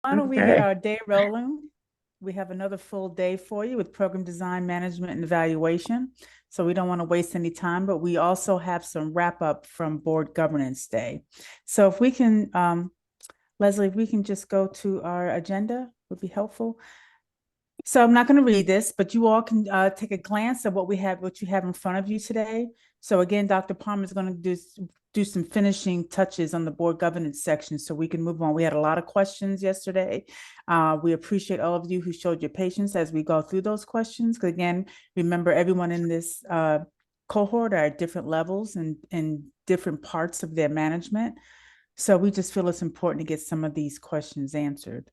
Why don't we get Okay. our day rolling? We have another full day for you with program design, management, and evaluation. So we don't want to waste any time, but we also have some wrap up from board governance day. So if we can, Leslie, if we can just go to our agenda, would be helpful. So I'm not going to read this, but you all can take a glance at what you have in front of you today. So again, Dr. Palmer is going to do some finishing touches on the board governance section so we can move on. We had a lot of questions yesterday. We appreciate all of you who showed your patience as we go through those questions. Because again, remember everyone in this cohort are at different levels and in different parts of their management. So we just feel it's important to get some of these questions answered.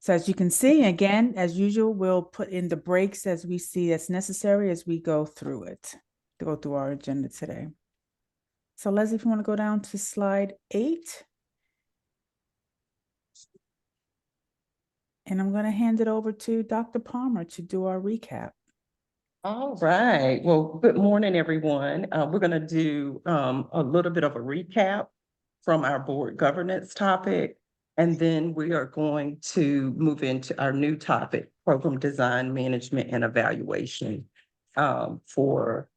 So as you can see, again, as usual, we'll put in the breaks as we see as necessary as we go through it, to go through our agenda today. So Leslie, if you want to go down to slide 8. And I'm going to hand it over to Dr. Palmer to do our recap. All right. Well, good morning, everyone. We're going to do a little bit of a recap from our board governance topic, and then we are going to move into our new topic, program design, management, and evaluation for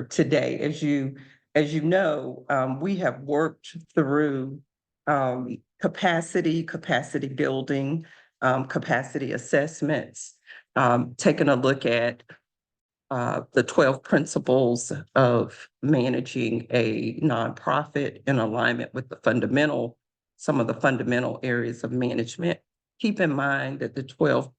today. As you know, we have worked through capacity building, capacity assessments, taking a look at the 12 principles of managing a nonprofit in alignment with some of the fundamental areas of management. Keep in mind that the 12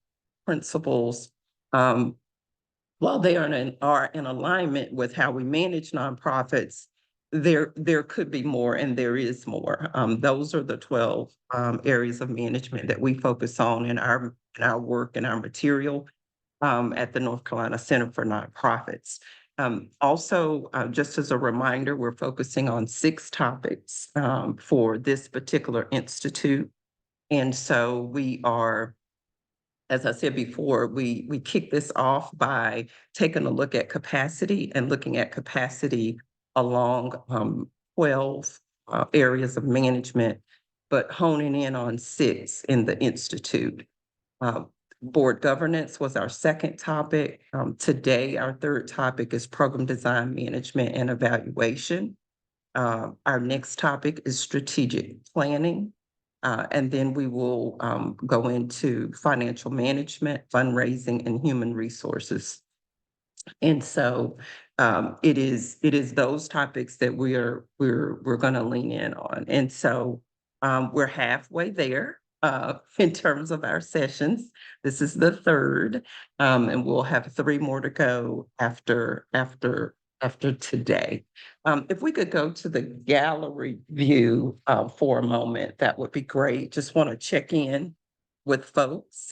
principles, while they are in alignment with how we manage nonprofits, there could be more, and there is more. Those are the 12 areas of management that we focus on in our work and our material at the North Carolina Center for Nonprofits. Also, just as a reminder, we're focusing on 6 topics for this particular institute. And so we are, as I said before, we kick this off by taking a look at capacity and looking at capacity along 12 areas of management, but honing in on 6 in the institute. Board governance was our second topic. Today, our third topic is program design, management, and evaluation. Our next topic is strategic planning. And then we will go into financial management, fundraising, and human resources. And so it is those topics that we're going to lean in on. And so we're halfway there in terms of our sessions. This is the third, and we'll have 3 more to go after today. If we could go to the gallery view for a moment, that would be great. Just want to check in with folks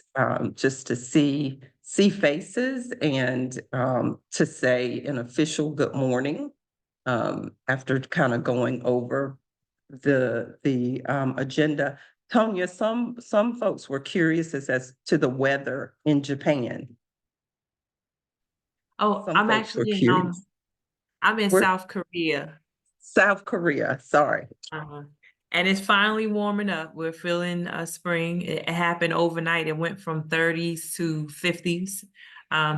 just to see faces and to say an official good morning after kind of going over the agenda. Tonya, some folks were curious as to the weather in Japan. Oh, Some folks were curious. I'm in We're South Korea. South Korea, sorry. Uh-huh. And it's finally warming up. We're feeling spring. It happened overnight. It went from 30s to 50s.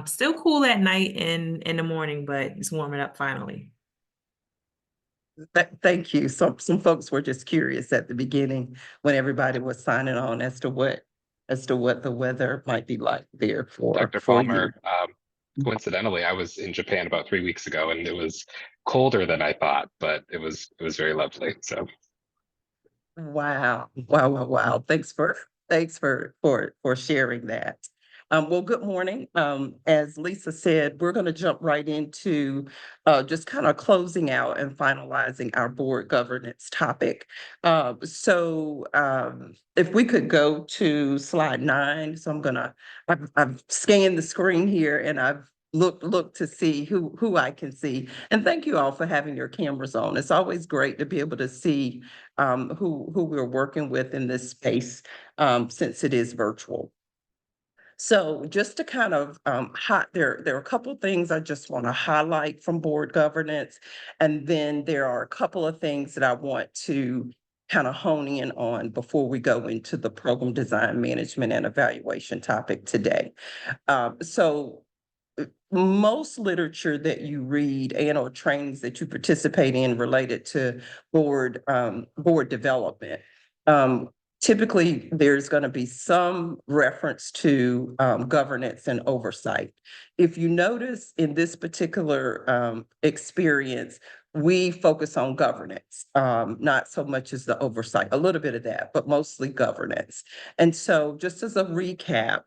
Still cool at night and in the morning, but it's warming up finally. Thank you. Some folks were just curious at the beginning when everybody was signing on as to what the weather might be like there Dr. for you. Palmer, coincidentally, I was in Japan about 3 weeks ago, and it was colder than I thought, but it was very lovely. So Wow. Wow, wow, wow. Thanks for sharing that. Well, good morning. As Lisa said, we're going to jump right into just kind of closing out and finalizing our board governance topic. If we could go to slide 9. So I've scanned the screen here and I've look to see who I can see. And thank you all for having your cameras on. It's always great to be able to see who we're working with in this space since it is virtual. So just to kind of there are a couple of things I just want to highlight from board governance, and then there are a couple of things that I want to kind of hone in on before we go into the program design, management, and evaluation topic today. So most literature that you read and or trainings that you participate in related to board development, typically there's going to be some reference to governance and oversight. If you notice in this particular experience, we focus on governance, not so much as the oversight, a little bit of that, but mostly governance. And so just as a recap,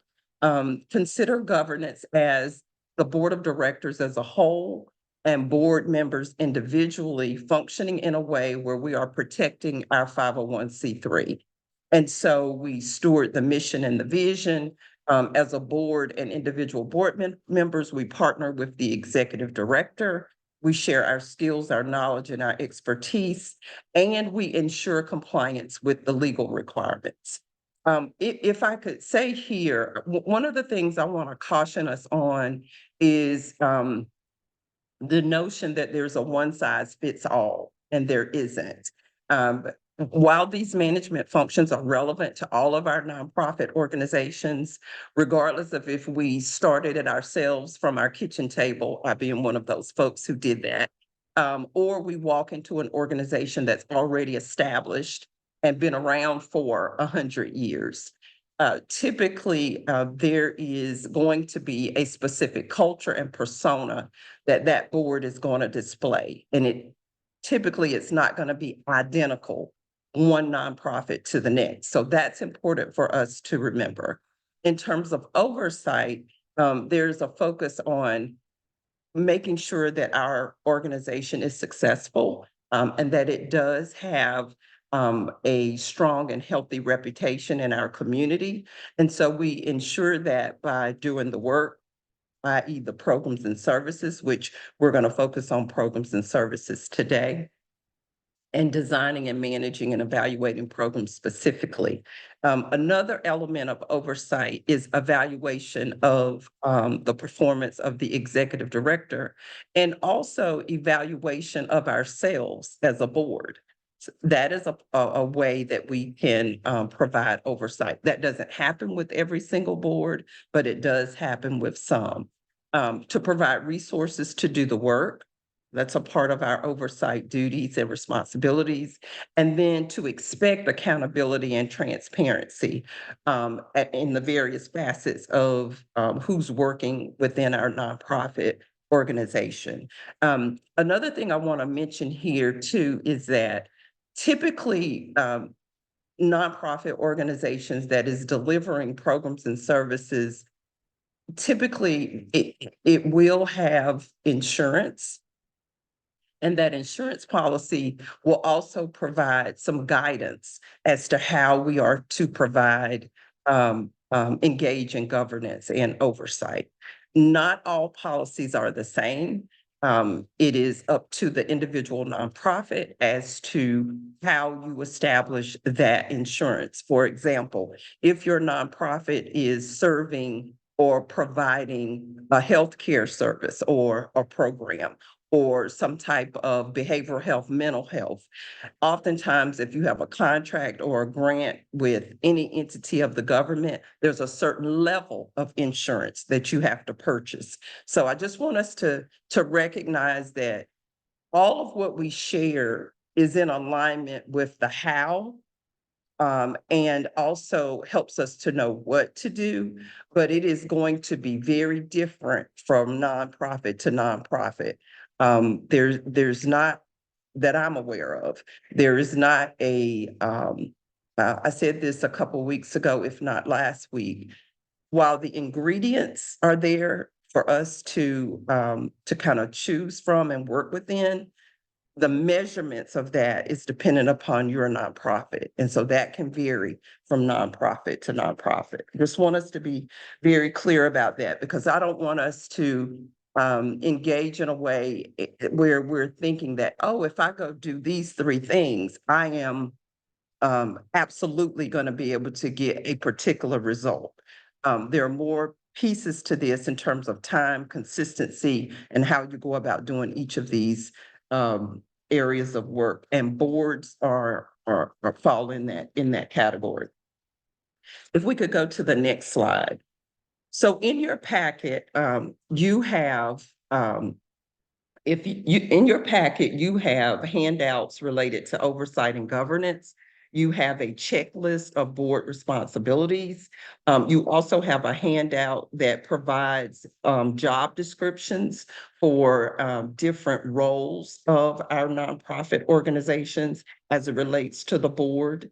consider governance as the board of directors as a whole and board members individually functioning in a way where we are protecting our 501c3. And so we steward the mission and the vision. As a board and individual board members, we partner with the executive director. We share our skills, our knowledge, and our expertise, and we ensure compliance with the legal requirements. If I could say here, one of the things I want to caution us on is the notion that there's a one size fits all, and there isn't. While these management functions are relevant to all of our nonprofit organizations, regardless of if we started it ourselves from our kitchen table, I being one of those folks who did that, or we walk into an organization that's already established and been around for 100 years. Typically, there is going to be a specific culture and persona that board is going to display. And typically it's not going to be identical one nonprofit to the next. So that's important for us to remember. In terms of oversight, there's a focus on making sure that our organization is successful and that it does have a strong and healthy reputation in our community. And so we ensure that by doing the work, i.e. the programs and services, which we're going to focus on programs and services today, and designing and managing and evaluating programs specifically. Another element of oversight is evaluation of the performance of the executive director and also evaluation of ourselves as a board. That is a way that we can provide oversight. That doesn't happen with every single board, but it does happen with some. To provide resources to do the work, that's a part of our oversight duties and responsibilities. And then to expect accountability and transparency in the various facets of who's working within our nonprofit organization. Another thing I want to mention here too is that typically nonprofit organizations that is delivering programs and services, typically it will have insurance. And that insurance policy will also provide some guidance as to how we are to provide, engage in governance and oversight. Not all policies are the same. It is up to the individual nonprofit as to how you establish that insurance. For example, if your nonprofit is serving or providing a healthcare service or a program, or some type of behavioral health, mental health. Oftentimes, if you have a contract or a grant with any entity of the government, there's a certain level of insurance that you have to purchase. So I just want us to recognize that all of what we share is in alignment with the how, and also helps us to know what to do, but it is going to be very different from nonprofit to nonprofit. There's not, that I'm aware of, there is not a, I said this a couple weeks ago, if not last week, while the ingredients are there for us to kind of choose from and work within, the measurements of that is dependent upon your nonprofit. And so that can vary from nonprofit to nonprofit. Just want us to be very clear about that, because I don't want us to engage in a way where we're thinking that, oh, if I go do these three things, I am absolutely going to be able to get a particular result. There are more pieces to this in terms of time, consistency, and how you go about doing each of these areas of work. And boards are or fall in that category. If we could go to the next slide. So in your packet, you have, if you, in your packet, you have handouts related to oversight and governance. You have a checklist of board responsibilities. You also have a handout that provides job descriptions for different roles of our nonprofit organizations as it relates to the board.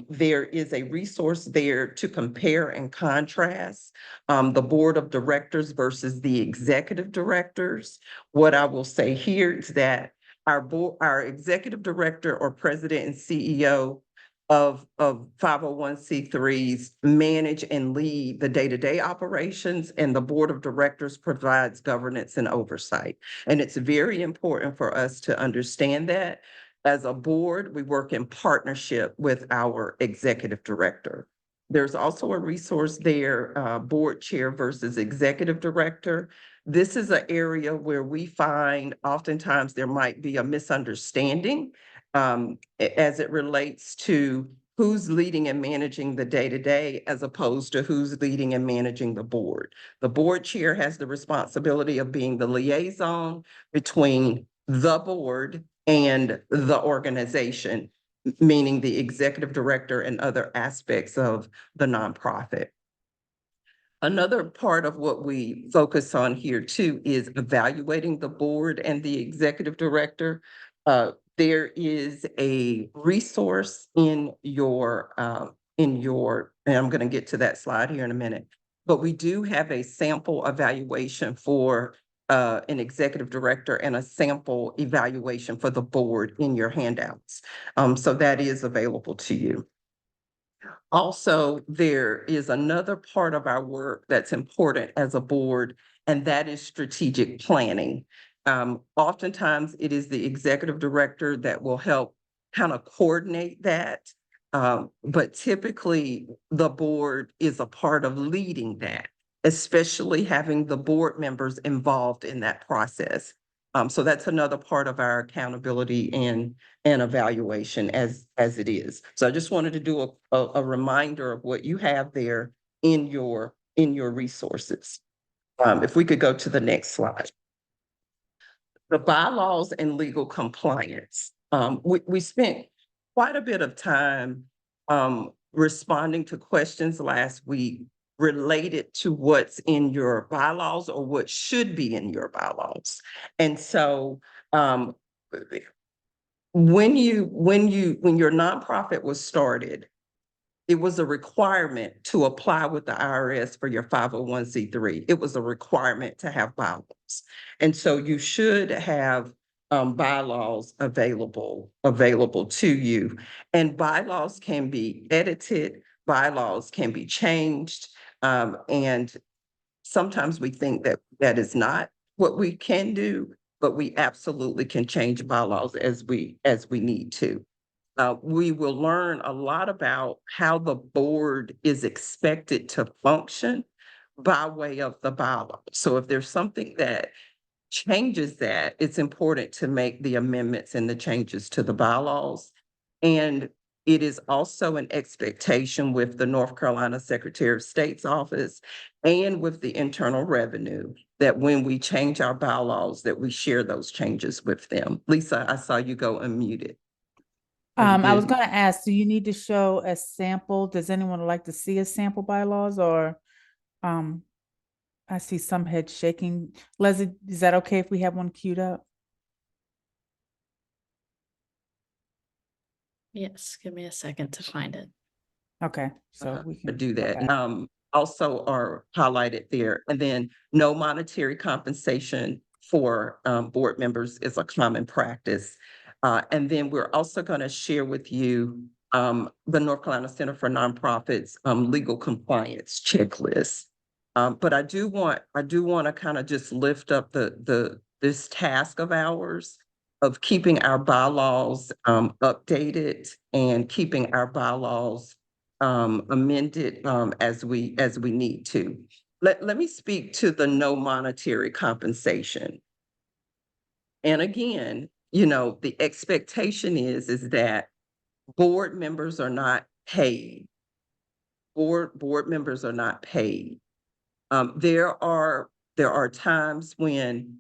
There is a resource there to compare and contrast the board of directors versus the executive directors. What I will say here is that our executive director or president and CEO of 501c3s manage and lead the day-to-day operations, and the board of directors provides governance and oversight. And it's very important for us to understand that. As a board, we work in partnership with our executive director. There's also a resource there, board chair versus executive director. This is an area where we find oftentimes there might be a misunderstanding as it relates to who's leading and managing the day-to-day as opposed to who's leading and managing the board. The board chair has the responsibility of being the liaison between the board and the organization, meaning the executive director and other aspects of the nonprofit. Another part of what we focus on here too is evaluating the board and the executive director. There is a resource in your, and I'm going to get to that slide here in a minute, but we do have a sample evaluation for an executive director and a sample evaluation for the board in your handouts. So that is available to you. Also, there is another part of our work that's important as a board, and that is strategic planning. Oftentimes, it is the executive director that will help kind of coordinate that. But typically, the board is a part of leading that, especially having the board members involved in that process. So that's another part of our accountability and evaluation as it is. So I just wanted to do a reminder of what you have there in your resources. If we could go to the next slide. The bylaws and legal compliance. We spent quite a bit of time responding to questions last week related to what's in your bylaws or what should be in your bylaws. And so when your nonprofit was started, it was a requirement to apply with the IRS for your 501c3. It was a requirement to have bylaws. And so you should have bylaws available to you. And bylaws can be edited, bylaws can be changed. And sometimes we think that that is not what we can do, but we absolutely can change bylaws as we need to. We will learn a lot about how the board is expected to function by way of the bylaws. So if there's something that changes that, it's important to make the amendments and the changes to the bylaws. And it is also an expectation with the North Carolina Secretary of State's office and with the Internal Revenue that when we change our bylaws, that we share those changes with them. Lisa, I saw you go unmuted. I was going to ask, do you need to show a sample? Does anyone like to see a sample bylaws or, I see some heads shaking. Leslie, is that okay if we have one queued up? Yes, give me a second to find it. Okay, so we can do go that. back. Also are highlighted there. And then no monetary compensation for board members is a common practice. And then we're also going to share with you the North Carolina Center for Nonprofits legal compliance checklist. But I do want to kind of just lift up this task of ours of keeping our bylaws updated and keeping our bylaws amended as we need to. Let me speak to the no monetary compensation. And again, you know, the expectation is that board members are not paid. Board members are not paid. There are times when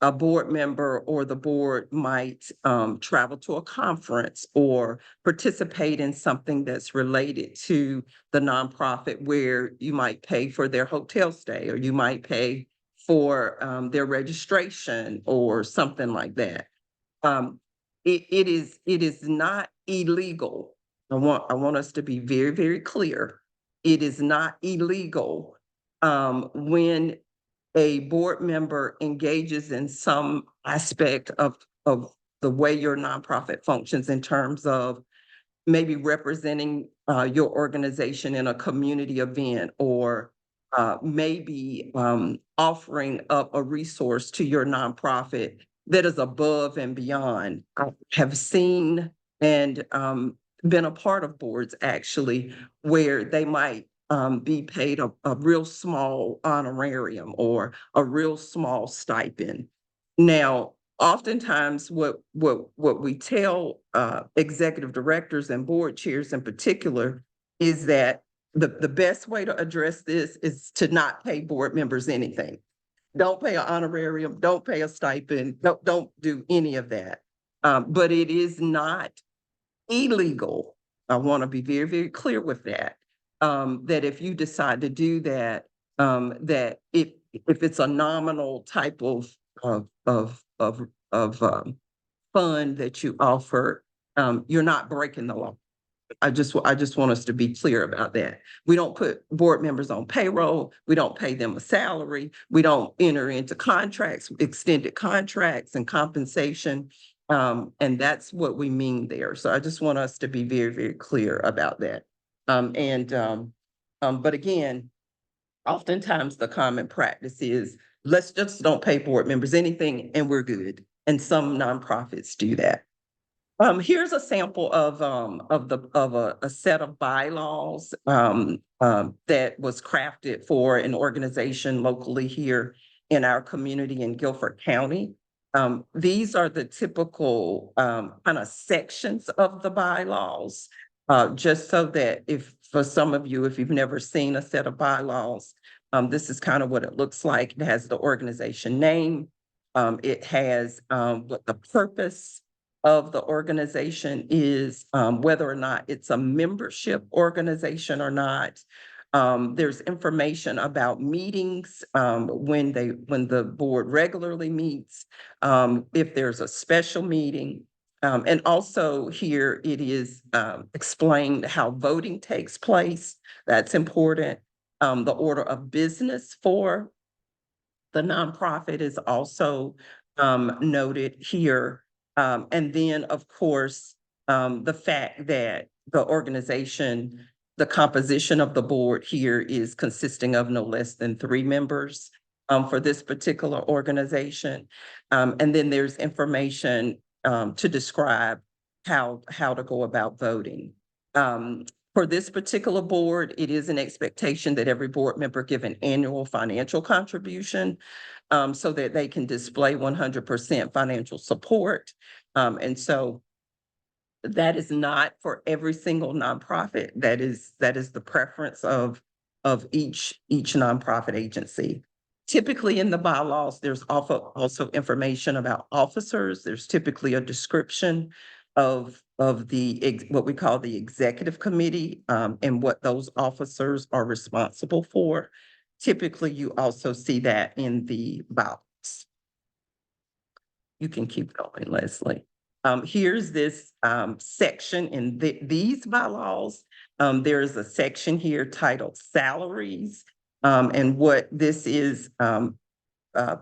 a board member or the board might travel to a conference or participate in something that's related to the nonprofit, where you might pay for their hotel stay, or you might pay for their registration or something like that. It is not illegal. I want us to be very, very clear. It is not illegal when a board member engages in some aspect of the way your nonprofit functions, in terms of maybe representing your organization in a community event, or maybe offering up a resource to your nonprofit that is above and beyond. I have seen and been a part of boards, actually, where they might be paid a real small honorarium or a real small stipend. Now, oftentimes what we tell executive directors and board chairs in particular is that the best way to address this is to not pay board members anything. Don't pay an honorarium, don't pay a stipend, don't do any of that. But it is not illegal. I want to be very, very clear with that. That if you decide to do that, that if it's a nominal type of fund that you offer, you're not breaking the law. I just want us to be clear about that. We don't put board members on payroll. We don't pay them a salary. We don't enter into contracts, extended contracts and compensation. And that's what we mean there. So I just want us to be very, very clear about that. But again, oftentimes the common practice is, let's just don't pay board members anything and we're good. And some nonprofits do that. Here's a sample of a set of bylaws that was crafted for an organization locally here in our community in Guilford County. These are the typical kind of sections of the bylaws, just so that if, for some of you, if you've never seen a set of bylaws, this is kind of what it looks like. It has the organization name. It has what the purpose of the organization is, whether or not it's a membership organization or not. There's information about meetings, when the board regularly meets, if there's a special meeting. And also here it is explained how voting takes place. That's important. The order of business for the nonprofit is also noted here. And then, of course, the fact that the organization, the composition of the board here is consisting of no less than 3 members for this particular organization. And then there's information to describe how to go about voting. For this particular board, it is an expectation that every board member give an annual financial contribution so that they can display 100% financial support. And so that is not for every single nonprofit. That is the preference of each nonprofit agency. Typically in the bylaws, there's also information about officers. There's typically a description of what we call the executive committee, and what those officers are responsible for. Typically, you also see that in the bylaws. You can keep going, Leslie. Here's this section in these bylaws. There is a section here titled salaries. And what this is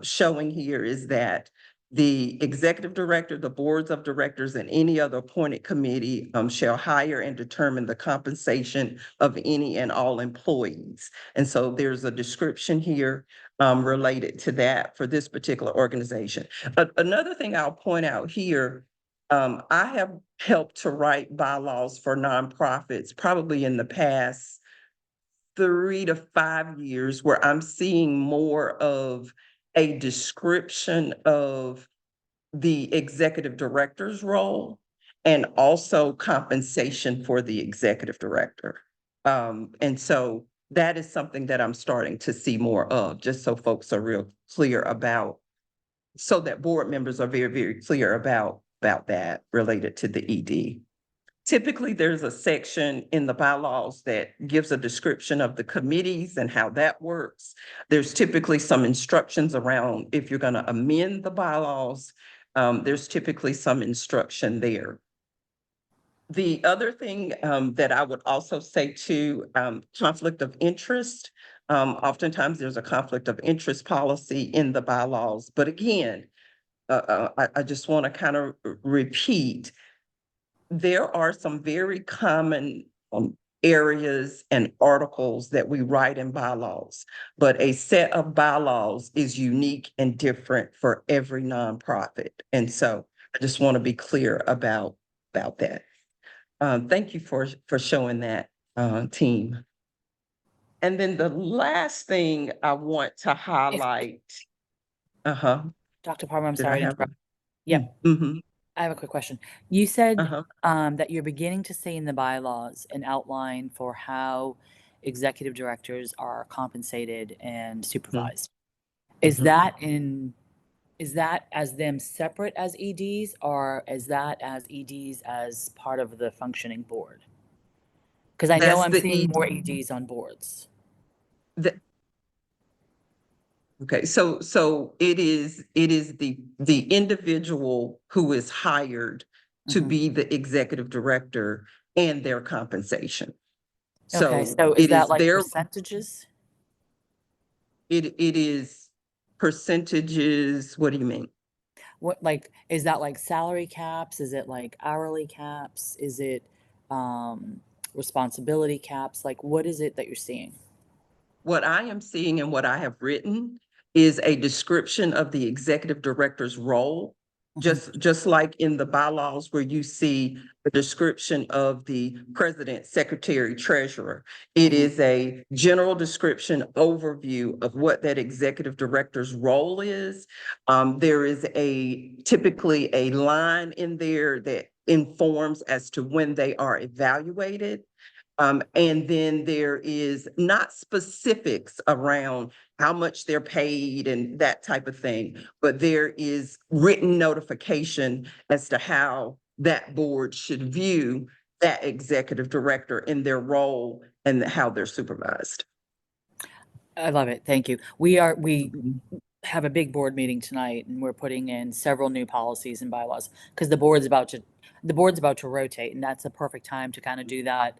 showing here is that the executive director, the boards of directors, and any other appointed committee shall hire and determine the compensation of any and all employees. And so there's a description here related to that for this particular organization. Another thing I'll point out here, I have helped to write bylaws for nonprofits probably in the past 3 to 5 years, where I'm seeing more of a description of the executive director's role and also compensation for the executive director. And so that is something that I'm starting to see more of, just so folks are real clear about, so that board members are very, very clear about that related to the ED. Typically, there's a section in the bylaws that gives a description of the committees and how that works. There's typically some instructions around if you're going to amend the bylaws. There's typically some instruction there. The other thing that I would also say too, conflict of interest. Oftentimes there's a conflict of interest policy in the bylaws, but again, I just want to kind of repeat, there are some very common areas and articles that we write in bylaws, but a set of bylaws is unique and different for every nonprofit. And so I just want to be clear about that. Thank you for showing that, team. And then the last thing I want to highlight. Dr. Palmer, I'm Did I sorry to have interrupt. a- Yep, Mhm, I have a quick question. You said uh-huh. that you're beginning to see in the bylaws an outline for how executive directors are compensated and supervised. Is Mhm. that as them separate as EDs, or is that as EDs as part of the functioning board? Because I know That's I'm the seeing more ED. EDs on boards. Okay, so it is the individual who is hired to Mhm. be the executive director and their compensation. Okay, So so is it that is like their, percentages? it is percentages, what do you mean? What, like, is that like salary caps? Is it like hourly caps? Is it responsibility caps? Like, what is it that you're seeing? What I am seeing and what I have written is a description of the executive director's role. Mhm. Just like in the bylaws where you see the description of the president, secretary, treasurer. It Mhm. is a general description overview of what that executive director's role is. There is typically a line in there that informs as to when they are evaluated. And then there is not specifics around how much they're paid and that type of thing, but there is written notification as to how that board should view that executive director in their role and how they're supervised. I love it. Thank you. We have a big board meeting tonight, and we're putting in several new policies and bylaws because the board's about to rotate, and that's a perfect time to kind of do that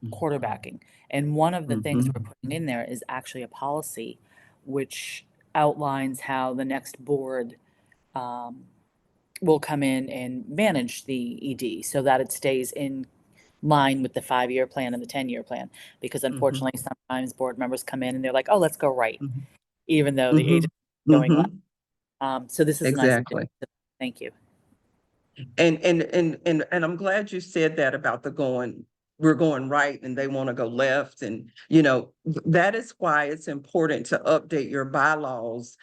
quarterbacking. And one of the things we're putting in there is actually a policy which outlines how the next board will come in and manage the ED so that it stays in line with the 5-year plan and the 10-year plan. Because unfortunately, sometimes board members come in and they're like, oh, let's go right, even though the agent is going left. So this is a nice Exactly. addition. Thank you. And I'm glad you said that about we're going right and they want to go left. And, that is why it's important to update your bylaws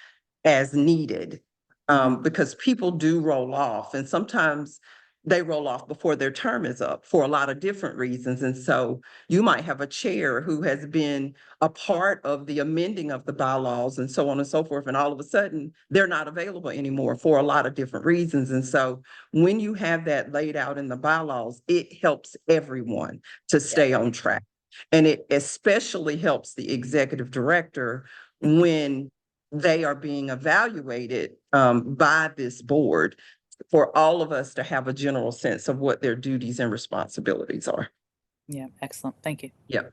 as needed. Because people do roll off and sometimes they roll off before their term is up for a lot of different reasons. And so you might have a chair who has been a part of the amending of the bylaws and so on and so forth. And all of a sudden, they're not available anymore for a lot of different reasons. And so when you have that laid out in the bylaws, it helps everyone to stay on track. And it especially helps the executive director when they are being evaluated by this board, for all of us to have a general sense of what their duties and responsibilities are. Yeah, excellent. Thank you. Yeah.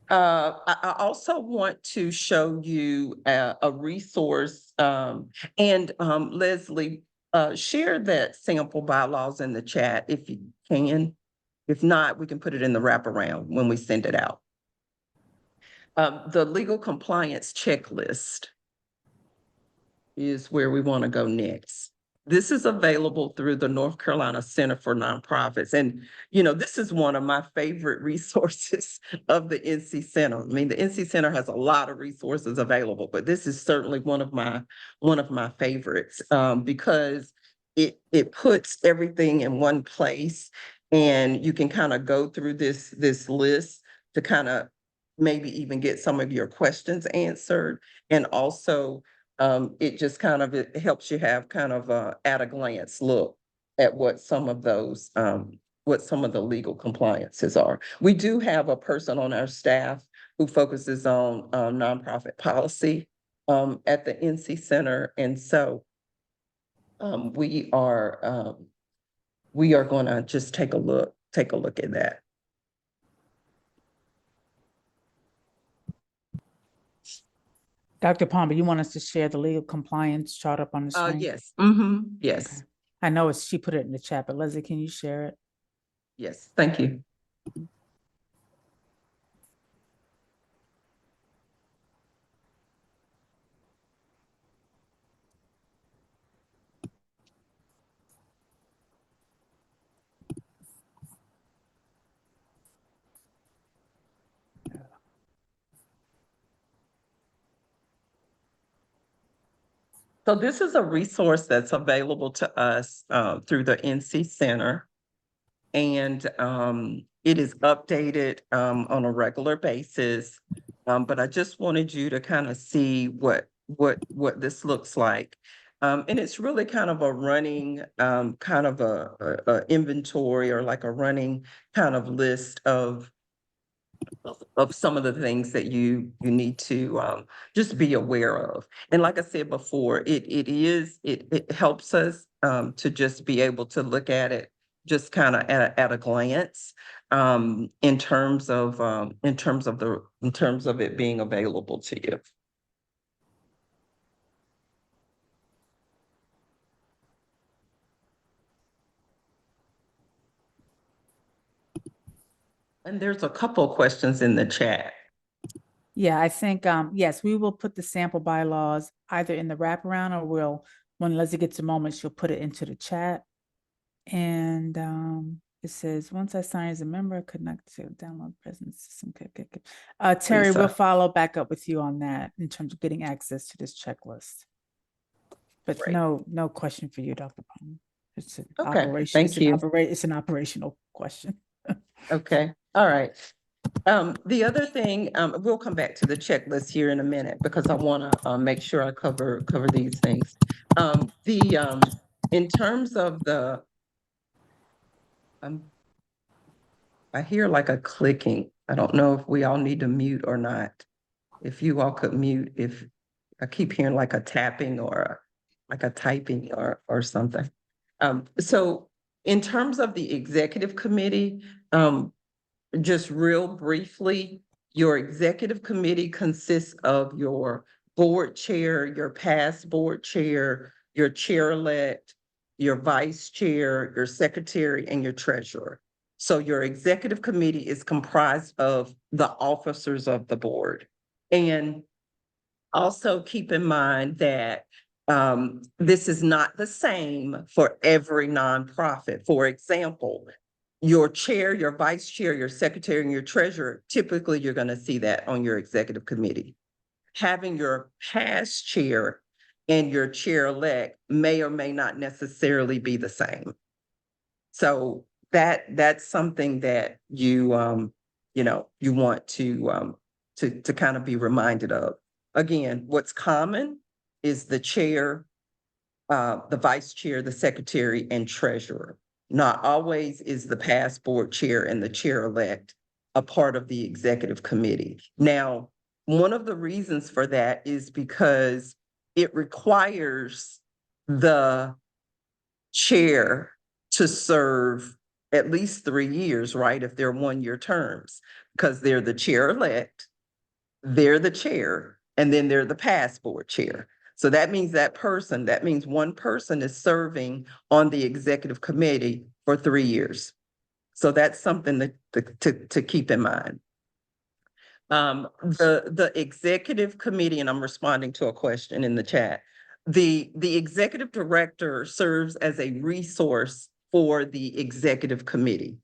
I also want to show you a resource, and Leslie, share that sample bylaws in the chat if you can. If not, we can put it in the wraparound when we send it out. The legal compliance checklist is where we want to go next. This is available through the North Carolina Center for Nonprofits. And, this is one of my favorite resources of the NC Center. I mean, the NC Center has a lot of resources available, but this is certainly one of my favorites, because it puts everything in one place. And you can kind of go through this list to kind of maybe even get some of your questions answered. And also, it just kind of, it helps you have kind of a at a glance look at what some of those, what some of the legal compliances are. We do have a person on our staff who focuses on, nonprofit policy, at the NC Center. And so, we are gonna just take a look at that. Dr. Palmer, you want us to share the legal compliance chart up on the screen? Yes, yes, Okay. I know she put it in the chat, but Leslie, can you share it? yes, thank you. So this is a resource that's available to us, through the NC Center. And, it is updated, on a regular basis. But I just wanted you to kind of see what this looks like. And it's really kind of a running, kind of a inventory, or like a running kind of list of some of the things that you need to, just be aware of. And like I said before, it helps us, to just be able to look at it just kind of at a glance, in terms of it being available to you. And there's a couple of questions in the chat. Yeah, I think, yes, we will put the sample bylaws either in the wraparound, or when Leslie gets a moment, she'll put it into the chat. And it says, once I sign as a member, I could not download present system. Terry, Lisa. we'll follow back up with you on that in terms of getting access to this checklist. But Great. no question for you, Dr. Palmer. It's an Okay, operation. thank you. It's an operational question. Okay, all right. The other thing, we'll come back to the checklist here in a minute, because I want to, make sure I cover these things. In terms of the, I hear like a clicking. I don't know if we all need to mute or not. If you all could mute, if I keep hearing like a tapping or like a typing or something. So in terms of the executive committee, just real briefly, your executive committee consists of your board chair, your past board chair, your chair-elect, your vice chair, your secretary, and your treasurer. So your executive committee is comprised of the officers of the board. And also keep in mind that, this is not the same for every nonprofit. For example, your chair, your vice chair, your secretary, and your treasurer, typically you're going to see that on your executive committee. Having your past chair and your chair-elect may or may not necessarily be the same. So that's something that you want to kind of be reminded of. Again, what's common is the chair, the vice chair, the secretary, and treasurer. Not always is the past board chair and the chair-elect a part of the executive committee. Now, one of the reasons for that is because it requires the chair to serve at least 3 years, right? If they're 1-year terms, because they're the chair-elect, they're the chair, and then they're the past board chair. So that means one person is serving on the executive committee for 3 years. So that's something to keep in mind. The executive committee, and I'm responding to a question in the chat. The executive director serves as a resource for the executive committee.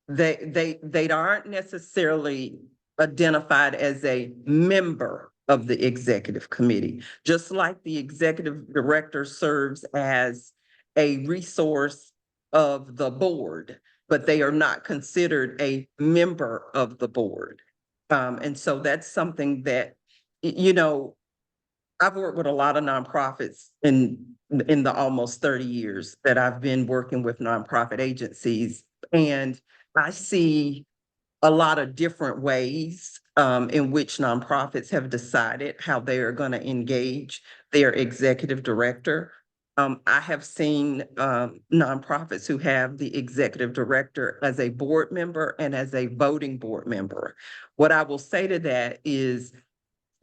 They aren't necessarily identified as a member of the executive committee, just like the executive director serves as a resource of the board, but they are not considered a member of the board. And so that's something that, you know, I've worked with a lot of nonprofits in the almost 30 years that I've been working with nonprofit agencies. And I see a lot of different ways in which nonprofits have decided how they are going to engage their executive director. I have seen nonprofits who have the executive director as a board member and as a voting board member. What I will say to that is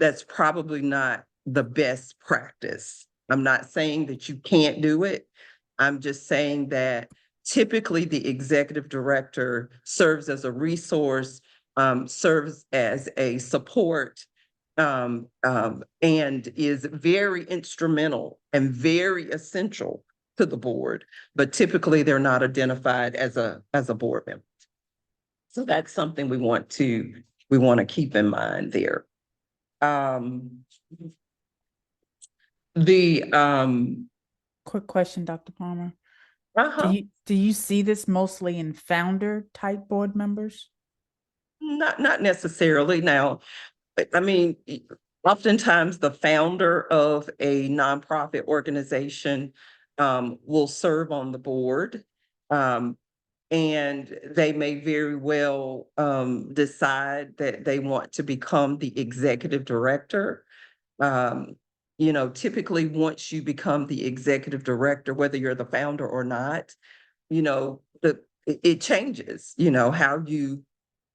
that's probably not the best practice. I'm not saying that you can't do it. I'm just saying that typically the executive director serves as a resource, serves as a support, and is very instrumental and very essential to the board, but typically they're not identified as a board member. So that's something we want to keep in mind there. The Quick question, Dr. Palmer. uh-huh. Do you see this mostly in founder type board members? Not necessarily. Now, I mean, oftentimes the founder of a nonprofit organization will serve on the board. And they may very well decide that they want to become the executive director. You know, typically once you become the executive director, whether you're the founder or not, you know, it changes, you know, how you,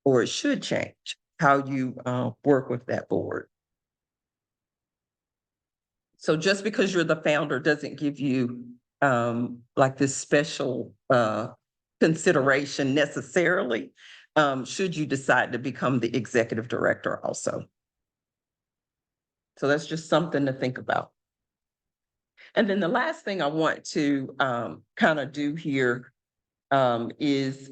or it should change how you work with that board. So just because you're the founder doesn't give you like this special consideration necessarily, should you decide to become the executive director also. So that's just something to think about. And then the last thing I want to kind of do here is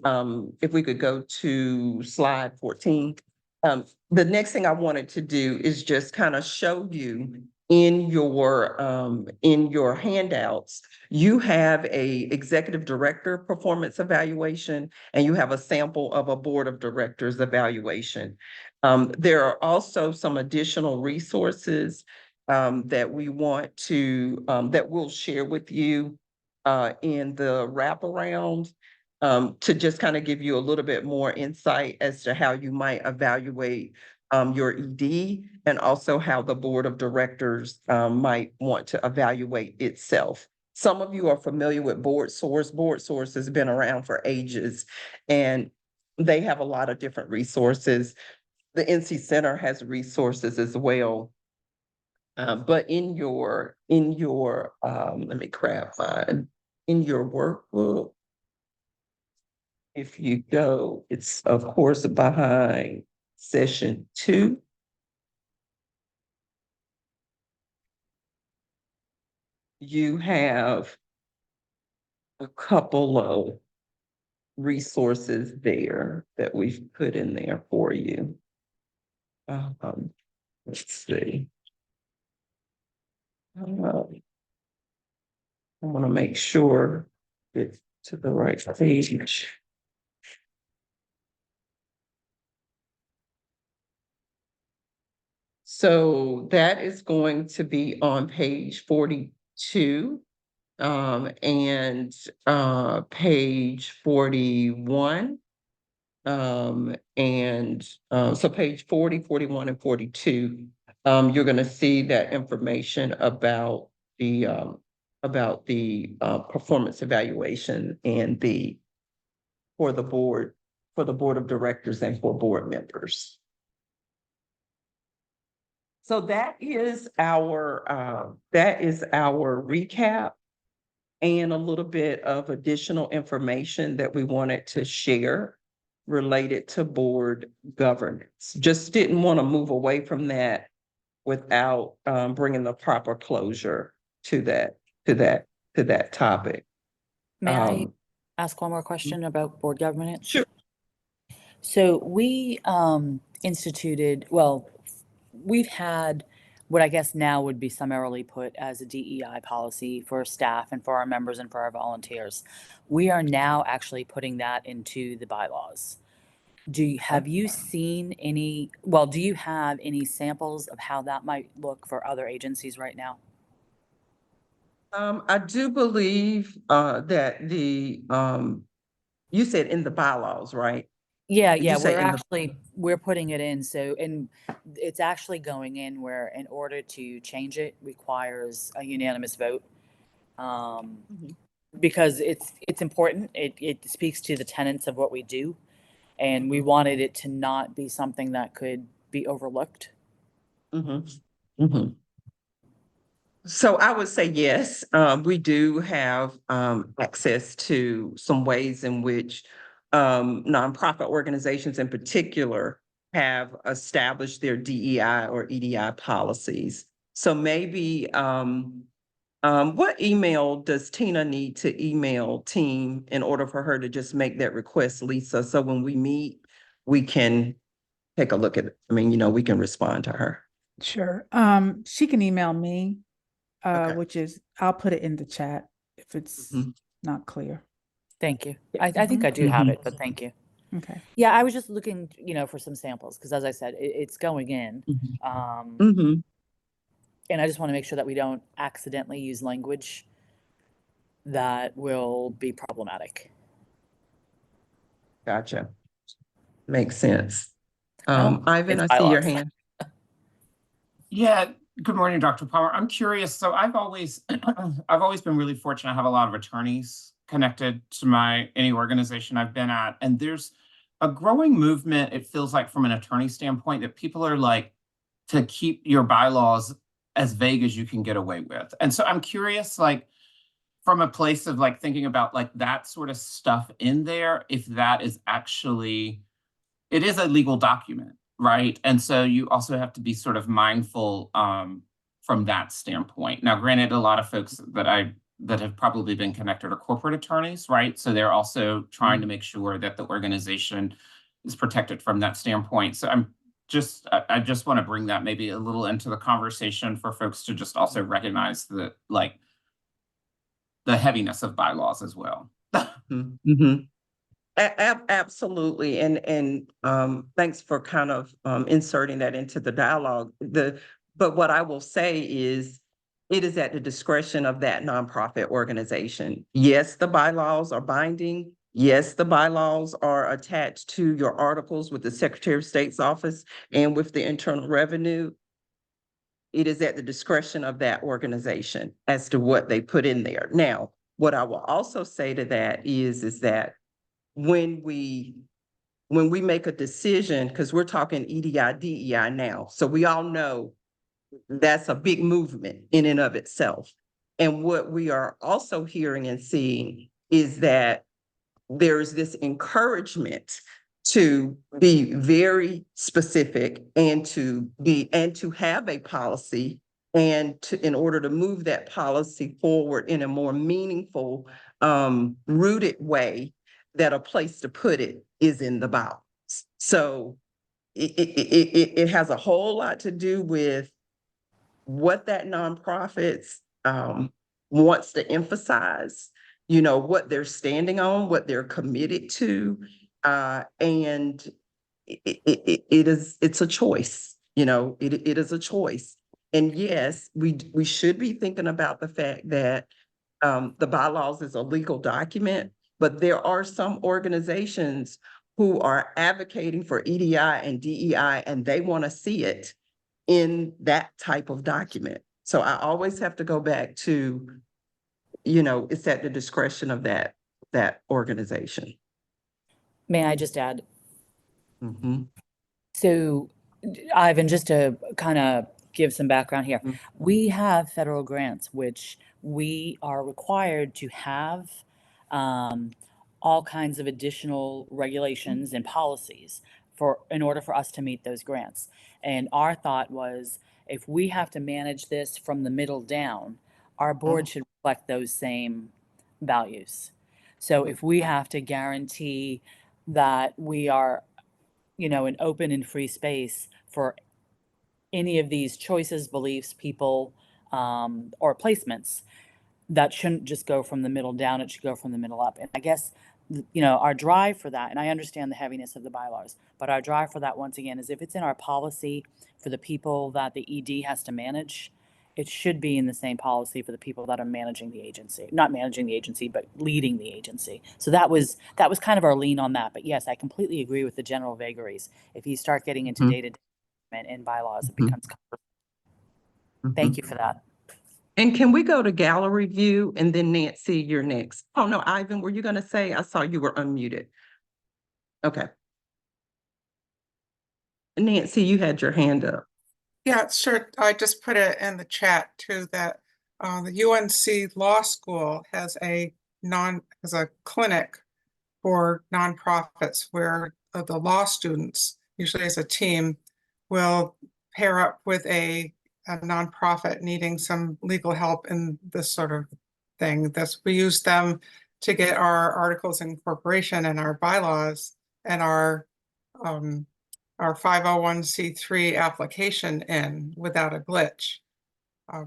if we could go to slide 14. The next thing I wanted to do is just kind of show you in your handouts, you have a executive director performance evaluation, and you have a sample of a board of directors evaluation. There are also some additional resources that we want to, that we'll share with you in the wraparound to just kind of give you a little bit more insight as to how you might evaluate your ED, and also how the board of directors might want to evaluate itself. Some of you are familiar with BoardSource. BoardSource has been around for ages, and they have a lot of different resources. The NC Center has resources as well. But in your let me grab mine, in your workbook, if you go, it's of course behind session 2. You have a couple of resources there that we've put in there for you. Let's see. I want to make sure it's to the right page. So that is going to be on page 42 and page 41. So page 40, 41, and 42, you're going to see that information about the performance evaluation and for the board of directors and for board members. So that is our recap and a little bit of additional information that we wanted to share related to board governance. Just didn't want to move away from that without bringing the proper closure to that topic. May I ask one more question about board governance? Sure. So we instituted, well, we've had what I guess now would be summarily put as a DEI policy for staff and for our members and for our volunteers. We are now actually putting that into the bylaws. Have you seen any, well, do you have any samples of how that might look for other agencies right now? I do believe, that you said in the bylaws, right? Yeah, Did you yeah, say in the? we're putting it in, so, and it's actually going in where in order to change it requires a unanimous vote. Because it's important, it speaks to the tenets of what we do, and we wanted it to not be something that could be overlooked. So I would say yes, we do have access to some ways in which nonprofit organizations in particular have established their DEI or EDI policies. So maybe what email does Tina need to email team in order for her to just make that request, Lisa? So when we meet, we can take a look at it. I mean, we can respond to her. Sure. She can email me, Okay. which is, I'll put it in the chat if it's Mhm. not clear. Thank you. I think I do have it, but thank you. Okay. Yeah, I was just looking, for some samples, because as I said, it's going in. Mhm. And I just want to make sure that we don't accidentally use language that will be problematic. Gotcha. Makes sense. Well, Ivan, I it's see your bylaws. hand. Yeah, good morning, Dr. Palmer. I'm curious. So I've always been really fortunate. I have a lot of attorneys connected to any organization I've been at. And there's a growing movement, it feels like, from an attorney standpoint, that people are like to keep your bylaws as vague as you can get away with. And so I'm curious, like, from a place of like thinking about like that sort of stuff in there, if that is actually, it is a legal document, right? And so you also have to be sort of mindful from that standpoint. Now, granted, a lot of folks that have probably been connected are corporate attorneys, right? So they're also trying to make sure that the organization is protected from that standpoint. So I just want to bring that maybe a little into the conversation for folks to just also recognize the heaviness of bylaws as well. Mhm. Absolutely. And thanks for kind of inserting that into the dialogue. But what I will say is it is at the discretion of that nonprofit organization. Yes, the bylaws are binding. Yes, the bylaws are attached to your articles with the Secretary of State's office and with the Internal Revenue. It is at the discretion of that organization as to what they put in there. Now, what I will also say to that is that when we make a decision, because we're talking EDI, DEI now, so we all know that's a big movement in and of itself. And what we are also hearing and seeing is that there's this encouragement to be very specific and to have a policy and in order to move that policy forward in a more meaningful, rooted way, that a place to put it is in the bylaws. So it has a whole lot to do with what that nonprofits wants to emphasize, what they're standing on, what they're committed to, and it's a choice. It is a choice. And yes, we should be thinking about the fact that the bylaws is a legal document, but there are some organizations who are advocating for EDI and DEI, and they want to see it in that type of document. So I always have to go back to, it's at the discretion of that organization. May I just add? Mhm. So, Ivan, just to kind of give some background here, we have federal grants, which we are required to have all kinds of additional regulations and policies in order for us to meet those grants. And our thought was, if we have to manage this from the middle down, our board should reflect those same values. So if we have to guarantee that we are, an open and free space for any of these choices, beliefs, people, or placements, that shouldn't just go from the middle down, it should go from the middle up. And I guess, our drive for that, and I understand the heaviness of the bylaws, but our drive for that, once again, is if it's in our policy for the people that the ED has to manage, it should be in the same policy for the people that are managing the agency, not managing the agency, but leading the agency. So that was kind of our lean on that. But yes, I completely agree with the general vagaries. If you start getting into Mhm. data and bylaws, it Mhm. becomes Thank you for that. And can we go to gallery view and then Nancy, you're next? Oh, no, Ivan, were you gonna say? I saw you were unmuted. Okay. Nancy, you had your hand up. Yeah, sure. I just put it in the chat too that the UNC Law School has a clinic for nonprofits where the law students, usually as a team, will pair up with a nonprofit needing some legal help in this sort of thing. We use them to get our articles of incorporation and our bylaws and our 501c3 application in without a glitch.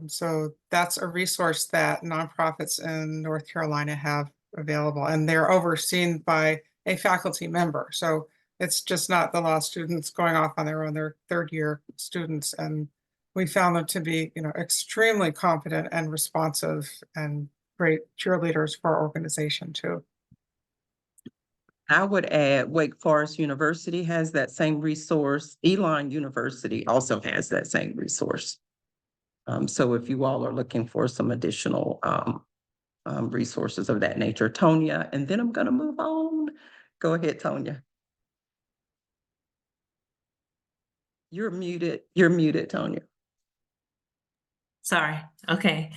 So that's a resource that nonprofits in North Carolina have available, and they're overseen by a faculty member. So it's just not the law students going off on their own, they're third-year students. And we found them to be, extremely competent and responsive and great cheerleaders for our organization too. I would add Wake Forest University has that same resource. Elon University also has that same resource. So if you all are looking for some additional resources of that nature, Tonya, and then I'm gonna move on. Go ahead, Tonya. You're muted, Tonya. Sorry. Okay.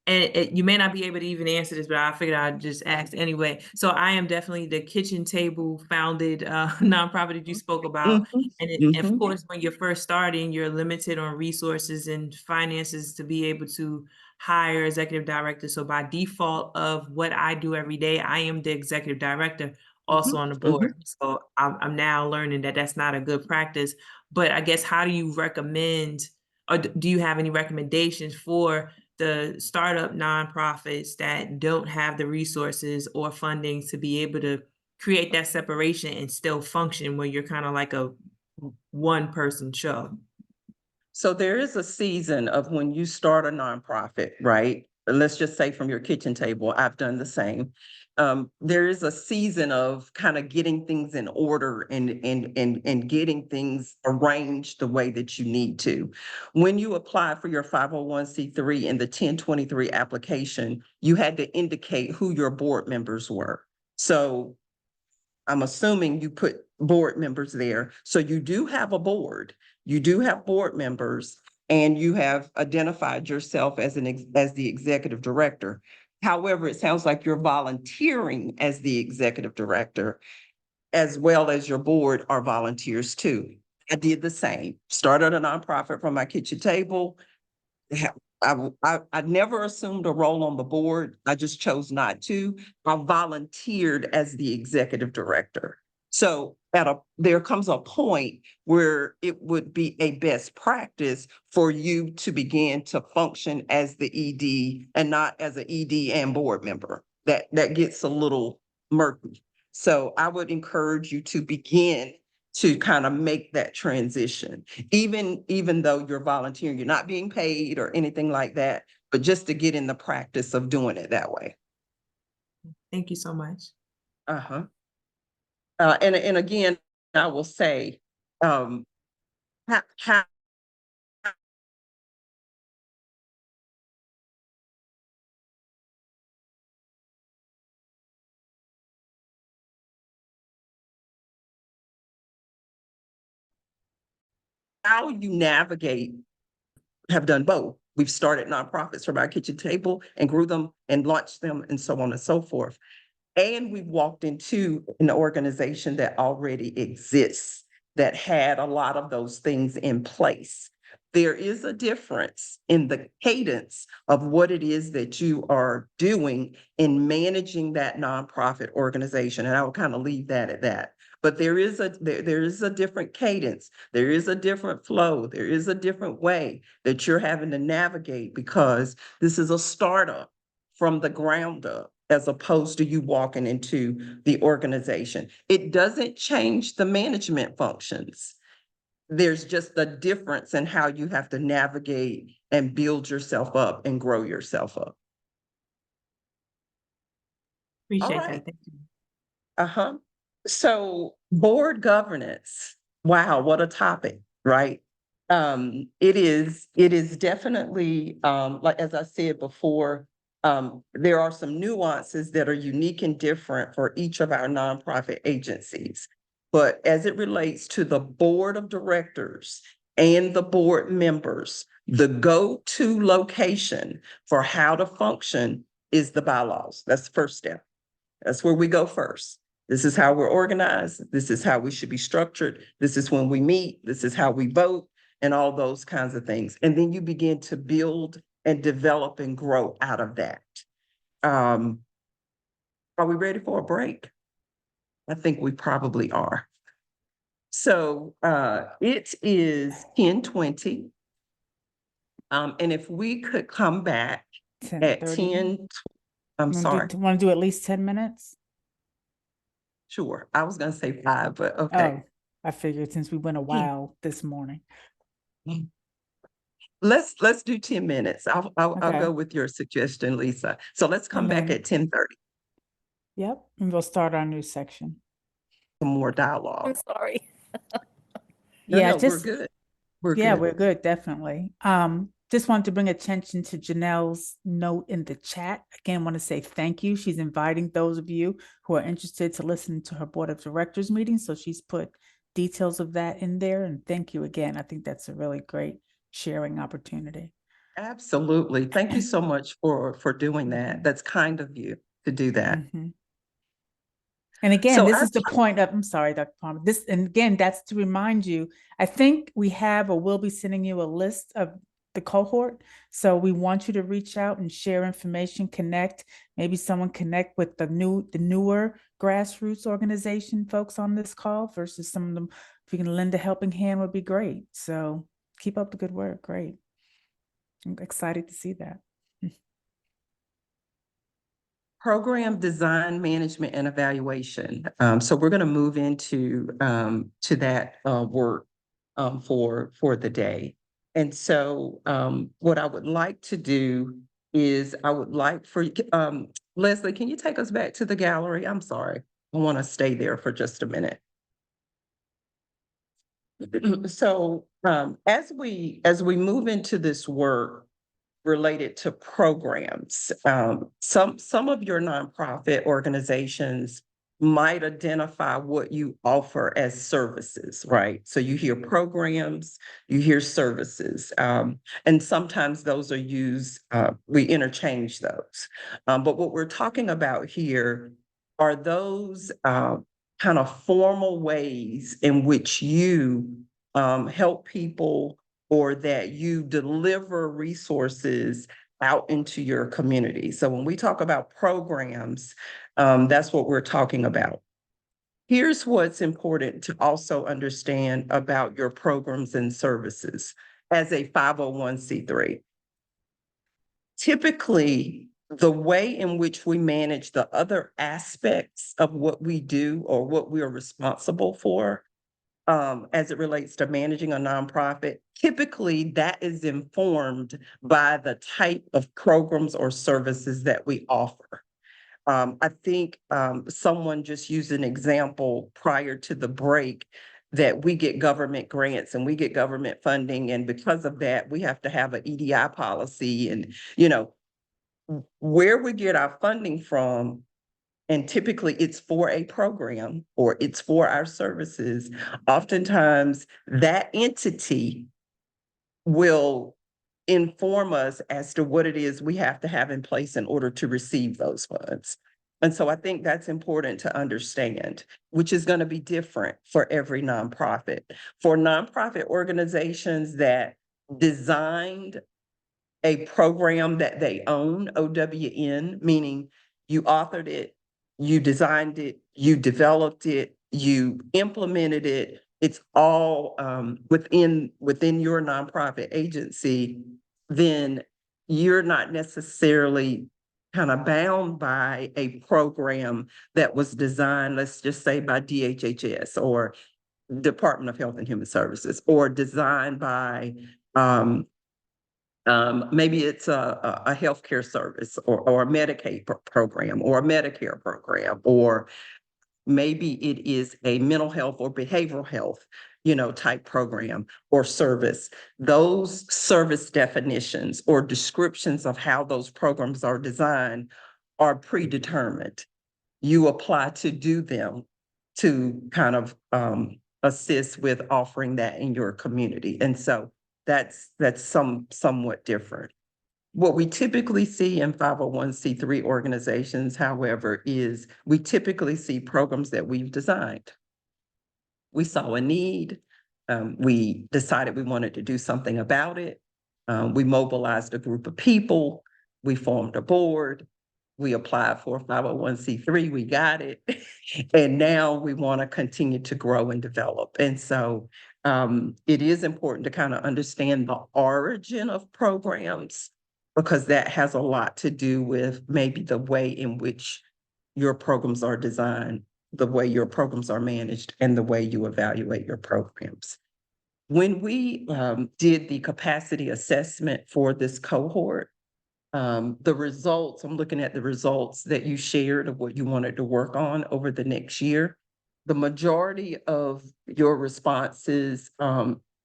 And you may not be able to even answer this, but I figured I'd just ask anyway. So I am definitely the Kitchen Table founded nonprofit that you spoke about. And of course, when you're first starting, you're limited on resources and finances to be able to hire executive director. So by default of what I do every day, I am the executive director also on the board. So I'm now learning that that's not a good practice. But I guess, how do you recommend, or do you have any recommendations for the startup nonprofits that don't have the resources or funding to be able to create that separation and still function when you're kind of like a one-person show? So there is a season of when you start a nonprofit, right? Let's just say from your kitchen table, I've done the same. There is a season of kind of getting things in order and getting things arranged the way that you need to. When you apply for your 501c3 in the 1023 application, you had to indicate who your board members were. So I'm assuming you put board members there. So you do have a board, you do have board members, and you have identified yourself as as the executive director. However, it sounds like you're volunteering as the executive director, as well as your board are volunteers too. I did the same, started a nonprofit from my kitchen table. I never assumed a role on the board. I just chose not to. I volunteered as the executive director. So there comes a point where it would be a best practice for you to begin to function as the ED and not as an ED and board member. That gets a little murky. So I would encourage you to begin to kind of make that transition, even though you're volunteering, you're not being paid or anything like that, but just to get in the practice of doing it that way. Thank you so much. Uh-huh. And again, I will say, how you navigate, have done both. We've started nonprofits from our kitchen table and grew them and launched them and so on and so forth. And we've walked into an organization that already exists, that had a lot of those things in place. There is a difference in the cadence of what it is that you are doing in managing that nonprofit organization. And I will kind of leave that at that. but there is a different cadence. There is a different flow. There is a different way that you're having to navigate because this is a startup from the ground up as opposed to you walking into the organization. It doesn't change the management functions. There's just a difference in how you have to navigate and build yourself up and grow yourself up. Appreciate right. that. Thank you. Uh-huh. So board governance, wow, what a topic, right? It is definitely, like, as I said before, there are some nuances that are unique and different for each of our nonprofit agencies. But as it relates to the board of directors and the board members, the go-to location for how to function is the bylaws. That's the first step. That's where we go first. This is how we're organized. This is how we should be structured. This is when we meet. This is how we vote and all those kinds of things. And then you begin to build and develop and grow out of that. Are we ready for a break? I think we probably are. So it is 10:20. And if we could come back at 10, I'm sorry. Want to do at least 10 minutes? Sure. I was gonna say 5, but okay. Oh, I figured since we went a while this morning. Let's do 10 minutes. I'll Okay. go with your suggestion, Lisa. So let's come And back then- at 10:30, Yep, and we'll start our new section. some more I'm dialogue. sorry. No, Yeah, no, just, we're good. We're yeah, good. we're good, definitely. Just wanted to bring attention to Janelle's note in the chat. Again, want to say thank you. She's inviting those of you who are interested to listen to her board of directors meeting. So she's put details of that in there, and thank you again. I think that's a really great sharing opportunity. Absolutely. Thank you so much for doing that. Mhm. That's kind of you to do that. Mhm. And again, So this I- is the point of, I'm sorry, Dr. Palmer, and again, that's to remind you, I think we have or will be sending you a list of the cohort. So we want you to reach out and share information, connect, maybe someone connect with the newer grassroots organization folks on this call versus some of them. If you can lend a helping hand would be great. So keep up the good work. Great. I'm excited to see that. Program design, management, and evaluation. So we're going to move into to that work for the day. And so what I would like to do is I would like for Leslie, can you take us back to the gallery? I'm sorry. I want to stay there for just a minute. So as we move into this work related to programs, some of your nonprofit organizations might identify what you offer as services, right? So you hear programs, you hear services, and sometimes those are used, we interchange those. But what we're talking about here are those kind of formal ways in which you help people or that you deliver resources out into your community. So when we talk about programs, that's what we're talking about. Here's what's important to also understand about your programs and services as a 501c3. Typically, the way in which we manage the other aspects of what we do or what we are responsible for, as it relates to managing a nonprofit, typically that is informed by the type of programs or services that we offer. I think someone just used an example prior to the break that we get government grants and we get government funding. And because of that, we have to have an EDI policy and, where we get our funding from. And typically it's for a program or it's for our services. Oftentimes that entity will inform us as to what it is we have to have in place in order to receive those funds. And so I think that's important to understand, which is going to be different for every nonprofit. For nonprofit organizations that designed a program that they own, OWN, meaning you authored it, you designed it, you developed it, you implemented it, it's all within your nonprofit agency, then you're not necessarily kind of bound by a program that was designed, let's just say by DHHS or Department of Health and Human Services, or designed by maybe it's a healthcare service or a Medicaid program or a Medicare program, or maybe it is a mental health or behavioral health, type program or service. Those service definitions or descriptions of how those programs are designed are predetermined. You apply to do them to kind of assist with offering that in your community. And so that's somewhat different. What we typically see in 501c3 organizations, however, is we typically see programs that we've designed. We saw a need. We decided we wanted to do something about it. We mobilized a group of people. We formed a board. We applied for a 501c3. We got it. And now we want to continue to grow and develop. And so it is important to kind of understand the origin of programs, because that has a lot to do with maybe the way in which your programs are designed, the way your programs are managed, and the way you evaluate your programs. When we did the capacity assessment for this cohort, the results, I'm looking at the results that you shared of what you wanted to work on over the next year. The majority of your responses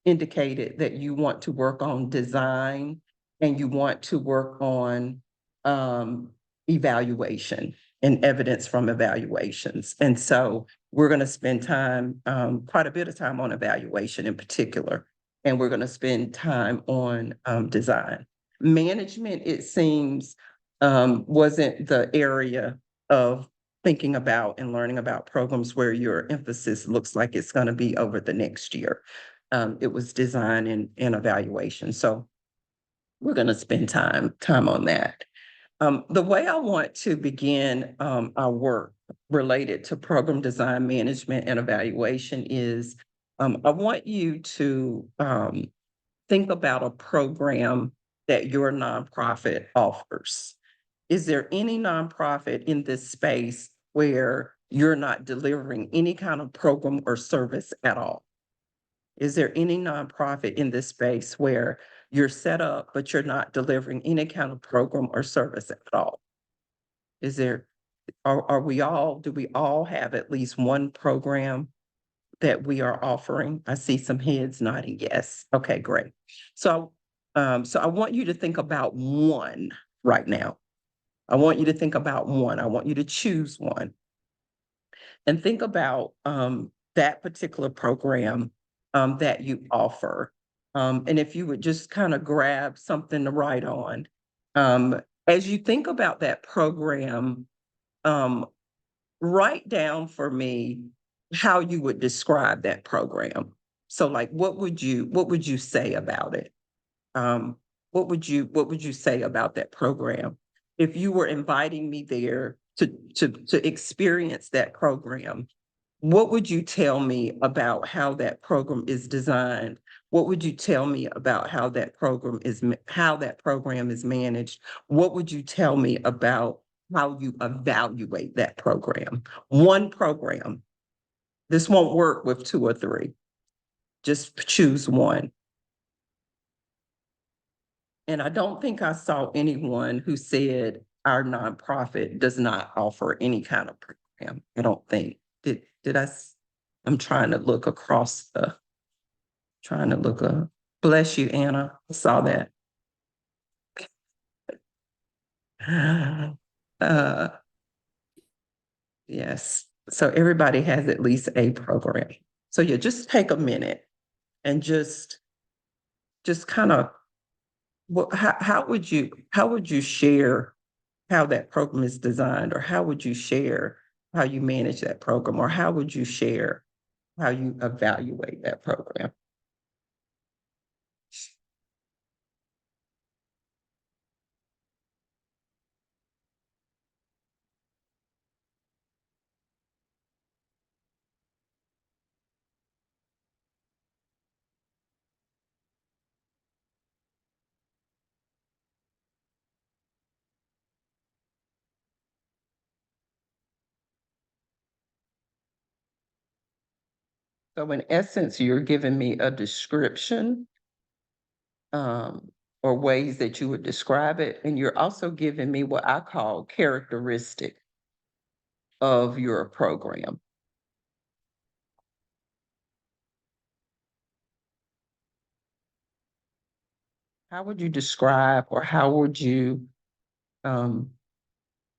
indicated that you want to work on design and you want to work on evaluation and evidence from evaluations. And so we're going to spend time, quite a bit of time on evaluation in particular, and we're going to spend time on design. Management, it seems, wasn't the area of thinking about and learning about programs where your emphasis looks like it's going to be over the next year. It was design and evaluation. So we're going to spend time on that. The way I want to begin our work related to program design, management, and evaluation is I want you to think about a program that your nonprofit offers. Is there any nonprofit in this space where you're not delivering any kind of program or service at all? Is there any nonprofit in this space where you're set up, but you're not delivering any kind of program or service at all? Is there, do we all have at least one program that we are offering? I see some heads nodding yes. Okay, great. So I want you to think about one right now. I want you to think about one. I want you to choose one and think about that particular program that you offer. And if you would just kind of grab something to write on. As you think about that program, write down for me how you would describe that program. So like, what would you say about it? What would you say about that program? If you were inviting me there to experience that program, what would you tell me about how that program is designed? What would you tell me about how that program is managed? What would you tell me about how you evaluate that program? One program. This won't work with two or three. Just choose one. And I don't think I saw anyone who said our nonprofit does not offer any kind of program. I don't think. Did I? I'm trying to look across bless you, Anna. I saw that. Yes. So everybody has at least a program. So yeah, just take a minute and just kind of, how would you share how that program is designed, or how would you share how you manage that program, or how would you share how you evaluate that program? So in essence, you're giving me a description or ways that you would describe it, and you're also giving me what I call characteristic of your program. How would you describe or how would you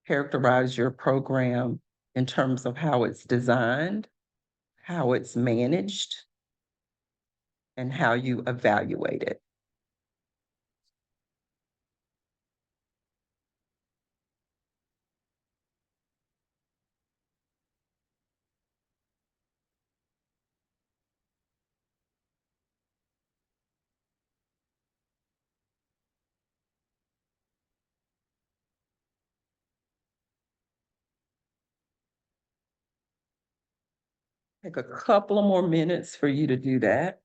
characterize your program in terms of how it's designed, how it's managed, and how you evaluate it? Take a couple of more minutes for you to do that.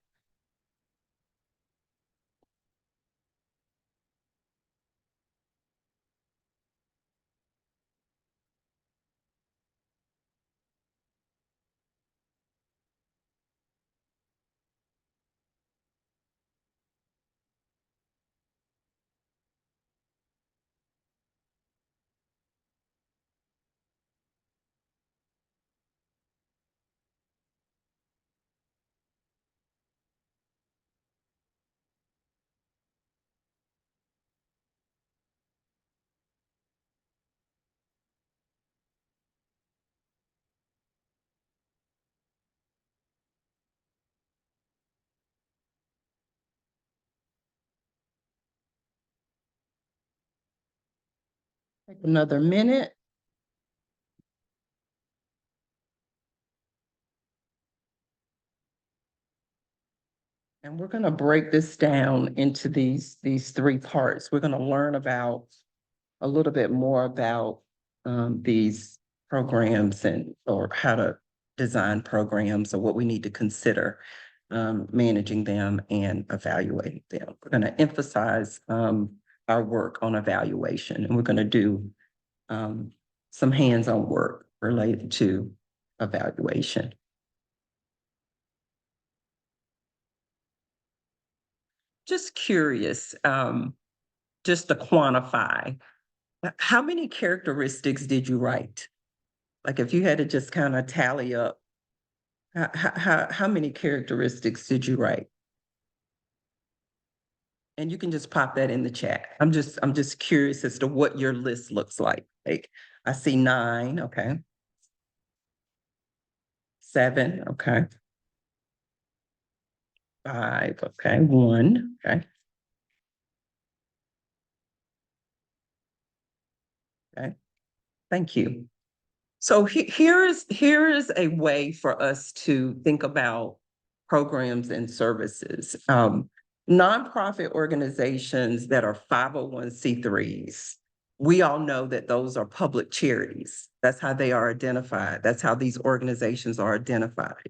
Take another minute. And we're going to break this down into these three parts. We're going to learn about a little bit more about these programs and or how to design programs or what we need to consider managing them and evaluating them. We're going to emphasize our work on evaluation, and we're going to do some hands-on work related to evaluation. Just curious, just to quantify, how many characteristics did you write? Like if you had to just kind of tally up, how many characteristics did you write? And you can just pop that in the chat. I'm just curious as to what your list looks like. Like I see 9, okay. 7, okay. 5, okay. 1, okay. Okay, thank you. So here is a way for us to think about programs and services. Nonprofit organizations that are 501c3s, we all know that those are public charities. That's how they are identified. That's how these organizations are identified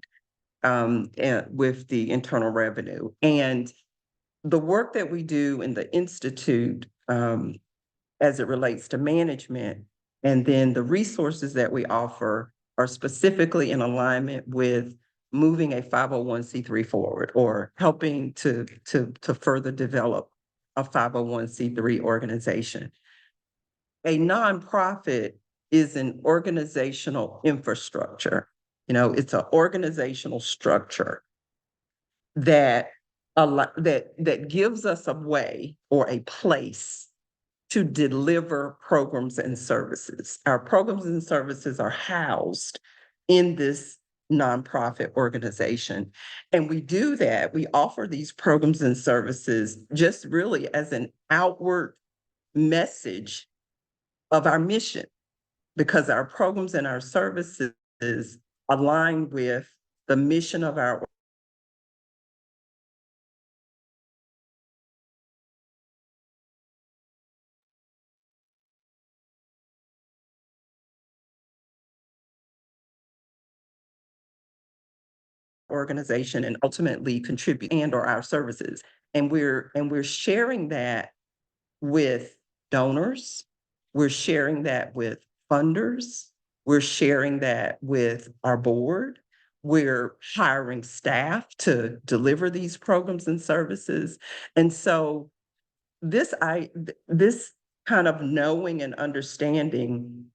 and with the Internal Revenue. And the work that we do in the Institute as it relates to management, and then the resources that we offer are specifically in alignment with moving a 501c3 forward or helping to further develop a 501c3 organization. A nonprofit is an organizational infrastructure. You know, it's an organizational structure that that gives us a way or a place to deliver programs and services. Our programs and services are housed in this nonprofit organization. And we do that, we offer these programs and services just really as an outward message of our mission, because our programs and our services align with the mission of our organization and ultimately contribute and or our services. And we're sharing that with donors. We're sharing that with funders. We're sharing that with our board. we're hiring staff to deliver these programs and services. And so this kind of knowing and understanding,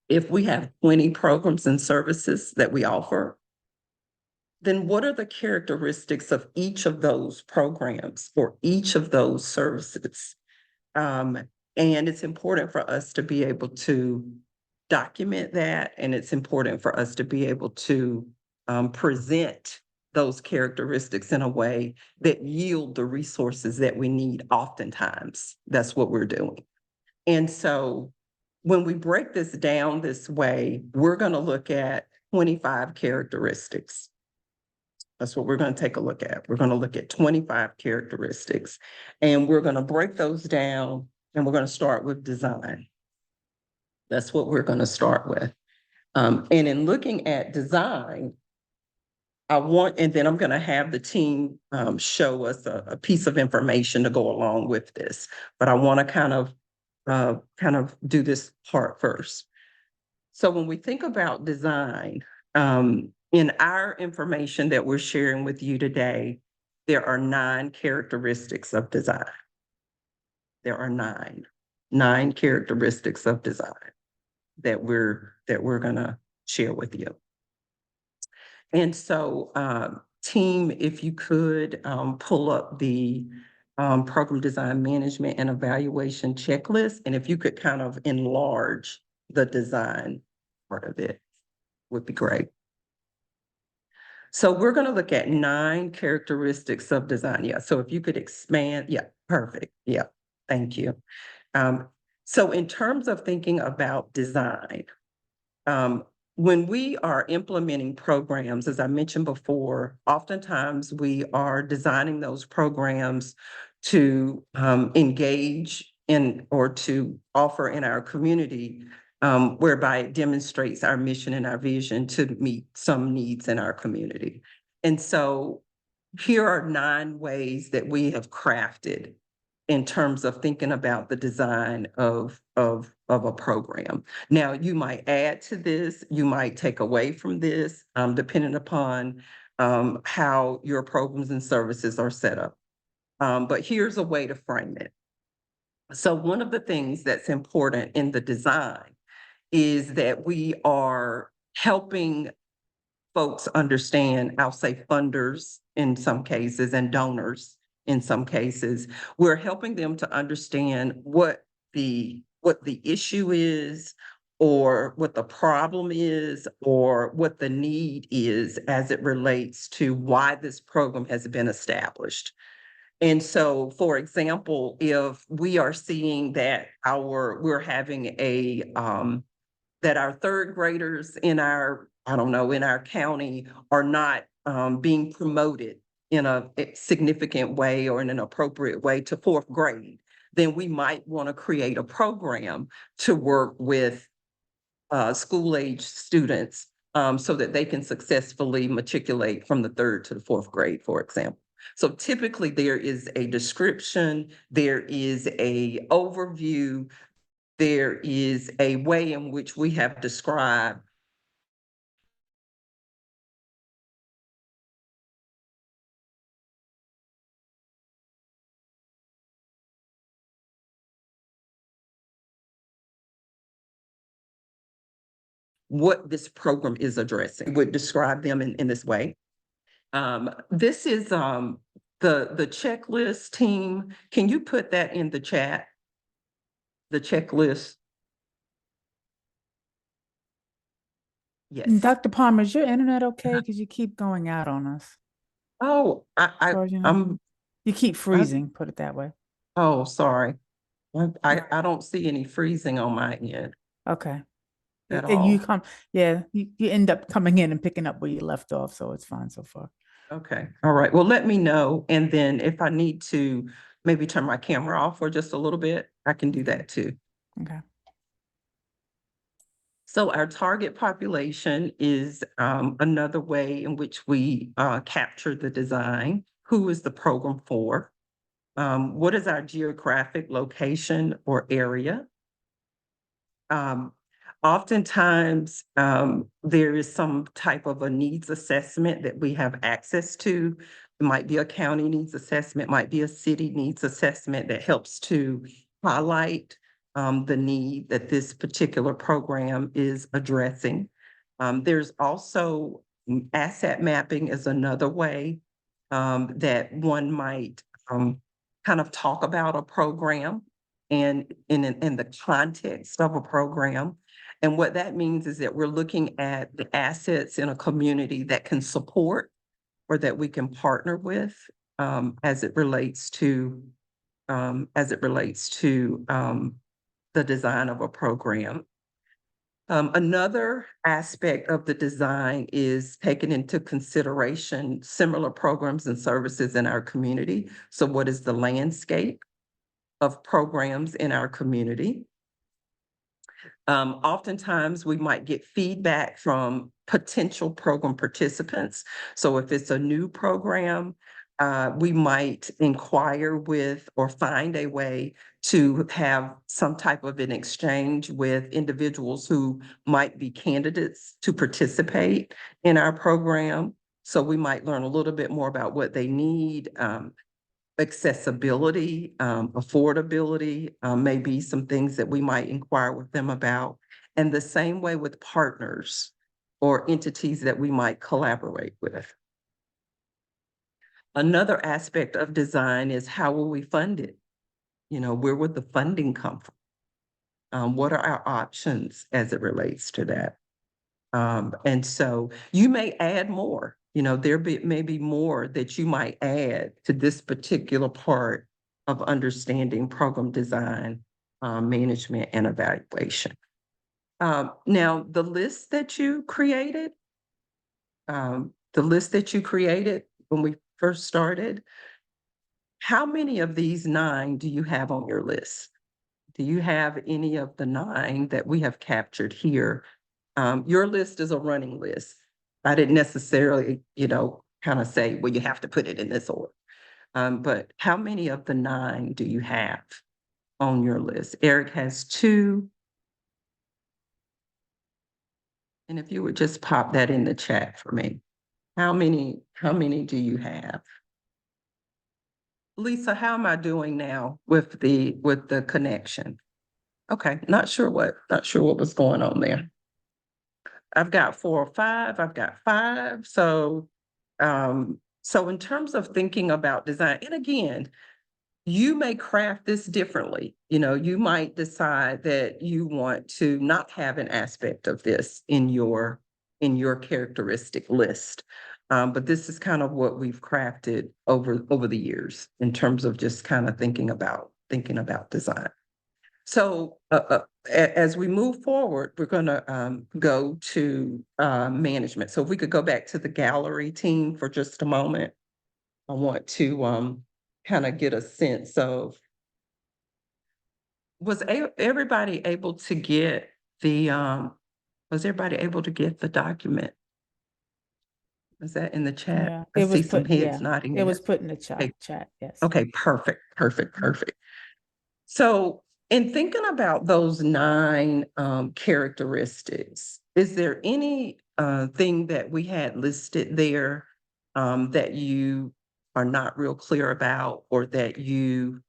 if we have 20 programs and services that we offer, then what are the characteristics of each of those programs or each of those services? And it's important for us to be able to document that, and it's important for us to be able to present those characteristics in a way that yield the resources that we need oftentimes. That's what we're doing. And so when we break this down this way, we're going to look at 25 characteristics. That's what we're going to take a look at. We're going to look at 25 characteristics, and we're going to break those down, and we're going to start with design. That's what we're going to start with. And in looking at design, and then I'm going to have the team show us a piece of information to go along with this, but I want to kind of do this part first. So when we think about design, in our information that we're sharing with you today, there are 9 characteristics of design. There are nine characteristics of design that we're gonna share with you. And so, team, if you could pull up the program design management and evaluation checklist, and if you could kind of enlarge the design part of it, would be great. So we're going to look at 9 characteristics of design. Yeah. So if you could expand. Yeah, perfect. Yeah. Thank you. So in terms of thinking about design, when we are implementing programs, as I mentioned before, oftentimes we are designing those programs to engage in or to offer in our community, whereby it demonstrates our mission and our vision to meet some needs in our community. And so here are 9 ways that we have crafted in terms of thinking about the design of a program. Now, you might add to this, you might take away from this, depending upon how your programs and services are set up. But here's a way to frame it. So one of the things that's important in the design is that we are helping folks understand, I'll say funders in some cases and donors in some cases. We're helping them to understand what the issue is, or what the problem is, or what the need is as it relates to why this program has been established. And so, for example, if we are seeing that we're having that our 3rd graders in our county are not being promoted in a significant way or in an appropriate way to 4th grade, then we might want to create a program to work with school-age students so that they can successfully matriculate from the 3rd to the 4th grade, for example. So typically there is a description, there is a overview, there is a way in which we have described what this program is addressing. Would describe them in this way. This is the checklist, team. Can you put that in the chat? The checklist. Yes. Dr. Palmer, is your internet okay? Because you keep going out on us. Oh, far as you know. You keep freezing, put it that way. Oh, sorry. I don't see any freezing on my end Okay. at And you all. you end up coming in and picking up where you left off, so it's fine so far. Okay, all right. Well, let me know. And then if I need to maybe turn my camera off for just a little bit, I can do that too. Okay. So our target population is another way in which we capture the design. Who is the program for? What is our geographic location or area? Oftentimes, there is some type of a needs assessment that we have access to. It might be a county needs assessment, might be a city needs assessment that helps to highlight the need that this particular program is addressing. There's also asset mapping is another way that one might kind of talk about a program and in the context of a program. And what that means is that we're looking at the assets in a community that can support or that we can partner with as it relates to the design of a program. Another aspect of the design is taking into consideration similar programs and services in our community. So what is the landscape of programs in our community? Oftentimes we might get feedback from potential program participants. So if it's a new program, we might inquire with or find a way to have some type of an exchange with individuals who might be candidates to participate in our program. So we might learn a little bit more about what they need, accessibility, affordability, may be some things that we might inquire with them about. And the same way with partners or entities that we might collaborate with. Another aspect of design is how will we fund it? You know, where would the funding come from? What are our options as it relates to that? And so you may add more, you know, may be more that you might add to this particular part of understanding program design, management and evaluation. Now the list that you created when we first started, how many of these 9 do you have on your list? Do you have any of the 9 that we have captured here? Your list is a running list. I didn't necessarily, you know, kind of say, well, you have to put it in this order. But how many of the 9 do you have on your list? Eric has 2. And if you would just pop that in the chat for me. How many do you have? Lisa, how am I doing now with the connection? Okay, not sure what was going on there. I've got 4 or 5, I've got 5. So in terms of thinking about design, and again, you may craft this differently. You know, you might decide that you want to not have an aspect of this in your characteristic list. But this is kind of what we've crafted over the years in terms of just kind of thinking about design. So as we move forward, we're going to go to management. So if we could go back to the gallery team for just a moment, I want to kind of get a sense of, was everybody able to get the document? Is that in the chat? Yeah, I it was see some put, heads yeah, nodding. it was yes. put in the Okay. chat, yes. Okay, perfect. So in thinking about those 9 characteristics, is there any thing that we had listed there that you are not real clear about, or that you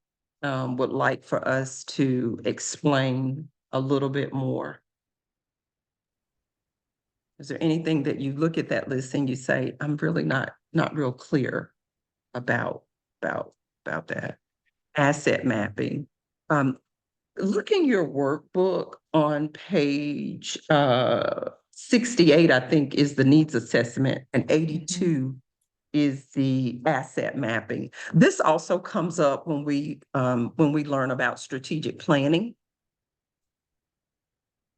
would like for us to explain a little bit more? Is there anything that you look at that list and you say, I'm really not real clear about that? Asset mapping. Look in your workbook on page 68, I think, is the needs assessment, and 82 is the asset mapping. This also comes up when we learn about strategic planning.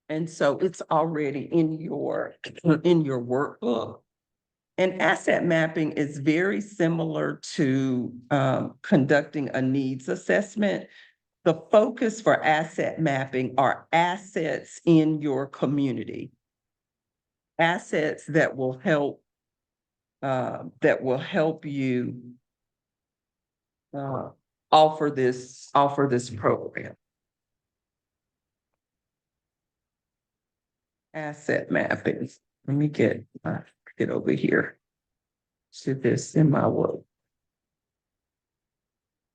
And so it's already in your workbook. And asset mapping is very similar to conducting a needs assessment. The focus for asset mapping are assets in your community. Assets that will help you offer this program. Asset mapping. Let me get over here to this in my work.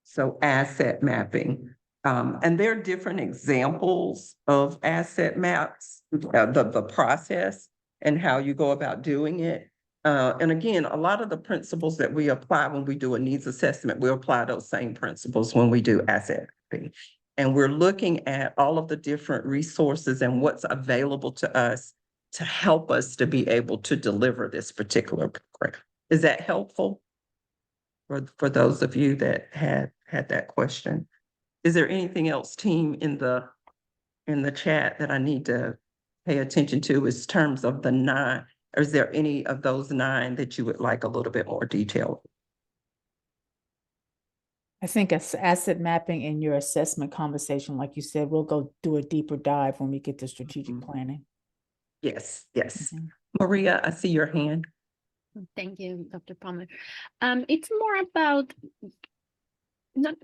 So asset mapping. And there are different examples of asset maps, the process and how you go about doing it. And again, a lot of the principles that we apply when we do a needs assessment, we apply those same principles when we do asset mapping. And we're looking at all of the different resources and what's available to us to help us to be able to deliver this particular program. Is that helpful for those of you that had that question? Is there anything else, team, in the chat that I need to pay attention to in terms of the 9? Or is there any of those 9 that you would like a little bit more detail? I think as asset mapping in your assessment conversation, like you said, we'll go do a deeper dive when we get to strategic planning. Yes, yes. Mhm. Maria, I see your hand. Thank you, Dr. Palmer. It's more about not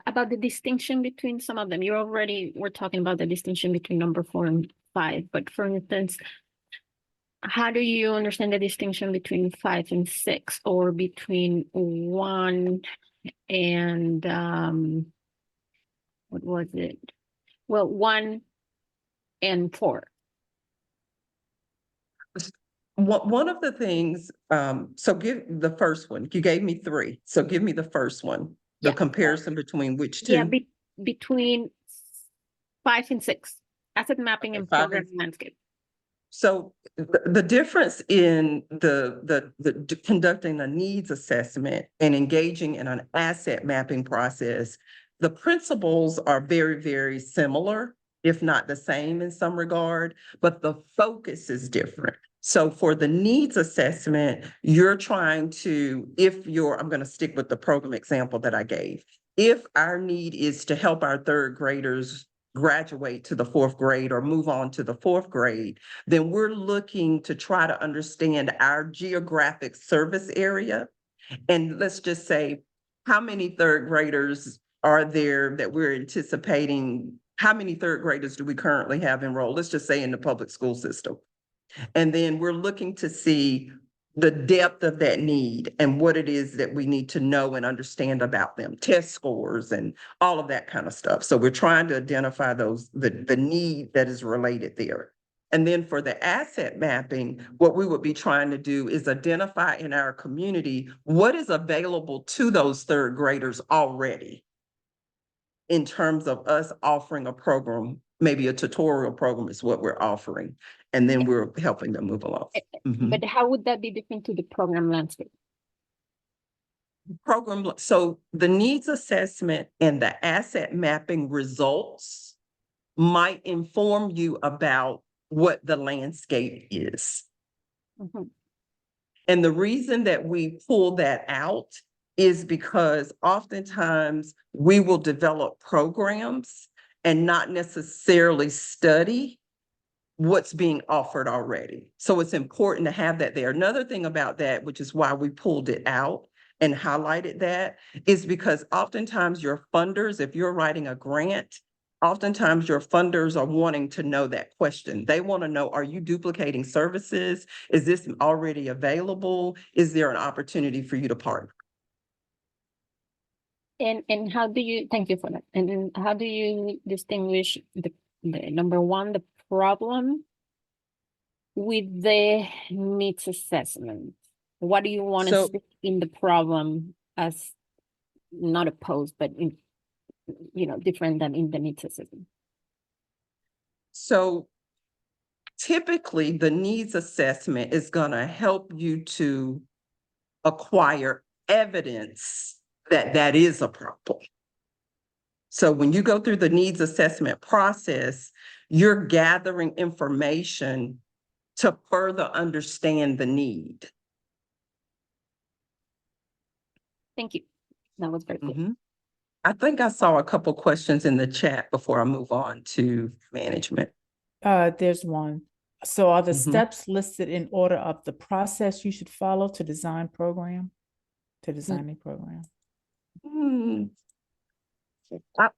about the distinction between some of them. You already were talking about the distinction between number 4 and 5, but for instance, how do you understand the distinction between 5 and 6, or between 1 and what was it? Well, 1 and 4. One of the things, so give the first one. You gave me 3, so give me the first one. The Yeah. comparison between which 2? Yeah, between 5 and 6, asset mapping Okay, and 5 and program landscape. So the difference in the conducting a needs assessment and engaging in an asset mapping process, the principles are very, very similar, if not the same in some regard, but the focus is different. So for the needs assessment, you're trying to, I'm going to stick with the program example that I gave. If our need is to help our 3rd graders graduate to the 4th grade or move on to the 4th grade, then we're looking to try to understand our geographic service area. And let's just say, how many 3rd graders are there that we're anticipating? How many 3rd graders do we currently have enrolled? Let's just say in the public school system. And then we're looking to see the depth of that need and what it is that we need to know and understand about them, test scores and all of that kind of stuff. So we're trying to identify the need that is related there. And then for the asset mapping, what we would be trying to do is identify in our community what is available to those 3rd graders already in terms of us offering a program. Maybe a tutorial program is what we're offering, and then we're helping them move along. Mhm. But how would that be different to the program landscape? So the needs assessment and the asset mapping results might inform you about what the landscape is. Mhm. And the reason that we pull that out is because oftentimes we will develop programs and not necessarily study what's being offered already. So it's important to have that there. Another thing about that, which is why we pulled it out and highlighted that, is because oftentimes your funders, if you're writing a grant, oftentimes your funders are wanting to know that question. They want to know, are you duplicating services? Is this already available? Is there an opportunity for you to partner? And how do you, thank you for that. And then how do you distinguish the number 1, the problem with the needs assessment? What do you want to So- see in the problem as not opposed, but in, different than in the needs assessment? So typically, the needs assessment is going to help you to acquire evidence that that is a problem. So when you go through the needs assessment process, you're gathering information to further understand the need. Thank you. That was very clear. Mhm. I think I saw a couple questions in the chat before I move on to management. There's one. So are the Mhm. steps listed in order of the process you should follow to design a program? Hmm.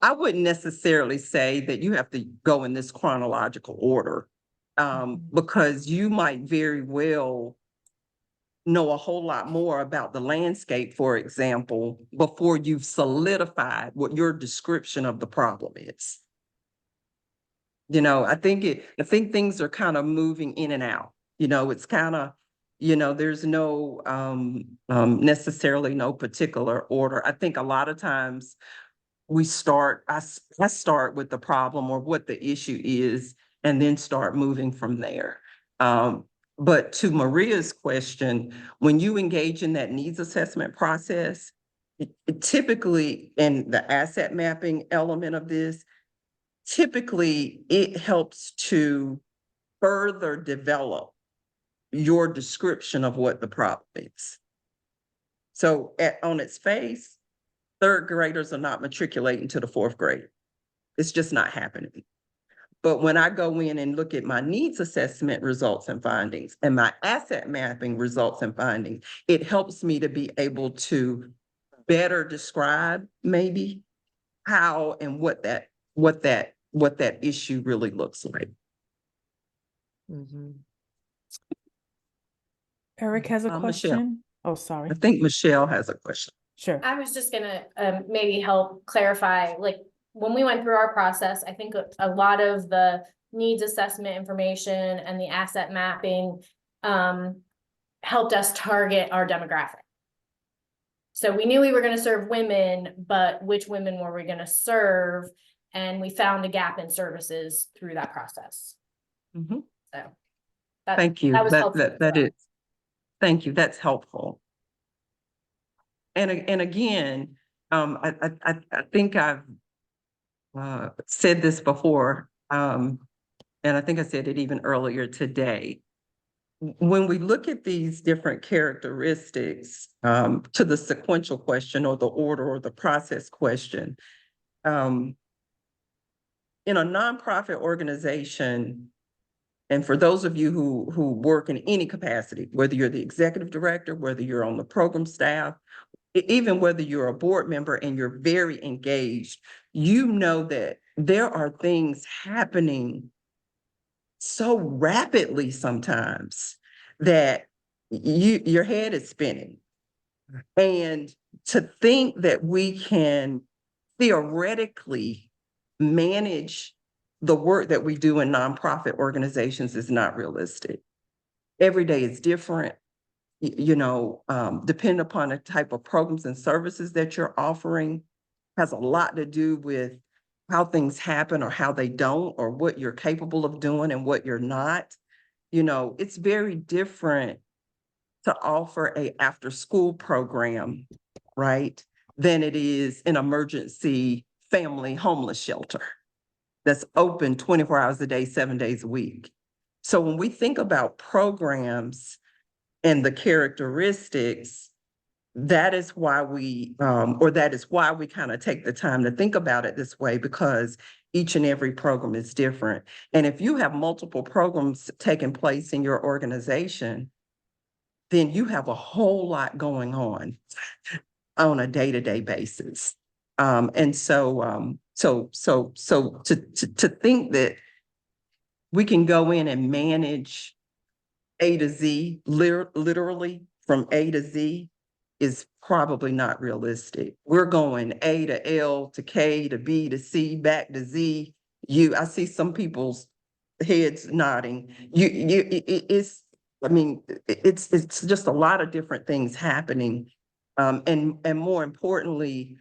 I wouldn't necessarily say that you have to go in this chronological order. Because you might very well know a whole lot more about the landscape, for example, before you've solidified what your description of the problem is. You know, I think things are kind of moving in and out. You know, it's kind of, you know, there's no necessarily no particular order. I think a lot of times I start with the problem or what the issue is and then start moving from there. But to Maria's question, when you engage in that needs assessment process, it typically in the asset mapping element of this, typically it helps to further develop your description of what the problem is. So on its face, third graders are not matriculating to the fourth grade. It's just not happening. But when I go in and look at my needs assessment results and findings and my asset mapping results and findings, it helps me to be able to better describe maybe how and what that issue really looks like. Eric has a Michelle. question. Oh, sorry. I think Michelle has a question. Sure. I was just gonna maybe help clarify, like, when we went through our process, I think a lot of the needs assessment information and the asset mapping helped us target our demographic. So we knew we were gonna serve women, but which women were we gonna serve? And we found a gap in services through that process. Mhm. So. Thank you. That was helpful for That us. is, thank you. That's helpful. And again, I think I've said this before, and I think I said it even earlier today. When we look at these different characteristics, to the sequential question or the order or the process question, in a nonprofit organization, and for those of you who work in any capacity, whether you're the executive director, whether you're on the program staff, even whether you're a board member and you're very engaged, you know that there are things happening so rapidly sometimes that your head is spinning. And to think that we can theoretically manage the work that we do in nonprofit organizations is not realistic. Every day is different. You know, depending upon the type of programs and services that you're offering, has a lot to do with how things happen or how they don't, or what you're capable of doing and what you're not. You know, it's very different to offer a after-school program, right, than it is an emergency family homeless shelter that's open 24 hours a day, 7 days a week. So when we think about programs and the characteristics, that is why we kind of take the time to think about it this way, because each and every program is different. And if you have multiple programs taking place in your organization, then you have a whole lot going on a day-to-day basis. And so to think that we can go in and manage A to Z, literally from A to Z, is probably not realistic. We're going A to L to K to B to C back to Z. I see some people's heads nodding. It's just a lot of different things happening. And more importantly,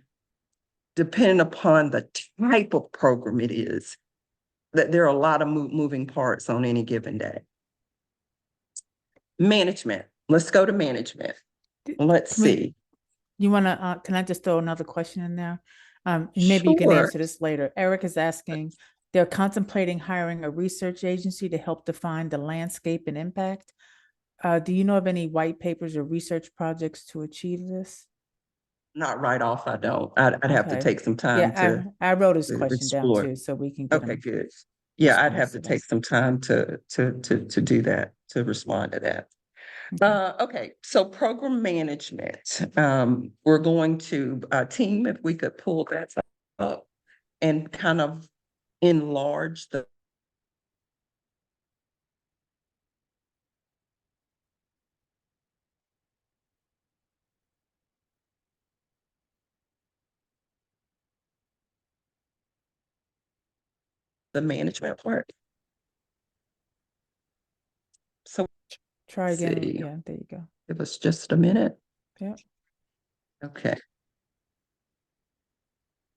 depending upon the type of program it is, that there are a lot of moving parts on any given day. Management. Let's go to management. Let's see. You want to, can I just throw another question in there? Maybe you can Sure. answer this later. Eric is asking, they're contemplating hiring a research agency to help define the landscape and impact. Do you know of any white papers or research projects to achieve this? Not right off, I don't. I'd have to Okay. take some time to I wrote his to question down explore. too, so we can get Okay, him. good. Yeah, I'd have response to to take that. some time to do that, to respond to that. Okay. Okay, so program management. We're going to, team, if we could pull that up and kind of enlarge the the management part. So Try again. see. Yeah, there you go. give us just a minute. Yep. Okay.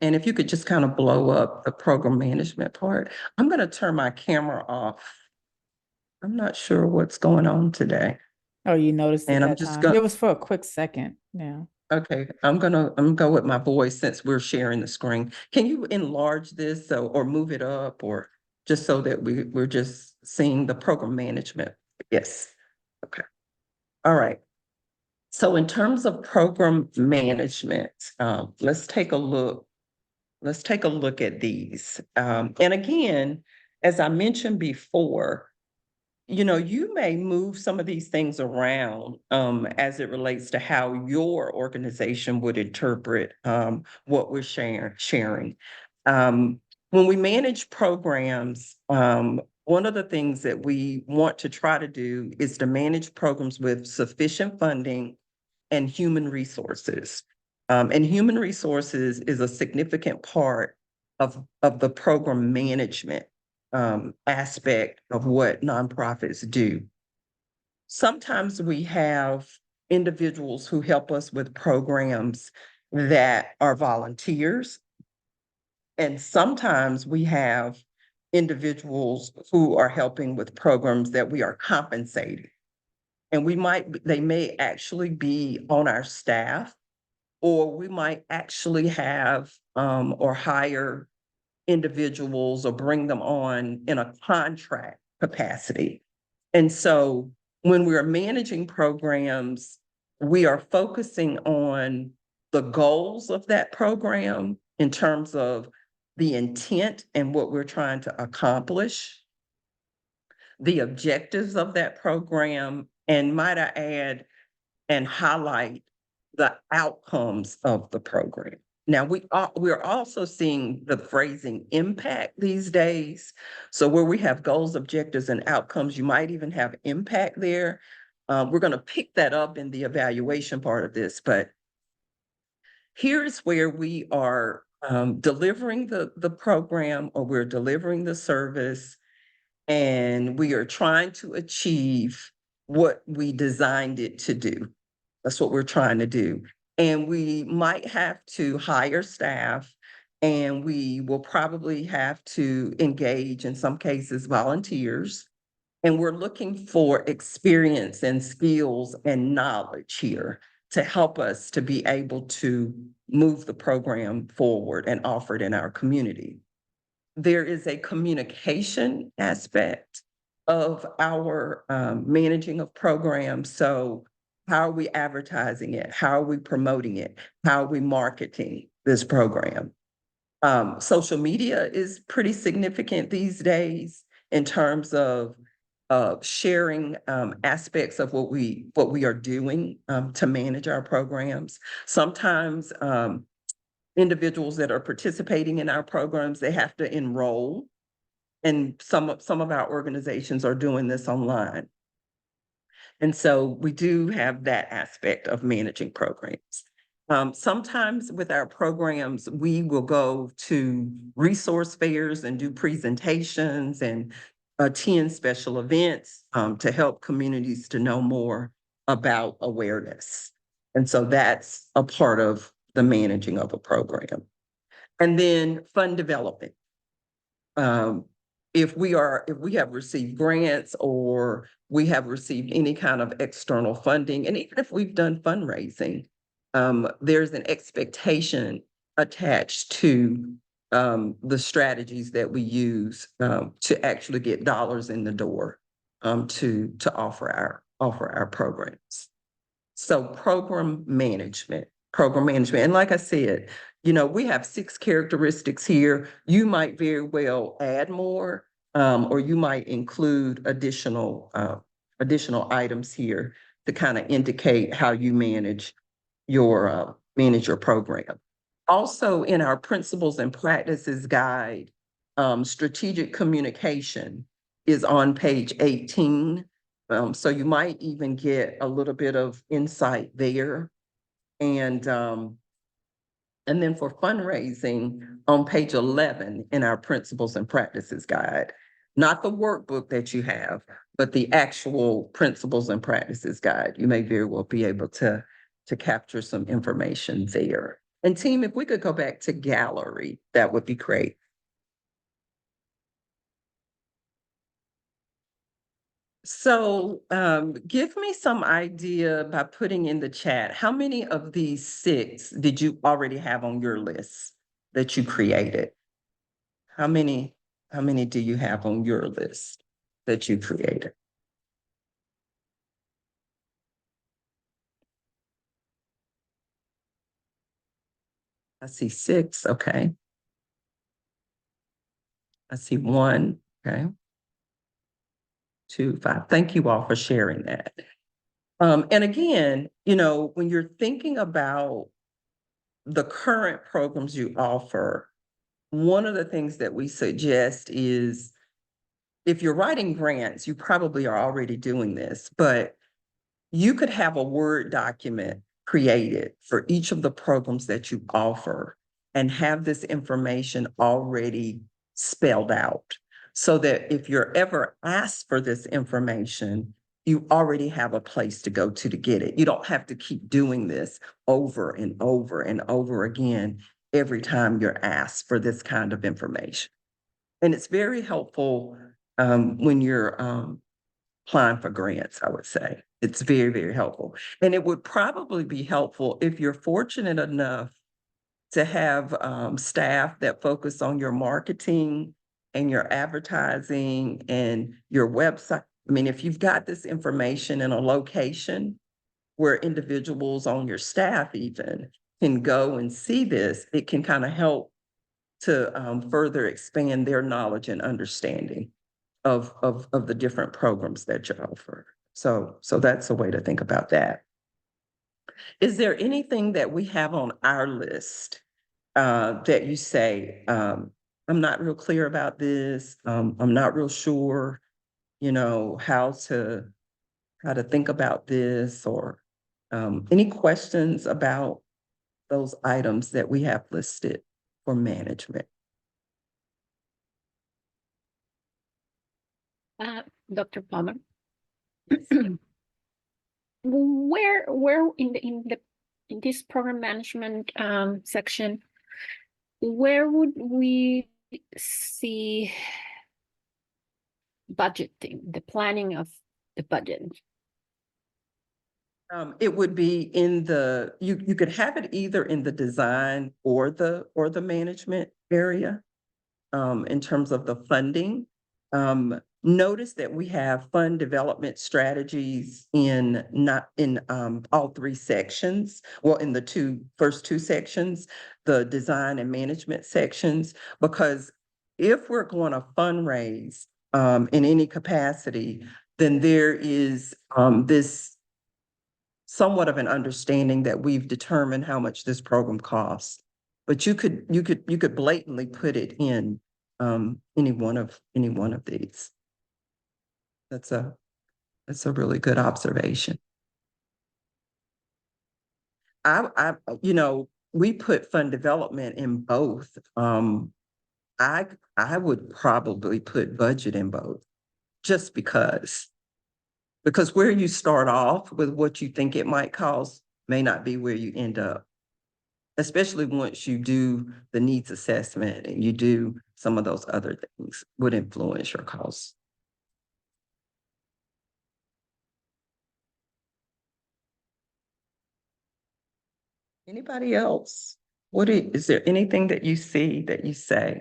And if you could just kind of blow up the program management part, I'm going to turn my camera off. I'm not sure what's going on today. Oh, you noticed it And I'm that just time. gonna- It was for a quick second. Yeah. Okay, I'm gonna go with my voice since we're sharing the screen. Can you enlarge this or move it up or just so that we're just seeing the program management? Yes. Okay. All right. So in terms of program management, let's take a look. Let's take a look at these. And again, as I mentioned before, you may move some of these things around as it relates to how your organization would interpret what we're sharing. When we manage programs, one of the things that we want to try to do is to manage programs with sufficient funding and human resources. And human resources is a significant part of the program management aspect of what nonprofits do. Sometimes we have individuals who help us with programs that are volunteers. And sometimes we have individuals who are helping with programs that we are compensating. And they may actually be on our staff, or we might actually have or hire individuals or bring them on in a contract capacity. And so when we're managing programs, we are focusing on the goals of that program in terms of the intent and what we're trying to accomplish, the objectives of that program, and might I add, and highlight the outcomes of the program. Now, we're also seeing the phrasing impact these days. So where we have goals, objectives, and outcomes, you might even have impact there. We're going to pick that up in the evaluation part of this, but here's where we are delivering the program, or we're delivering the service, and we are trying to achieve what we designed it to do. That's what we're trying to do. And we might have to hire staff, and we will probably have to engage, in some cases, volunteers. And we're looking for experience and skills and knowledge here to help us to be able to move the program forward and offer it in our community. There is a communication aspect of our managing of programs. So how are we advertising it? How are we promoting it? How are we marketing this program? Social media is pretty significant these days in terms of sharing aspects of what we are doing to manage our programs. Sometimes individuals that are participating in our programs, they have to enroll, and some of our organizations are doing this online. And so we do have that aspect of managing programs. Sometimes with our programs, we will go to resource fairs and do presentations and attend special events to help communities to know more about awareness. And so that's a part of the managing of a program. And then fund development. If we have received grants or we have received any kind of external funding, and even if we've done fundraising, there's an expectation attached to the strategies that we use to actually get dollars in the door to offer our programs. So program management. And like I said, we have 6 characteristics here. You might very well add more, or you might include additional items here to kind of indicate how you manage your program. Also, in our principles and practices guide, strategic communication is on page 18. So you might even get a little bit of insight there. And And then for fundraising, on page 11 in our principles and practices guide, not the workbook that you have, but the actual principles and practices guide, you may very well be able to capture some information there. And team, if we could go back to gallery, that would be great. So give me some idea by putting in the chat, how many of these 6 did you already have on your list that you created? How many do you have on your list that you created? I see 6, okay. I see 1, okay. 2, 5. Thank you all for sharing that. And again, you know, when you're thinking about the current programs you offer, one of the things that we suggest is if you're writing grants, you probably are already doing this, but you could have a Word document created for each of the programs that you offer and have this information already spelled out so that if you're ever asked for this information, you already have a place to go to get it. You don't have to keep doing this over and over and over again every time you're asked for this kind of information. And it's very helpful when you're applying for grants, I would say. It's very, very helpful. And it would probably be helpful if you're fortunate enough to have staff that focus on your marketing and your advertising and your website. I mean, if you've got this information in a location where individuals on your staff even can go and see this, it can kind of help to further expand their knowledge and understanding of the different programs that you offer. So that's a way to think about that. Is there anything that we have on our list that you say, I'm not real clear about this, I'm not real sure, you know, how to think about this, or any questions about those items that we have listed for management? Dr. Palmer. Where in this program management section, where would we see budgeting, the planning of the budget? It would be in the, you could have it either in the design or the management area, in terms of the funding. Notice that we have fund development strategies in all 3 sections. Well, in the first two sections, the design and management sections, because if we're going to fundraise in any capacity, then there is this somewhat of an understanding that we've determined how much this program costs. But you could blatantly put it in any one of these. That's a really good observation. You know, we put fund development in both. I would probably put budget in both, just because where you start off with what you think it might cost may not be where you end up, especially once you do the needs assessment and you do some of those other things would influence your costs. Anybody else? Is there anything that you see that you say,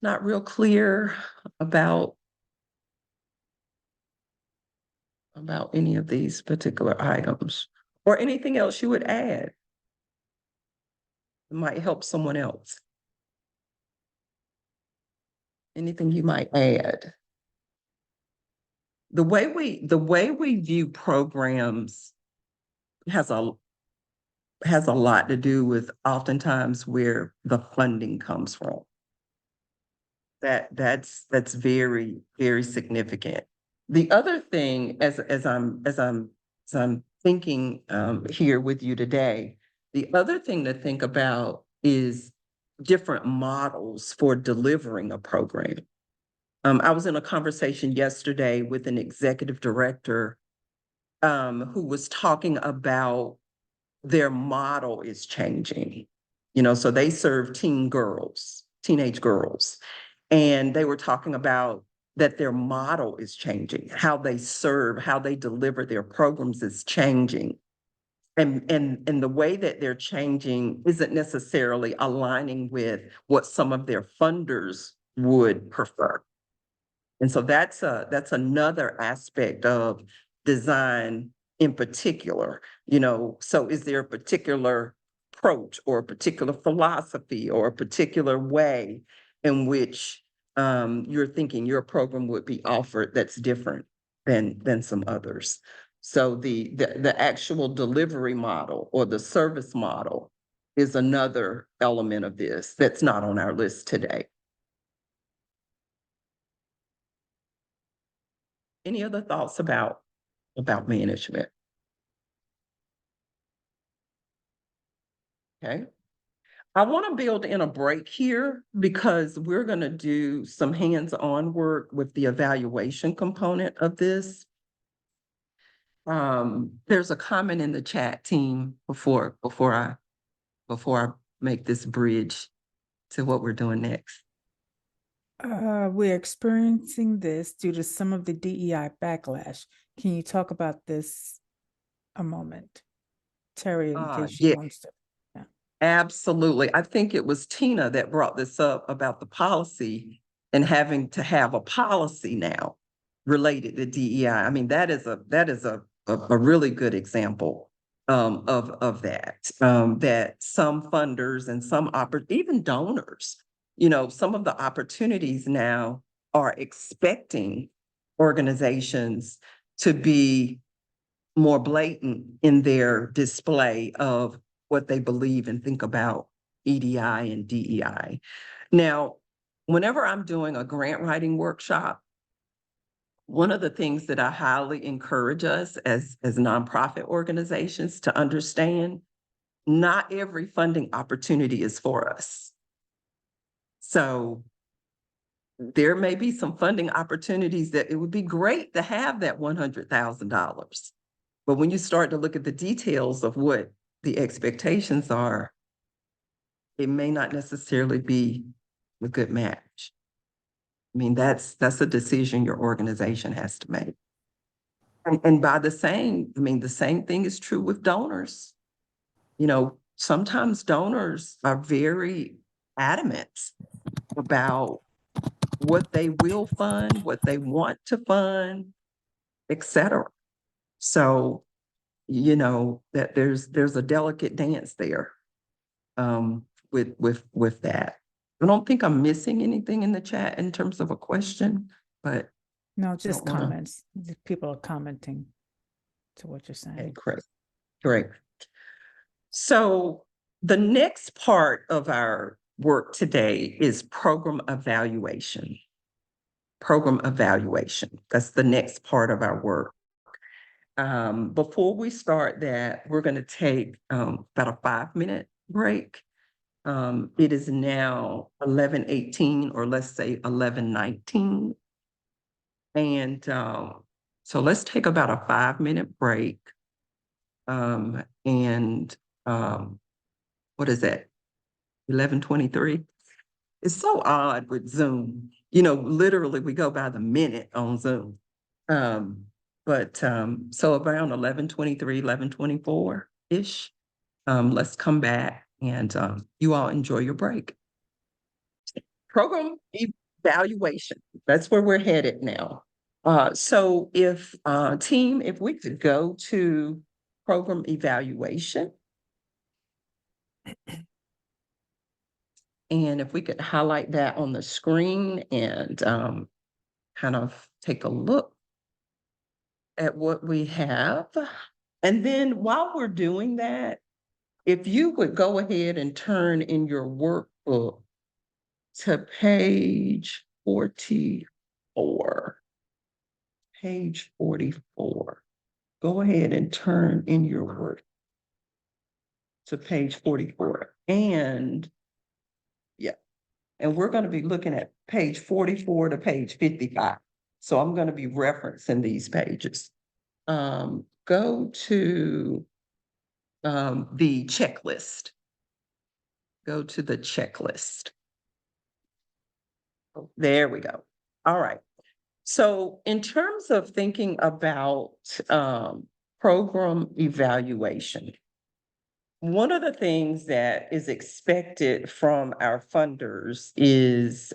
not real clear about any of these particular items, or anything else you would add? It might help someone else. Anything you might add? The way we view programs has a lot to do with oftentimes where the funding comes from. That's very, very significant. The other thing, as I'm thinking here with you today, The other thing to think about is different models for delivering a program. I was in a conversation yesterday with an executive director who was talking about their model is changing. So they serve teenage girls, and they were talking about that their model is changing, how they serve, how they deliver their programs is changing. And the way that they're changing isn't necessarily aligning with what some of their funders would prefer. And so that's another aspect of design in particular, so is there a particular approach or a particular philosophy or a particular way in which you're thinking your program would be offered that's different than some others? So the actual delivery model or the service model is another element of this that's not on our list today. Any other thoughts about management? Okay. I want to build in a break here because we're going to do some hands-on work with the evaluation component of this. There's a comment in the chat team before I make this bridge to what we're doing next. We're experiencing this due to some of the DEI backlash. Can you talk about this a moment? Terry, in case she Yeah. wants to. Absolutely. I think it was Tina that brought this up about the policy and having to have a policy now related to DEI. I mean, that is a really good example of that. That some funders and some even donors, some of the opportunities now are expecting organizations to be more blatant in their display of what they believe and think about EDI and DEI. Now, whenever I'm doing a grant writing workshop, one of the things that I highly encourage us as nonprofit organizations to understand, not every funding opportunity is for us. So there may be some funding opportunities that it would be great to have that $100,000. But when you start to look at the details of what the expectations are, it may not necessarily be a good match. I mean, that's a decision your organization has to make. And by the same thing is true with donors. Sometimes donors are very adamant about what they will fund, what they want to fund, et cetera. So, that there's a delicate dance there with that. I don't think I'm missing anything in the chat in terms of a question, but No, just don't wanna- comments. People are commenting to what you're saying. okay, great. So the next part of our work today is program evaluation. Program evaluation. That's the next part of our work. Before we start that, we're going to take about a 5-minute break. It is now 11:18, or let's say 11:19. And so let's take about a 5-minute break. And what is that? 11:23. It's so odd with Zoom. Literally we go by the minute on Zoom. But so around 11:23, 11:24-ish, let's come back and you all enjoy your break. Program evaluation, that's where we're headed now. So if team, if we could go to program evaluation. And if we could highlight that on the screen and kind of take a look at what we have. And then while we're doing that, if you would go ahead and turn in your workbook to page 44. Page 44. Go ahead and turn in your work. to page 44. And yeah, and we're going to be looking at page 44 to page 55. So I'm going to be referencing these pages. Go to the checklist. Go to the checklist. There we go. All right. So in terms of thinking about program evaluation, one of the things that is expected from our funders is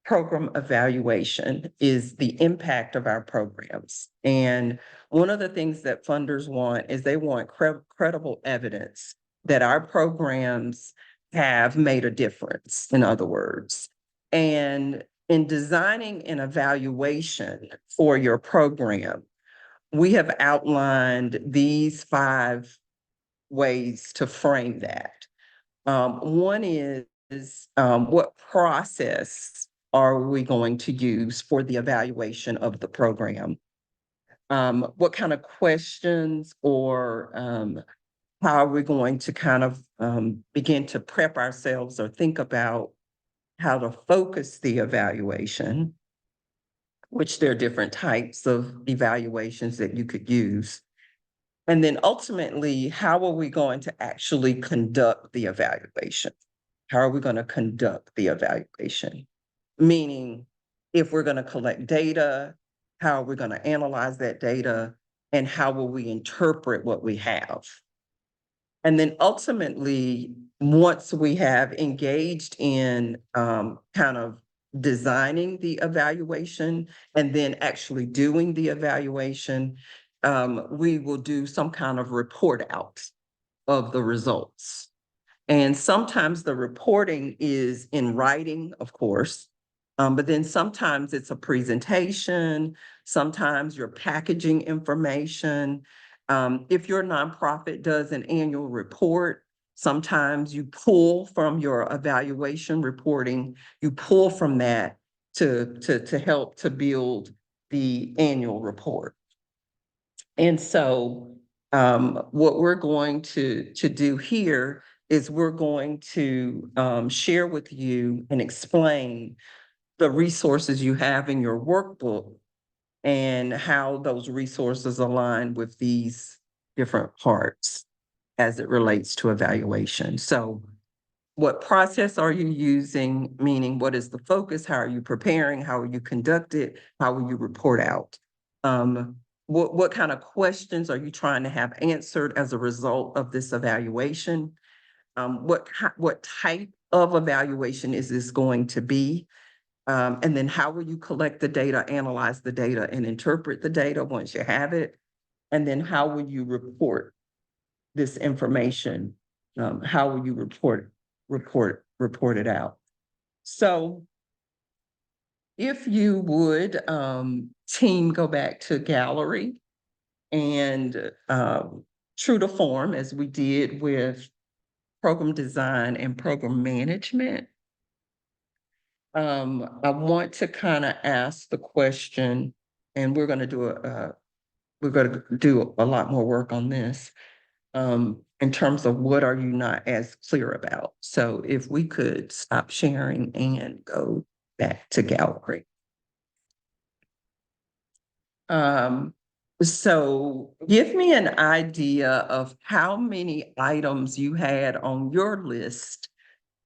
program evaluation, is the impact of our programs. And one of the things that funders want is they want credible evidence that our programs have made a difference, in other words. And in designing an evaluation for your program, we have outlined these 5 ways to frame that. One is what process are we going to use for the evaluation of the program? What kind of questions or how are we going to kind of begin to prep ourselves or think about how to focus the evaluation, which there are different types of evaluations that you could use. And then ultimately, how are we going to actually conduct the evaluation? How are we going to conduct the evaluation? Meaning, if we're going to collect data, how are we going to analyze that data? And how will we interpret what we have? And then ultimately, once we have engaged in kind of designing the evaluation and then actually doing the evaluation, we will do some kind of report out of the results. And sometimes the reporting is in writing, of course, but then sometimes it's a presentation, sometimes you're packaging information. If your nonprofit does an annual report, sometimes you pull from your evaluation reporting, you pull from that to help to build the annual report. And so what we're going to do here is we're going to share with you and explain the resources you have in your workbook and how those resources align with these different parts as it relates to evaluation. So what process are you using? Meaning, what is the focus? How are you preparing? How will you conduct it? How will you report out? What kind of questions are you trying to have answered as a result of this evaluation? What type of evaluation is this going to be? And then how will you collect the data, analyze the data, and interpret the data once you have it? And then how will you report this information? How will you report it out? So if you would, team, go back to gallery and true to form, as we did with program design and program management. I want to kind of ask the question, and we're going to do a lot more work on this in terms of what are you not as clear about. So if we could stop sharing and go back to gallery. So give me an idea of how many items you had on your list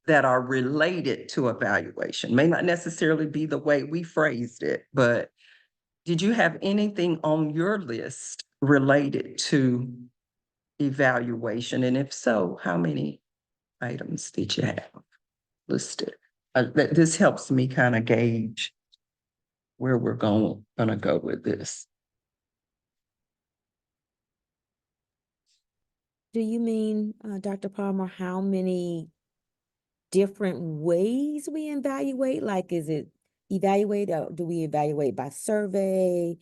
that are related to evaluation. May not necessarily be the way we phrased it, but did you have anything on your list related to evaluation? And if so, how many items did you have listed? This helps me kind of gauge where we're gonna go with this. Do you mean, Dr. Palmer, how many different ways we evaluate? Like, is it evaluate, or do we evaluate by survey?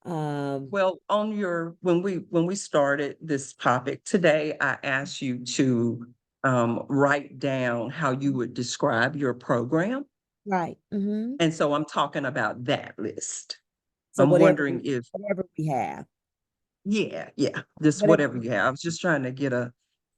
Well, on your, when we started this topic today, I asked you to write down how you would describe your program. Right. Mm-hmm. And so I'm talking about that list. So I'm whatever wondering if, whatever we have. Yeah, just But it- whatever you have. I was just trying to get a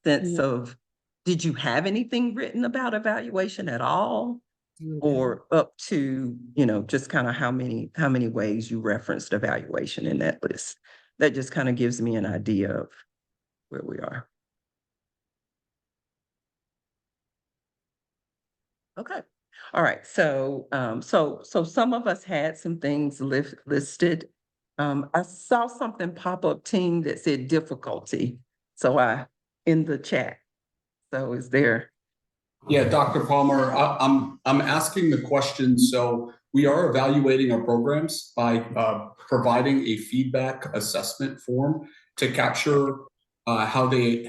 sense Yeah. of, did you have anything written about evaluation at all? Okay. Or up to, you know, just kind of how many ways you referenced evaluation in that list? That just kind of gives me an idea of where we are. Okay, all right, so, so some of us had some things listed. I saw something pop up, team, that said difficulty, so in the chat. So is there? Yeah, Dr. Palmer, I'm asking the question. So we are evaluating our programs by providing a feedback assessment form to capture how they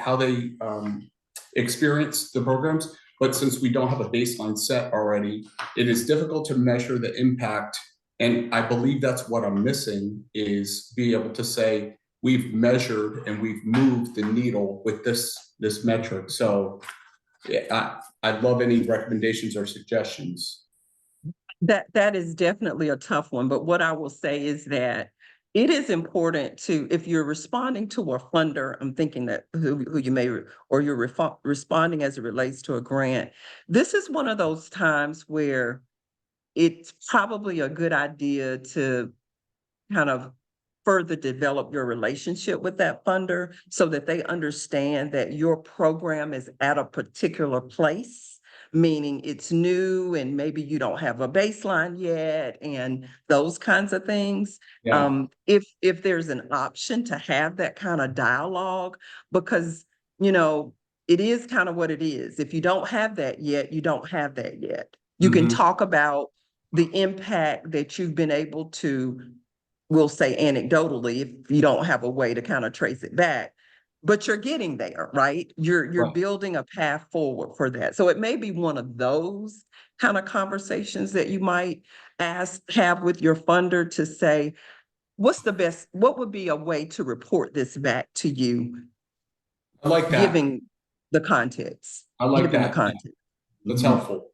experience the programs. But since we don't have a baseline set already, it is difficult to measure the impact. And I believe that's what I'm missing, is be able to say we've measured and we've moved the needle with this metric. So yeah, I'd love any recommendations or suggestions. That is definitely a tough one, but what I will say is that it is important to, if you're responding to a funder, I'm thinking that who you may, or you're responding as it relates to a grant, this is one of those times where it's probably a good idea to kind of further develop your relationship with that funder so that they understand that your program is at a particular place, meaning it's new and maybe you don't have a baseline yet and those kinds of things. Yeah. If there's an option to have that kind of dialogue, because, you know, it is kind of what it is. If you don't have that yet, you don't have that yet. You can talk about the impact that you've been able to, we'll say anecdotally, if you don't have a way to kind of trace it back, but you're getting there, right? You're Right. building a path forward for that. So it may be one of those kind of conversations that you might have with your funder to say, what would be a way to report this back to you, I like that. giving the context? I like Giving the that. context. That's helpful.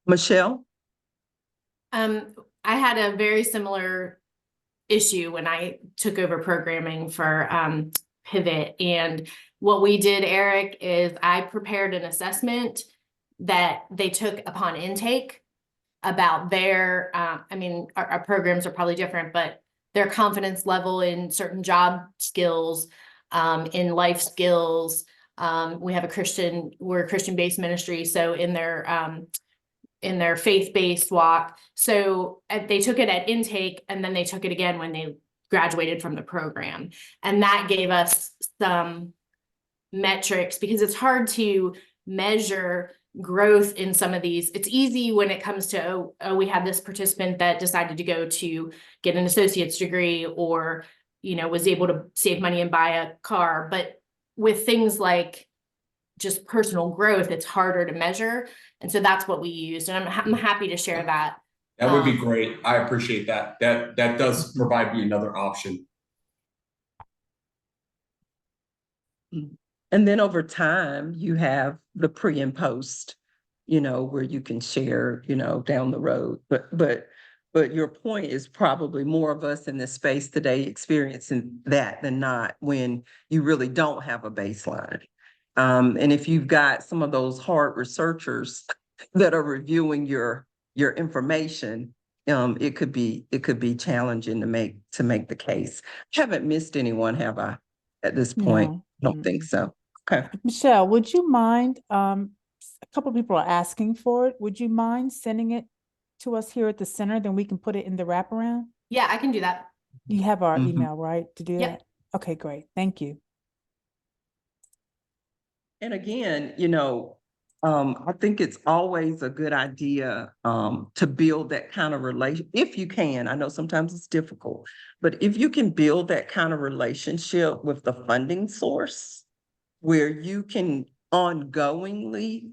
Michelle? I had a very similar issue when I took over programming for Pivot. And what we did, Eric, is I prepared an assessment that they took upon intake about their, I mean, our programs are probably different, but their confidence level in certain job skills, in life skills. We have we're a Christian-based ministry. So in their faith-based walk. So they took it at intake and then they took it again when they graduated from the program. And that gave us some metrics, because it's hard to measure growth in some of these. It's easy when it comes to, oh, we had this participant that decided to go to get an associate's degree, or, you know, was able to save money and buy a car. But with things like just personal growth, it's harder to measure. And so that's what we used. And I'm happy to share that. That would be great. I appreciate that. That does provide me another option. And then over time, you have the pre and post, you know, where you can share, you know, down the road. But your point is probably more of us in this space today experiencing that than not, when you really don't have a baseline. And if you've got some of those hard researchers that are reviewing your information, it could be challenging to make the case. Haven't missed anyone, have I, at this point? No. I don't think so. Okay. Michelle, would you mind, a couple of people are asking for it. Would you mind sending it to us here at the center? Then we can put it in the wraparound? Yeah, I can do that. You have our Mhm. email, right, to do Yep. that? Okay, great. Thank you. And again, you know, I think it's always a good idea to build that kind of relation, if you can. I know sometimes it's difficult, but if you can build that kind of relationship with the funding source, where you can ongoingly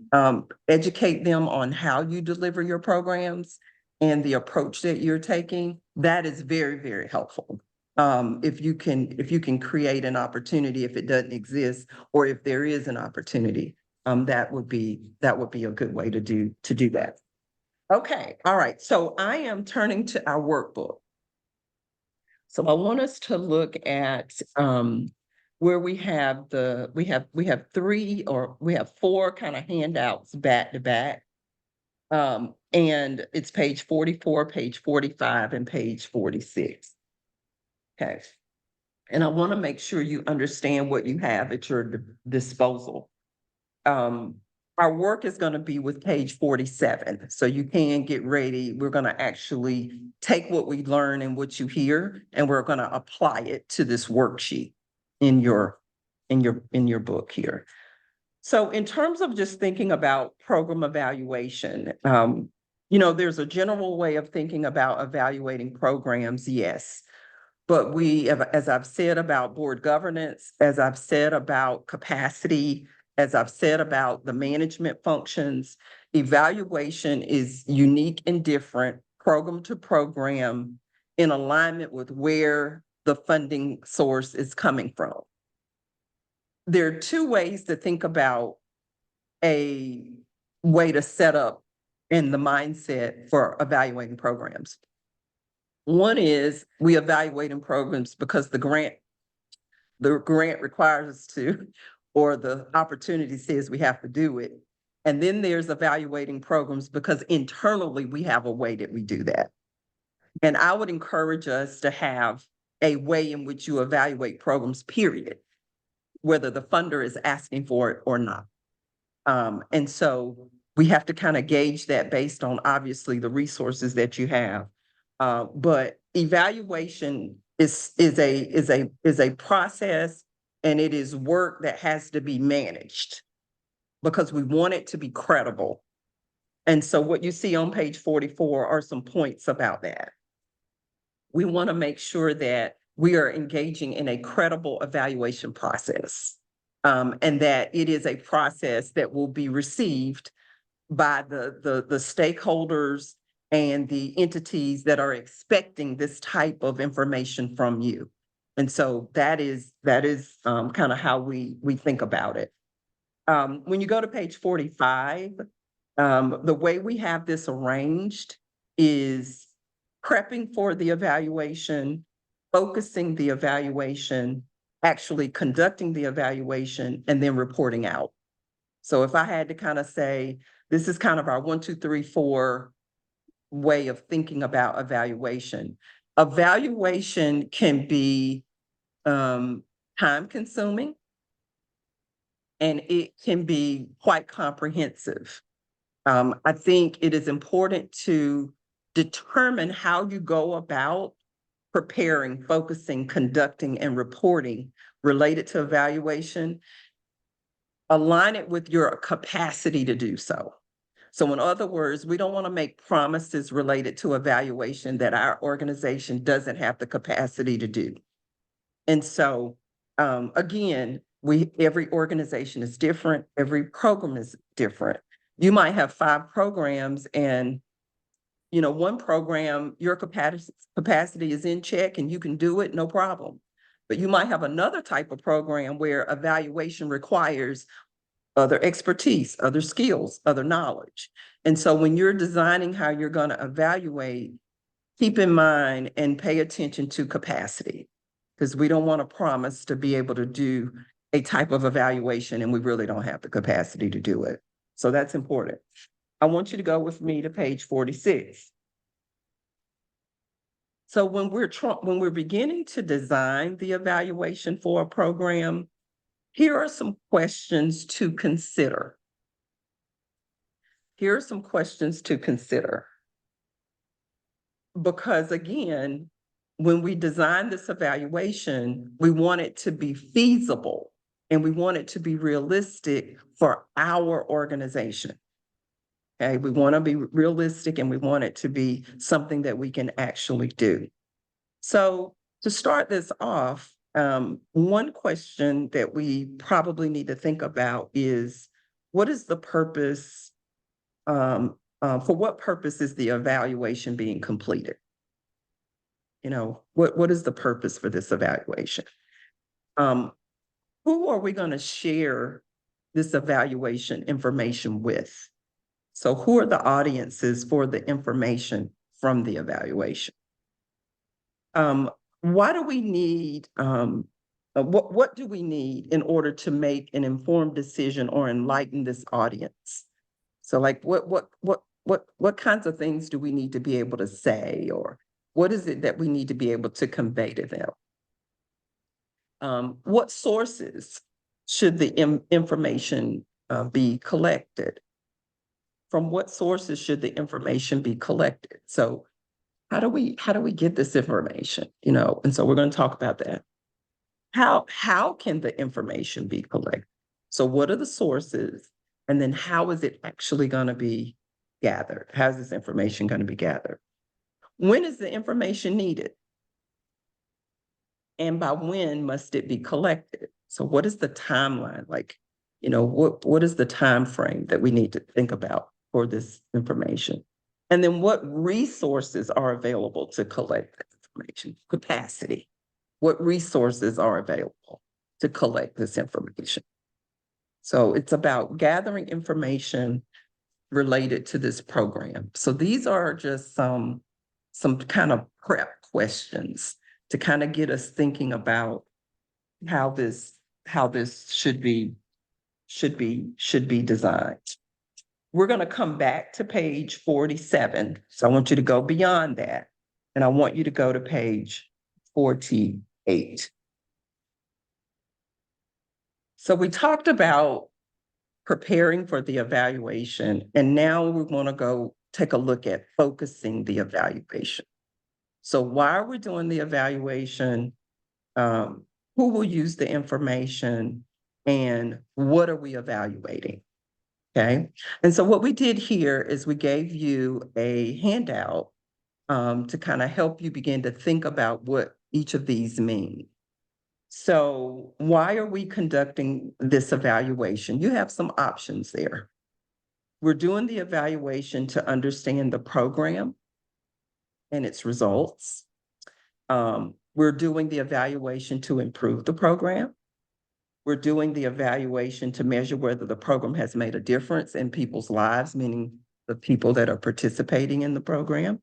educate them on how you deliver your programs and the approach that you're taking, that is very, very helpful. If you can create an opportunity, if it doesn't exist, or if there is an opportunity, that would be a good way to do that. Okay, all right. So I am turning to our workbook. So I want us to look at where we have four kind of handouts back to back. And it's page 44, page 45, and page 46. Okay. And I want to make sure you understand what you have at your disposal. Our work is going to be with page 47, so you can get ready. We're going to actually take what we learn and what you hear, and we're going to apply it to this worksheet in your book here. So in terms of just thinking about program evaluation, there's a general way of thinking about evaluating programs, yes. But we, as I've said about board governance, as I've said about capacity, as I've said about the management functions, evaluation is unique and different program to program in alignment with where the funding source is coming from. There are two ways to think about a way to set up in the mindset for evaluating programs. One is we evaluate in programs because the grant requires us to, or the opportunity says we have to do it. And then there's evaluating programs because internally we have a way that we do that. And I would encourage us to have a way in which you evaluate programs, period, whether the funder is asking for it or not. And so we have to kind of gauge that based on obviously the resources that you have. But evaluation is a process, and it is work that has to be managed because we want it to be credible. And so what you see on page 44 are some points about that. We want to make sure that we are engaging in a credible evaluation process, and that it is a process that will be received by the stakeholders and the entities that are expecting this type of information from you. And so that is kind of how we think about it. When you go to page 45, the way we have this arranged is prepping for the evaluation, focusing the evaluation, actually conducting the evaluation, and then reporting out. So if I had to kind of say, this is kind of our 1, 2, 3, 4 way of thinking about evaluation. Evaluation can be time consuming, and it can be quite comprehensive. I think it is important to determine how you go about preparing, focusing, conducting, and reporting related to evaluation. Align it with your capacity to do so. So in other words, we don't want to make promises related to evaluation that our organization doesn't have the capacity to do. And so, again, every organization is different. Every program is different. You might have 5 programs and, one program, your capacity is in check and you can do it, no problem. But you might have another type of program where evaluation requires other expertise, other skills, other knowledge. And so when you're designing how you're going to evaluate, keep in mind and pay attention to capacity, because we don't want to promise to be able to do a type of evaluation and we really don't have the capacity to do it. So that's important. I want you to go with me to page 46. So when we're beginning to design the evaluation for a program, here are some questions to consider. Here are some questions to consider. Because again, when we design this evaluation, we want it to be feasible and we want it to be realistic for our organization. Okay, we want to be realistic and we want it to be something that we can actually do. So to start this off, one question that we probably need to think about is, what is the purpose, for what purpose is the evaluation being completed? What is the purpose for this evaluation? Who are we going to share this evaluation information with? So who are the audiences for the information from the evaluation? why do we need, what do we need in order to make an informed decision or enlighten this audience? So like, what kinds of things do we need to be able to say, or what is it that we need to be able to convey to them? What sources should the information be collected? From what sources should the information be collected? So how do we get this information? You know, and so we're going to talk about that. How can the information be collected? So what are the sources? And then how is it actually going to be gathered? How is this information going to be gathered? When is the information needed? And by when must it be collected? So what is the timeline? Like, you know, what is the time frame that we need to think about for this information? And then what resources are available to collect that information? Capacity. What resources are available to collect this information? So it's about gathering information related to this program. So these are just some kind of prep questions to kind of get us thinking about how this should be designed. We're going to come back to page 47. So I want you to go beyond that. And I want you to go to page 48. So we talked about preparing for the evaluation, and now we're going to go take a look at focusing the evaluation. So why are we doing the evaluation? Who will use the information? And what are we evaluating? Okay. And so what we did here is we gave you a handout to kind of help you begin to think about what each of these mean. So why are we conducting this evaluation? You have some options there. We're doing the evaluation to understand the program and its results. We're doing the evaluation to improve the program. We're doing the evaluation to measure whether the program has made a difference in people's lives, meaning the people that are participating in the program.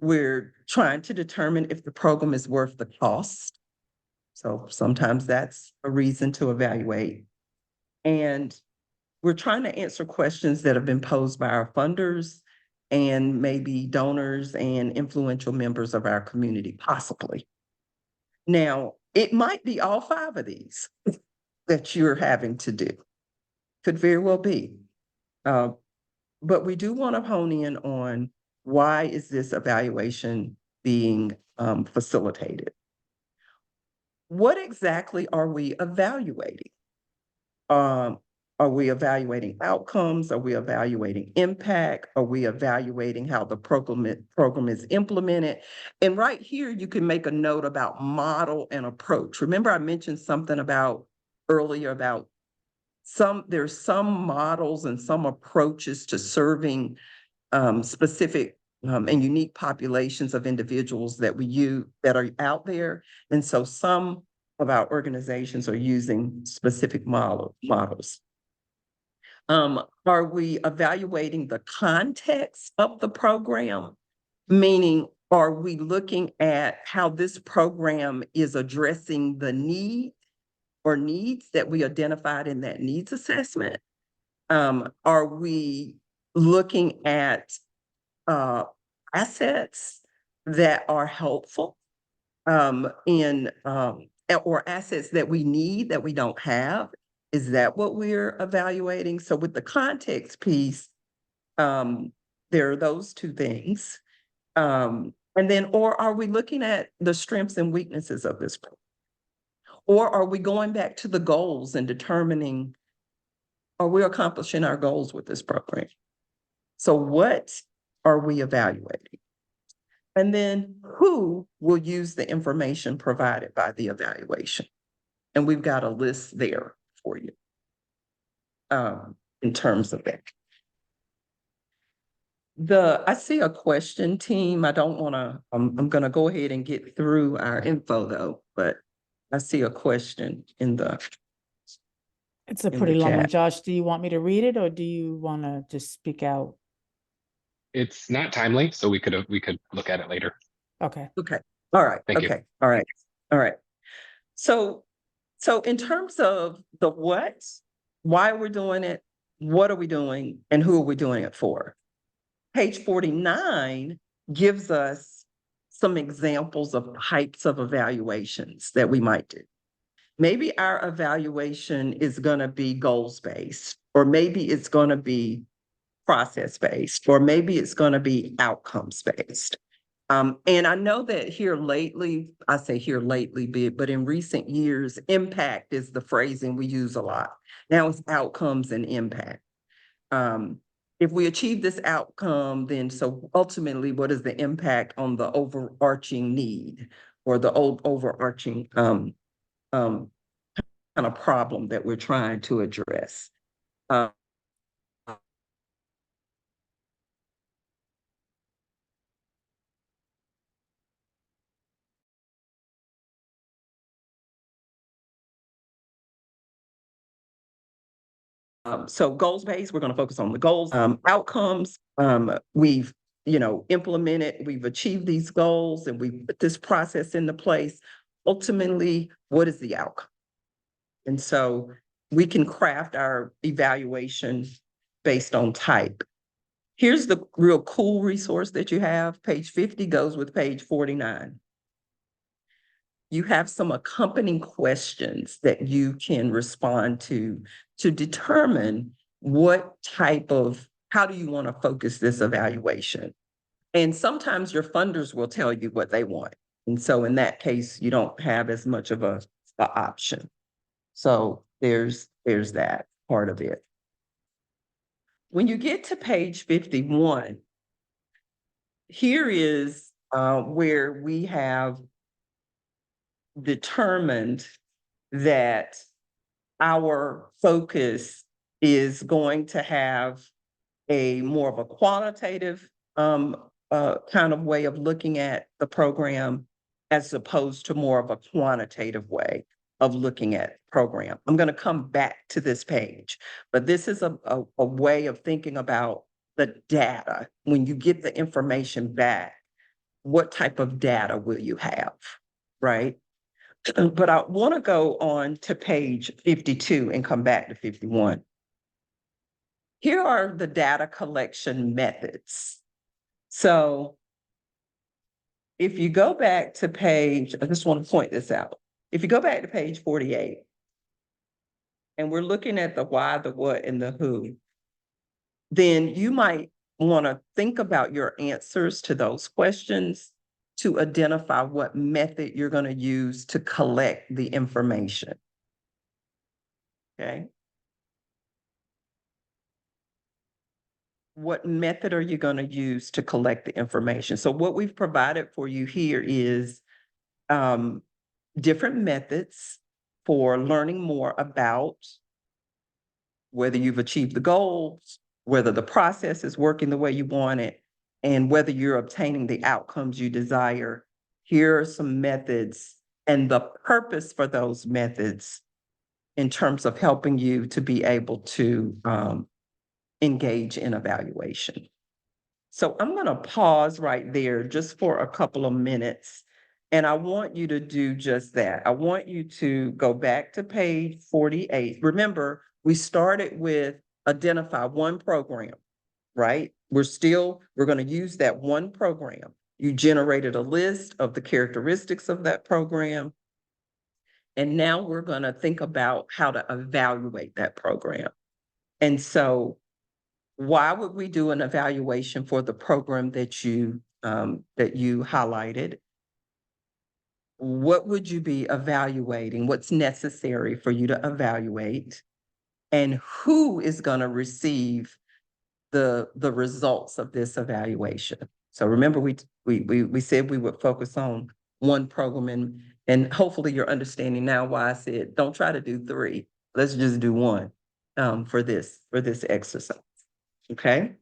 We're trying to determine if the program is worth the cost. So sometimes that's a reason to evaluate. And we're trying to answer questions that have been posed by our funders and maybe donors and influential members of our community, possibly. Now, it might be all 5 of these that you're having to do. Could very well be. But we do want to hone in on why is this evaluation being facilitated? What exactly are we evaluating? Are we evaluating outcomes? Are we evaluating impact? Are we evaluating how the program is implemented? And right here, you can make a note about model and approach. Remember, I mentioned something about earlier about there's some models and some approaches to serving specific and unique populations of individuals that that are out there. And so some of our organizations are using specific models. Are we evaluating the context of the program? Meaning, are we looking at how this program is addressing the need or needs that we identified in that needs assessment? Are we looking at assets that are helpful or assets that we need that we don't have? Is that what we're evaluating? So with the context piece, there are those 2 things. And then, or are we looking at the strengths and weaknesses of this program? Or are we going back to the goals and determining, are we accomplishing our goals with this program? So what are we evaluating? And then who will use the information provided by the evaluation? And we've got a list there for you in terms of that. I see a question, team. I don't want to, I'm going to go ahead and get through our info though, but I see a question in the It's a in pretty the long one. chat. Josh, do you want me to read it or do you want to just speak out? It's not timely, so we could look at it later. Okay. Okay. All right, Thank you. okay, all right. So in terms of the what, why we're doing it, what are we doing, and who are we doing it for? Page 49 gives us some examples of types of evaluations that we might do. Maybe our evaluation is gonna be goals-based, or maybe it's gonna be process-based, or maybe it's gonna be outcomes-based. And I know that here lately, I say here lately, but in recent years, impact is the phrasing we use a lot. Now it's outcomes and impact. If we achieve this outcome, then so ultimately, what is the impact on the overarching need or the overarching kind of problem that we're trying to address? So goals-based, we're going to focus on the goals, outcomes. We've, implemented, we've achieved these goals and we put this process into place. Ultimately, what is the outcome? And so we can craft our evaluation based on type. Here's the real cool resource that you have. Page 50 goes with page 49. You have some accompanying questions that you can respond to determine what type of, how do you want to focus this evaluation? And sometimes your funders will tell you what they want. And so in that case, you don't have as much of a option. So there's that part of it. When you get to page 51, here is where we have determined that our focus is going to have a more of a qualitative kind of way of looking at the program as opposed to more of a quantitative way of looking at program. I'm going to come back to this page, but this is a way of thinking about the data. When you get the information back, what type of data will you have, right? But I want to go on to page 52 and come back to 51. Here are the data collection methods. So if you go back to page, I just want to point this out. If you go back to page 48, and we're looking at the why, the what, and the who, then you might want to think about your answers to those questions to identify what method you're going to use to collect the information. Okay. What method are you going to use to collect the information? So what we've provided for you here is different methods for learning more about whether you've achieved the goals, whether the process is working the way you want it, and whether you're obtaining the outcomes you desire. Here are some methods and the purpose for those methods in terms of helping you to be able to engage in evaluation. So I'm going to pause right there just for a couple of minutes, and I want you to do just that. I want you to go back to page 48. Remember, we started with identify one program, right? We're going to use that one program. You generated a list of the characteristics of that program. And now we're going to think about how to evaluate that program. And so why would we do an evaluation for the program that you highlighted? What would you be evaluating? What's necessary for you to evaluate? And who is going to receive the results of this evaluation? So remember, we said we would focus on one program, and hopefully you're understanding now why I said don't try to do three. Let's just do one for this exercise. Okay.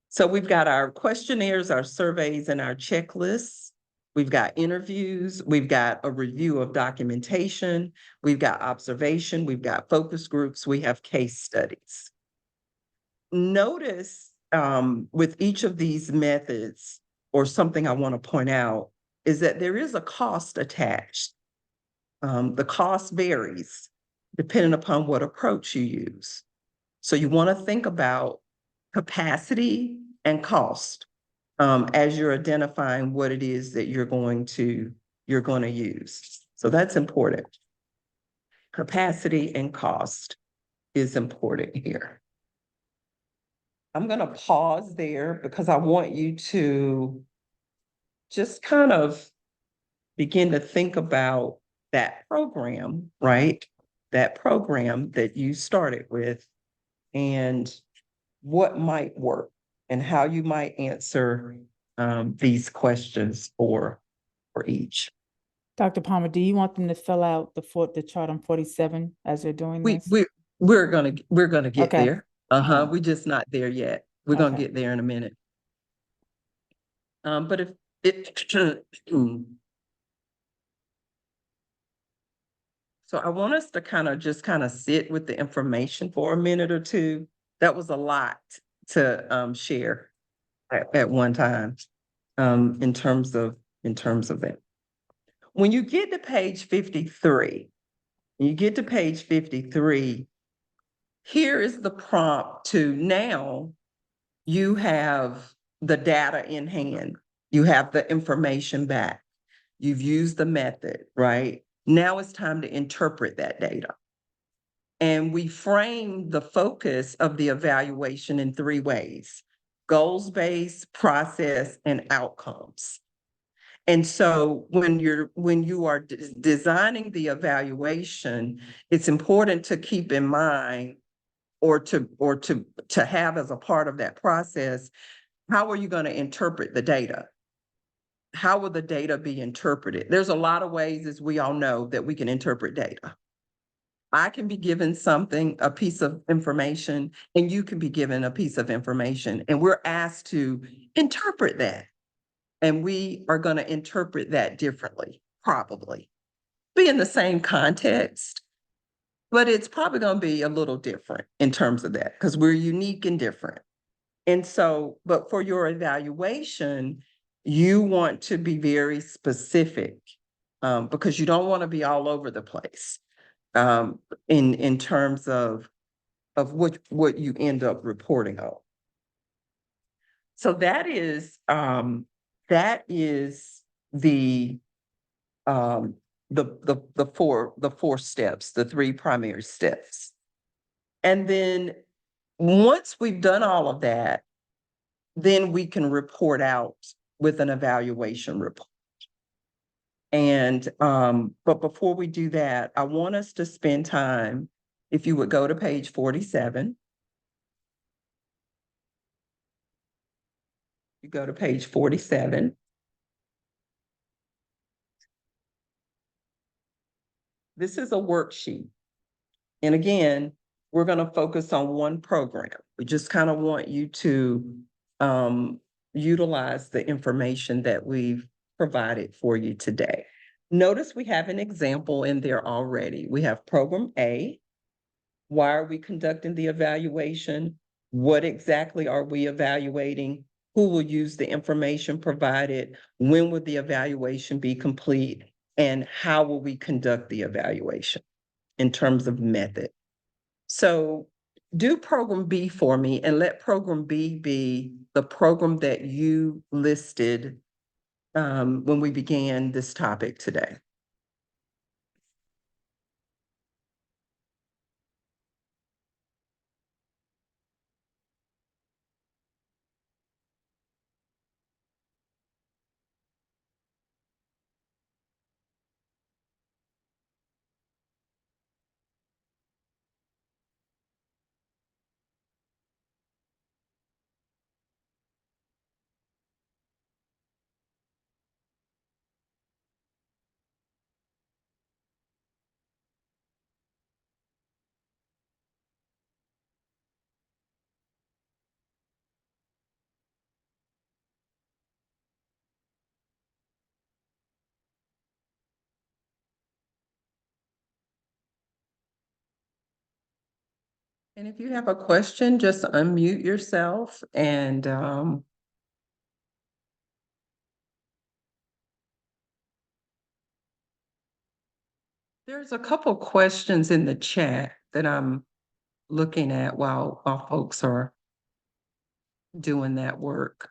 So we've got our questionnaires, our surveys, and our checklists. We've got interviews. We've got a review of documentation. We've got observation. We've got focus groups. We have case studies. Notice with each of these methods, or something I want to point out, is that there is a cost attached. The cost varies depending upon what approach you use. So you want to think about capacity and cost as you're identifying what it is that you're going to use. So that's important. Capacity and cost is important here. I'm going to pause there because I want you to just kind of begin to think about that program, right? That program that you started with and what might work and how you might answer these questions for each. Dr. Palmer, do you want them to fill out the chart on 47 as they're doing this? We're gonna get Okay. there. We're just not there yet. We're gonna Okay. get there in a minute. But if so I want us to just sit with the information for a minute or two. That was a lot to share at one time in terms of that. When you get to page 53, here is the prompt to now you have the data in hand. You have the information back. You've used the method, right? Now it's time to interpret that data. And we frame the focus of the evaluation in 3 ways: goals-based, process, and outcomes. And so when you are designing the evaluation, it's important to keep in mind or to have as a part of that process, how are you going to interpret the data? How will the data be interpreted? There's a lot of ways, as we all know, that we can interpret data. I can be given a piece of information, and you can be given a piece of information, and we're asked to interpret that. And we are going to interpret that differently, probably. Be in the same context, but it's probably going to be a little different in terms of that because we're unique and different. And so, but for your evaluation, you want to be very specific because you don't want to be all over the place in terms of what you end up reporting on. So that is the four steps, the 3 primary steps. And then once we've done all of that, then we can report out with an evaluation report. And but before we do that, I want us to spend time, if you would go to page 47. You go to page 47. This is a worksheet. And again, we're going to focus on one program. We just kind of want you to utilize the information that we've provided for you today. Notice we have an example in there already. We have program A. Why are we conducting the evaluation? What exactly are we evaluating? Who will use the information provided? When will the evaluation be complete? And how will we conduct the evaluation in terms of method? So do program B for me and let program B be the program that you listed when we began this topic today. And if you have a question, just unmute yourself and There's a couple questions in the chat that I'm looking at while folks are doing that work.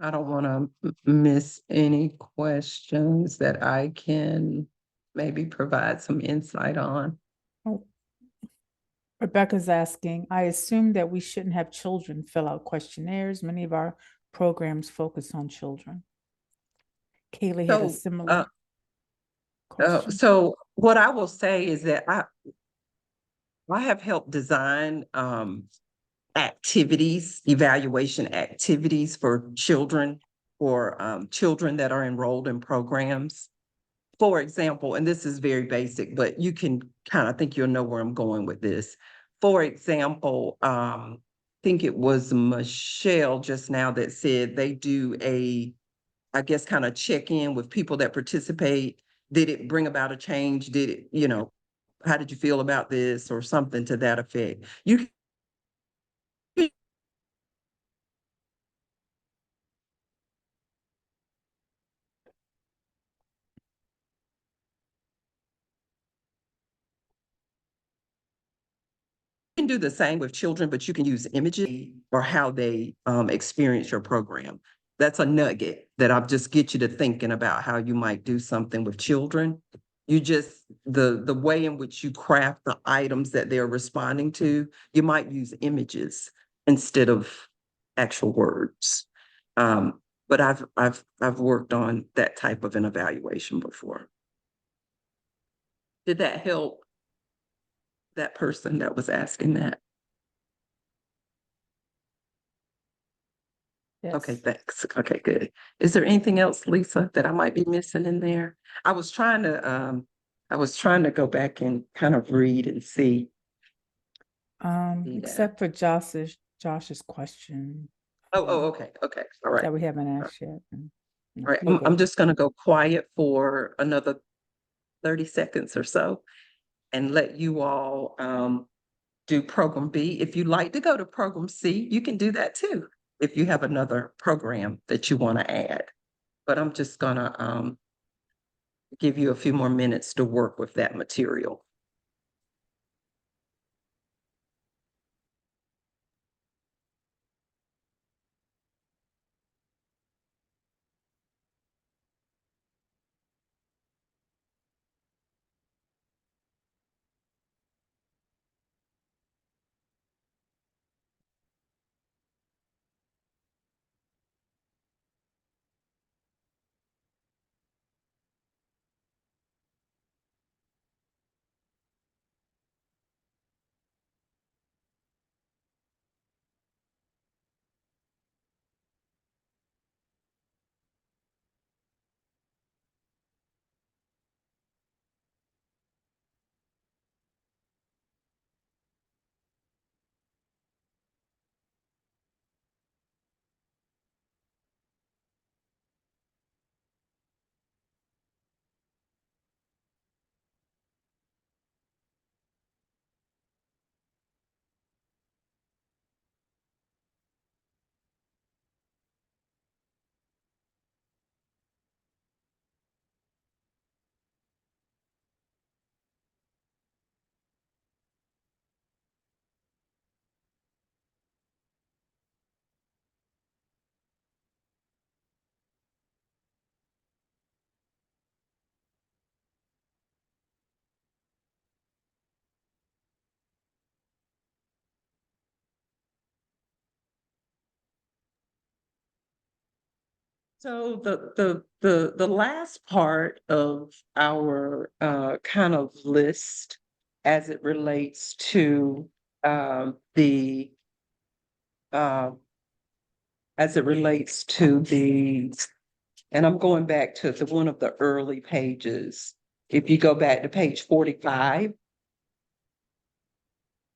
I don't want to miss any questions that I can maybe provide some insight on. Oh, Rebecca's asking, I assume that we shouldn't have children fill out questionnaires. Many of our programs focus on children. Kaylee had a So, similar question. So what I will say is that I have helped design activities, evaluation activities for children that are enrolled in programs. For example, and this is very basic, but you can kind of think you'll know where I'm going with this. For example, I think it was Michelle just now that said they do I guess, kind of check in with people that participate. Did it bring about a change? Did it, how did you feel about this or something to that effect? You can do the same with children, but you can use images or how they experience your program. That's a nugget that I'll just get you to thinking about how you might do something with children. You just, the way in which you craft the items that they're responding to, you might use images instead of actual words. But I've worked on that type of an evaluation before. Did that help that person that was asking that? Okay, Yes. thanks. Okay, good. Is there anything else, Lisa, that I might be missing in there? I was trying to go back and kind of read and see. Yeah. Except for Josh's question. Okay, all right. That we haven't asked yet. All right, You're I'm good. just gonna go quiet for another 30 seconds or so and let you all do program B. If you'd like to go to program C, you can do that too, if you have another program that you want to add. But I'm just gonna give you a few more minutes to work with that material. So the last part of our kind of list as it relates to the and I'm going back to one of the early pages. If you go back to page 45.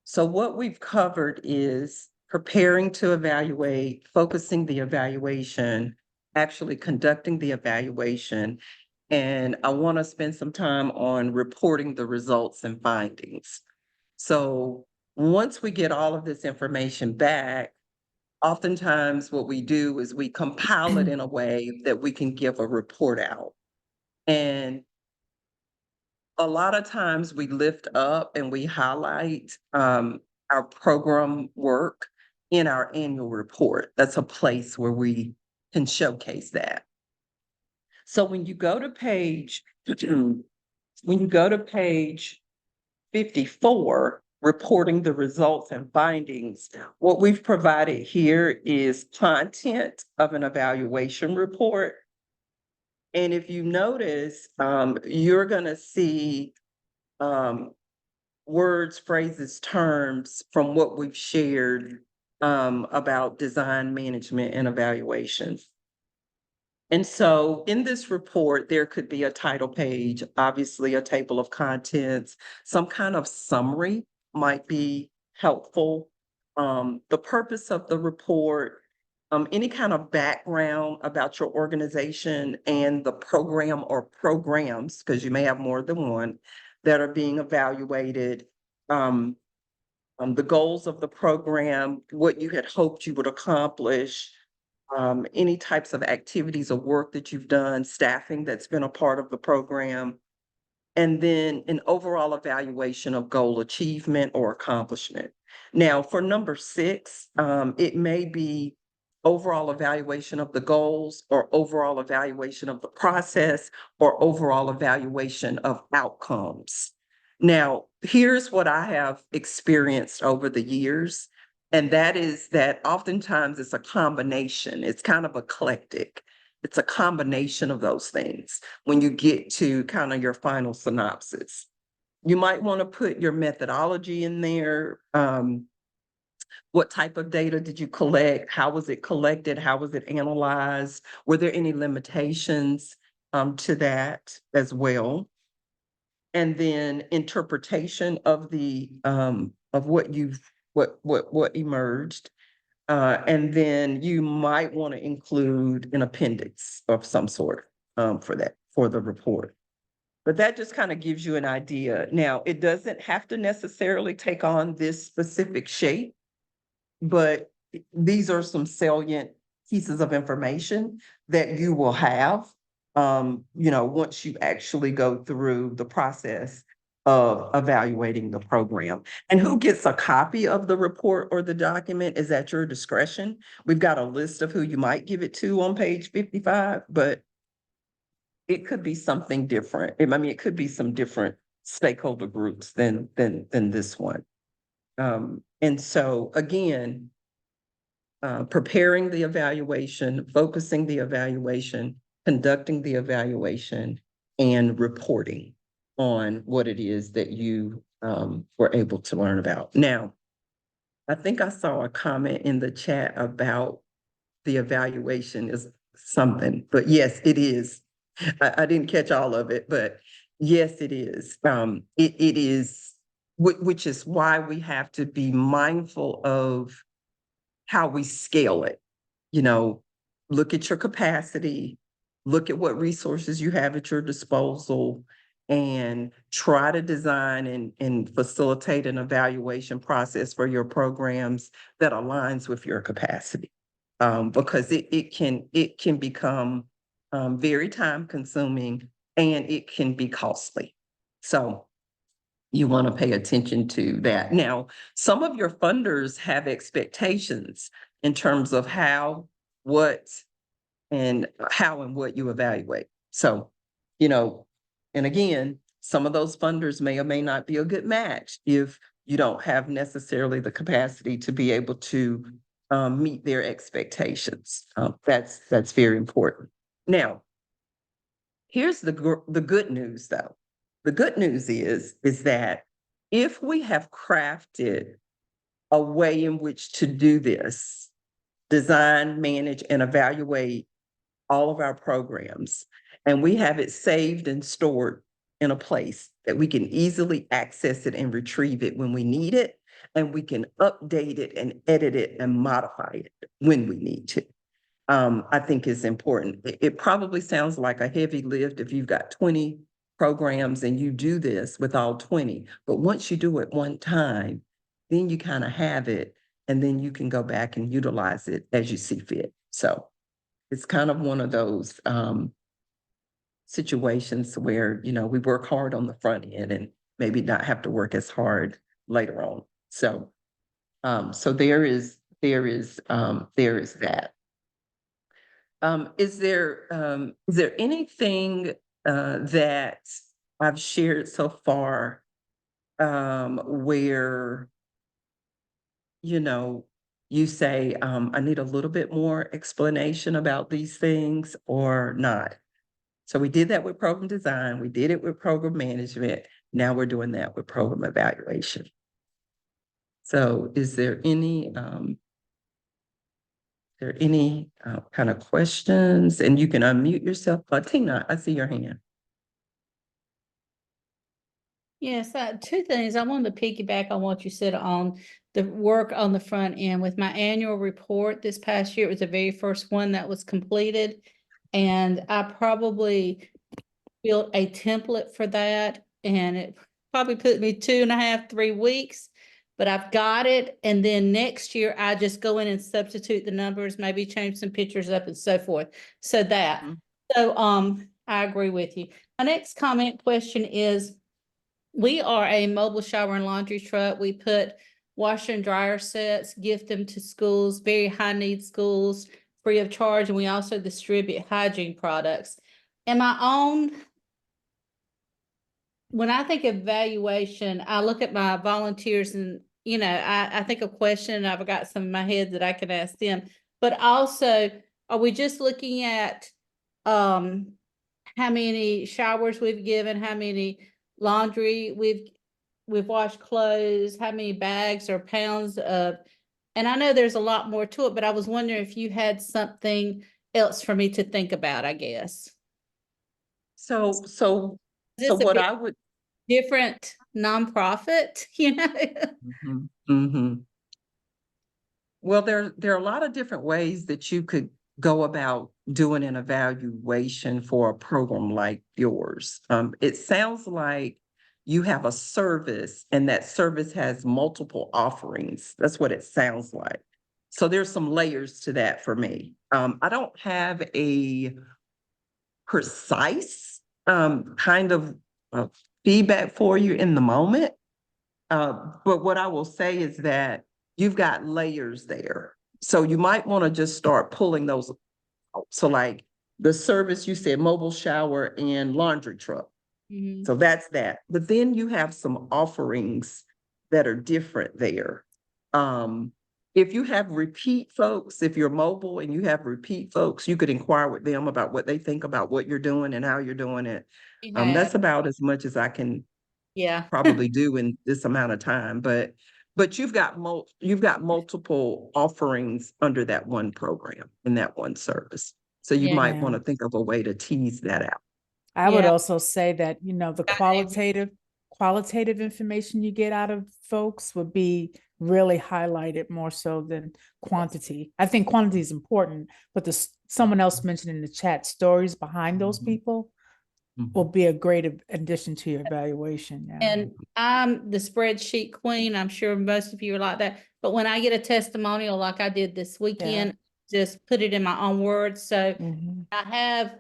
So what we've covered is preparing to evaluate, focusing the evaluation, actually conducting the evaluation. And I want to spend some time on reporting the results and findings. So once we get all of this information back, oftentimes what we do is we compile it in a way that we can give a report out. And a lot of times we lift up and we highlight our program work in our annual report. That's a place where we can showcase that. So when you go to page, when you go to page 54, reporting the results and findings, what we've provided here is content of an evaluation report. And if you notice, you're gonna see words, phrases, terms from what we've shared about design, management, and evaluation. And so in this report, there could be a title page, obviously a table of contents, some kind of summary might be helpful. The purpose of the report, any kind of background about your organization and the program or programs, because you may have more than one, that are being evaluated. The goals of the program, what you had hoped you would accomplish, any types of activities or work that you've done, staffing that's been a part of the program, and then an overall evaluation of goal achievement or accomplishment. Now, for number 6, it may be overall evaluation of the goals or overall evaluation of the process or overall evaluation of outcomes. Now, here's what I have experienced over the years. And that is that oftentimes it's a combination. It's kind of eclectic. It's a combination of those things when you get to kind of your final synopsis. You might want to put your methodology in there. What type of data did you collect? How was it collected? How was it analyzed? Were there any limitations to that as well? And then interpretation of the of what you've what emerged. And then you might want to include an appendix of some sort for that, for the report. But that just kind of gives you an idea. Now, it doesn't have to necessarily take on this specific shape, but these are some salient pieces of information that you will have, once you actually go through the process of evaluating the program. And who gets a copy of the report or the document is at your discretion. We've got a list of who you might give it to on page 55, but it could be something different. It could be some different stakeholder groups than this one. And so again, preparing the evaluation, focusing the evaluation, conducting the evaluation, and reporting on what it is that you were able to learn about. Now, I think I saw a comment in the chat about the evaluation is something, but yes, it is. I didn't catch all of it, but yes, it is. It is, which is why we have to be mindful of how we scale it. Look at your capacity, look at what resources you have at your disposal, and try to design and facilitate an evaluation process for your programs that aligns with your capacity. Because it can become very time consuming and it can be costly. So you want to pay attention to that. Now, some of your funders have expectations in terms of how and what you evaluate. So, and again, some of those funders may or may not be a good match if you don't have necessarily the capacity to be able to meet their expectations. That's very important. Now, here's the good news, though. The good news is that if we have crafted a way in which to do this, design, manage, and evaluate all of our programs, and we have it saved and stored in a place that we can easily access it and retrieve it when we need it, and we can update it and edit it and modify it when we need to. I think is important. It probably sounds like a heavy lift if you've got 20 programs and you do this with all 20, but once you do it one time, then you kind of have it and then you can go back and utilize it as you see fit. So it's kind of one of those situations where, you know, we work hard on the front end and maybe not have to work as hard later on. So so there is that. Is there anything that I've shared so far where, you know, you say, I need a little bit more explanation about these things or not? So we did that with program design, we did it with program management, now we're doing that with program evaluation. So is there any kind of questions? And you can unmute yourself. Tina, I see your hand. Yes, two things. I wanted to piggyback on what you said on the work on the front end. With my annual report this past year, it was the very first one that was completed. And I probably built a template for that, and it probably put me 2.5, 3 weeks, but I've got it. And then next year, I just go in and substitute the numbers, maybe change some pictures up and so forth. So that, I agree with you. My next question is, we are a mobile shower and laundry truck. We put washer and dryer sets, gift them to schools, very high need schools, free of charge. And we also distribute hygiene products. When I think of evaluation, I look at my volunteers and, you know, I think a question, and I've got some in my head that I can ask them. But also, are we just looking at how many showers we've given, how many laundry we've washed clothes, how many bags or pounds of, and I know there's a lot more to it, but I was wondering if you had something else for me to think about, I guess. So This a what big I would different nonprofit, you know? Well, there are a lot of different ways that you could go about doing an evaluation for a program like yours. It sounds like you have a service and that service has multiple offerings. That's what it sounds like. So there's some layers to that for me. I don't have a precise kind of feedback for you in the moment. But what I will say is that you've got layers there. So you might want to just start pulling those out. So like the service you said, mobile shower and laundry truck. So that's that. But then you have some offerings that are different there. If you have repeat folks, if you're mobile and you have repeat folks, you could inquire with them about what they think about what you're doing and how you're doing it. That's about as much as I can probably do in this amount of time. But you've got multiple offerings under that one program in that one service. So you might want to think of a way to tease that out. I would also say that, you know, the qualitative information you get out of folks would be really highlighted more so than quantity. I think quantity is important, but someone else mentioned in the chat, stories behind those people will be a great addition to your evaluation. Yeah. And I'm the spreadsheet queen. I'm sure most of you are like that. But when I get a testimonial like I did this weekend, just put it in my own words. So I have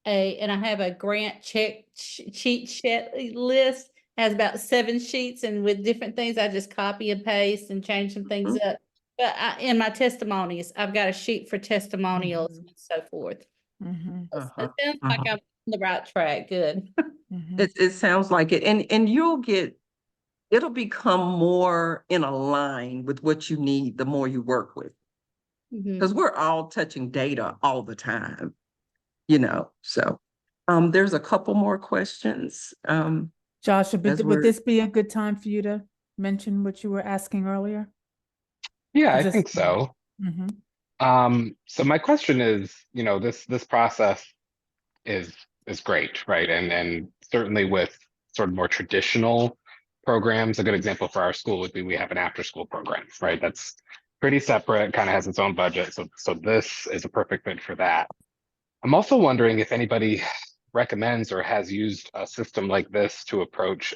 a grant cheat sheet list, has about 7 sheets, and with different things, I just copy and paste and change some things up. But in my testimonies, I've got a sheet for testimonials and so forth. It sounds like I'm on the right track. Good. It sounds like it. And it'll become more in a line with what you need the more you work with. Because we're all touching data all the time, you know. So there's a couple more questions. Josh, would this be a good time for you to mention what you were asking earlier? Yeah, I think so. So my question is, you know, this process is great, right? And certainly with sort of more traditional programs, a good example for our school would be we have an after-school program, right? That's pretty separate, kind of has its own budget. So this is a perfect fit for that. I'm also wondering if anybody recommends or has used a system like this to approach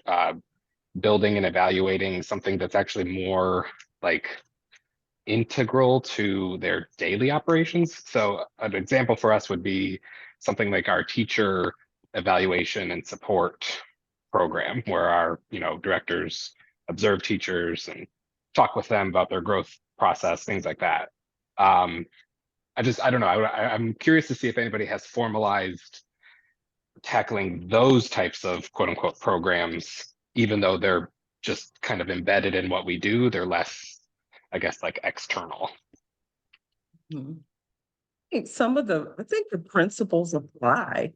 building and evaluating something that's actually more like integral to their daily operations. So an example for us would be something like our teacher evaluation and support program, where our, directors observe teachers and talk with them about their growth process, things like that. I don't know. I'm curious to see if anybody has formalized tackling those types of quote unquote programs, even though they're just kind of embedded in what we do. They're less, I guess, like external. Mhm. I think I think the principles apply.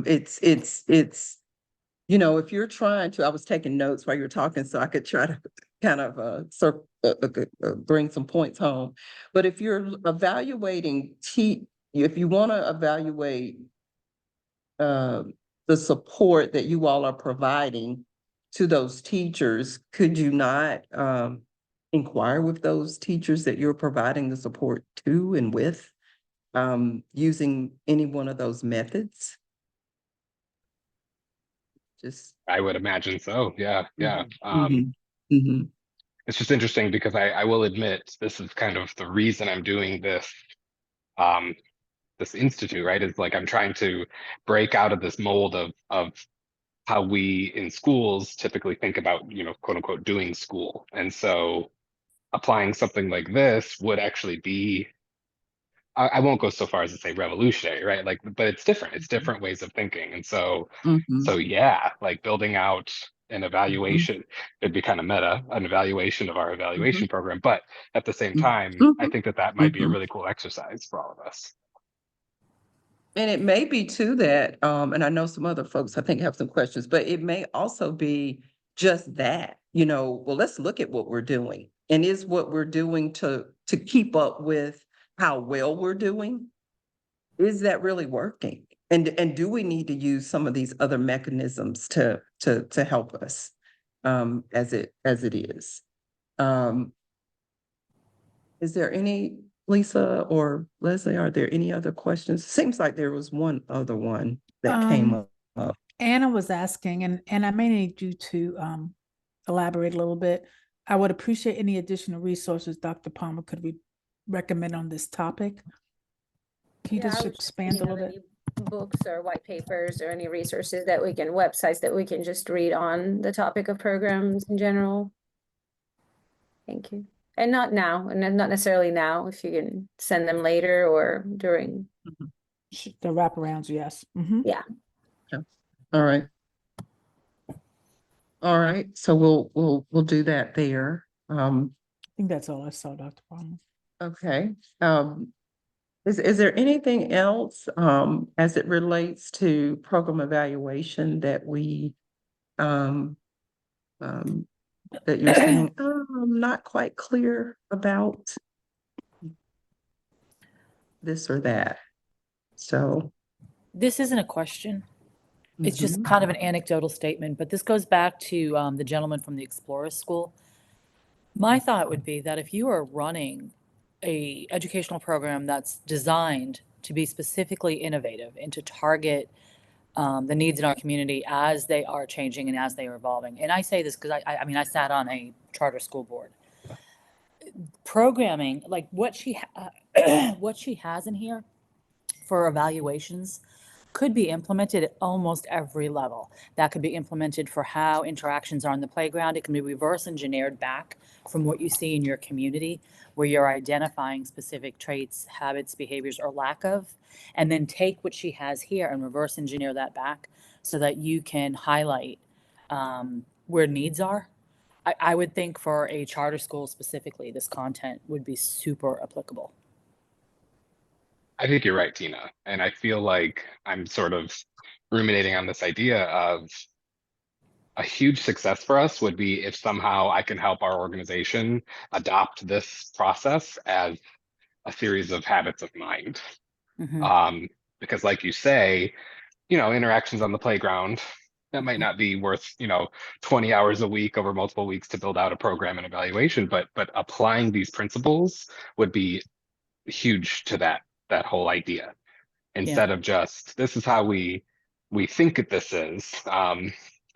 It's, if you're trying to, I was taking notes while you were talking, so I could try to kind of bring some points home. But if you're evaluating if you want to evaluate the support that you all are providing to those teachers, could you not inquire with those teachers that you're providing the support to and with, using any one of those methods? I would imagine so. Yeah. Mhm. Mhm. It's just interesting because I will admit this is kind of the reason I'm doing this this institute, right? Is like I'm trying to break out of this mold of how we in schools typically think about, quote unquote, doing school. And so applying something like this would actually be, I won't go so far as to say revolutionary, right? Like, but it's different. It's different ways of thinking. And so Mhm. yeah, like building out an evaluation, it'd be kind of meta, an evaluation of our evaluation program. But at the same time, I think that might be a Mhm. really cool exercise for all of us. And it may be too that, and I know some other folks I think have some questions, but it may also be just that, well, let's look at what we're doing. And is what we're doing to keep up with how well we're doing? Is that really working? And do we need to use some of these other mechanisms to help us, as it is? Is there any, Lisa or Leslie, are there any other questions? Seems like there was one other one that came up. Anna was asking, and I may need you to elaborate a little bit. I would appreciate any additional resources Dr. Palmer could recommend on this topic. Can you Yeah, I just was just expand a thinking little of bit? any books or white papers or any resources that websites that we can just read on the topic of programs in general. Thank you. And not now, and not necessarily now, if you can send them later or during. The wraparounds, yes. Mhm. Yeah. All right. All right, so we'll do that there. I think that's all I saw, Dr. Palmer. Okay. Is there anything else, as it relates to program evaluation that that you're saying, I'm not quite clear about this or that? So. This isn't a question. It's just Mhm. kind of an anecdotal statement, but this goes back to the gentleman from the Explorer School. My thought would be that if you are running a educational program that's designed to be specifically innovative and to target the needs in our community as they are changing and as they are evolving, and I say this because I mean I sat on a charter school board. Programming like what she what she has in here for evaluations could be implemented at almost every level. That could be implemented for how interactions are on the playground. It can be reverse engineered back from what you see in your community, where you're identifying specific traits, habits, behaviors, or lack of, and then take what she has here and reverse engineer that back so that you can highlight where needs are. I would think for a charter school specifically, this content would be super applicable. I think you're right, Tina. And I feel like I'm sort of ruminating on this idea of a huge success for us would be if somehow I can help our organization adopt this process as a series of habits of mind. Because like you say, interactions on the playground, that might not be worth, 20 hours a week over multiple weeks to build out a program and evaluation, but applying these principles would be huge to that whole idea. Instead of just, this is how we think this is.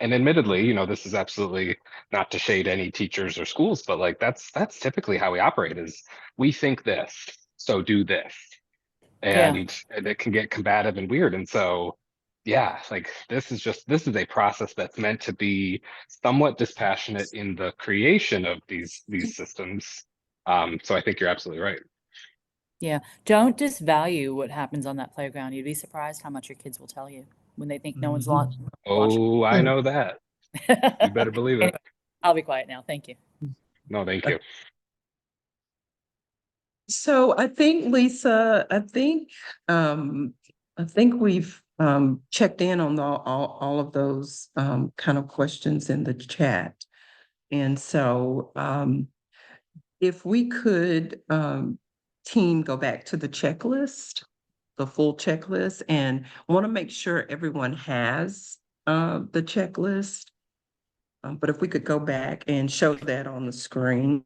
And admittedly, you know, this is absolutely not to shade any teachers or schools, but like that's typically how we operate is we think this, so do this. Yeah. And it can get combative and weird. And so, yeah, like this is a process that's meant to be somewhat dispassionate in the creation of these systems. So I think you're absolutely right. Yeah. Don't disvalue what happens on that playground. You'd be surprised how much your kids will tell you when they think no one's watching. Oh, I know that. You better believe it. I'll be quiet now. Thank you. No, thank you. So I think, Lisa, I think we've checked in on all of those kind of questions in the chat. And so if we could team go back to the checklist, the full checklist, and want to make sure everyone has the checklist. But if we could go back and show that on the screen.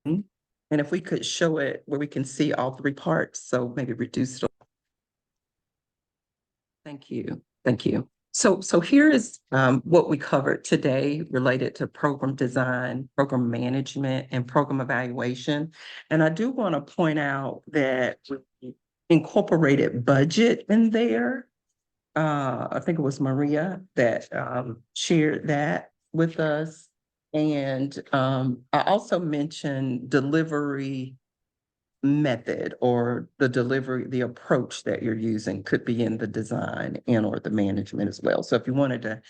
And if we could show it where we can see all three parts, so maybe reduce it. Thank you. Thank you. So here is what we covered today related to program design, program management, and program evaluation. And I do want to point out that we incorporated budget in there. I think it was Maria that shared that with us. And I also mentioned delivery method or the approach that you're using could be in the design and or the management as well. So if you wanted to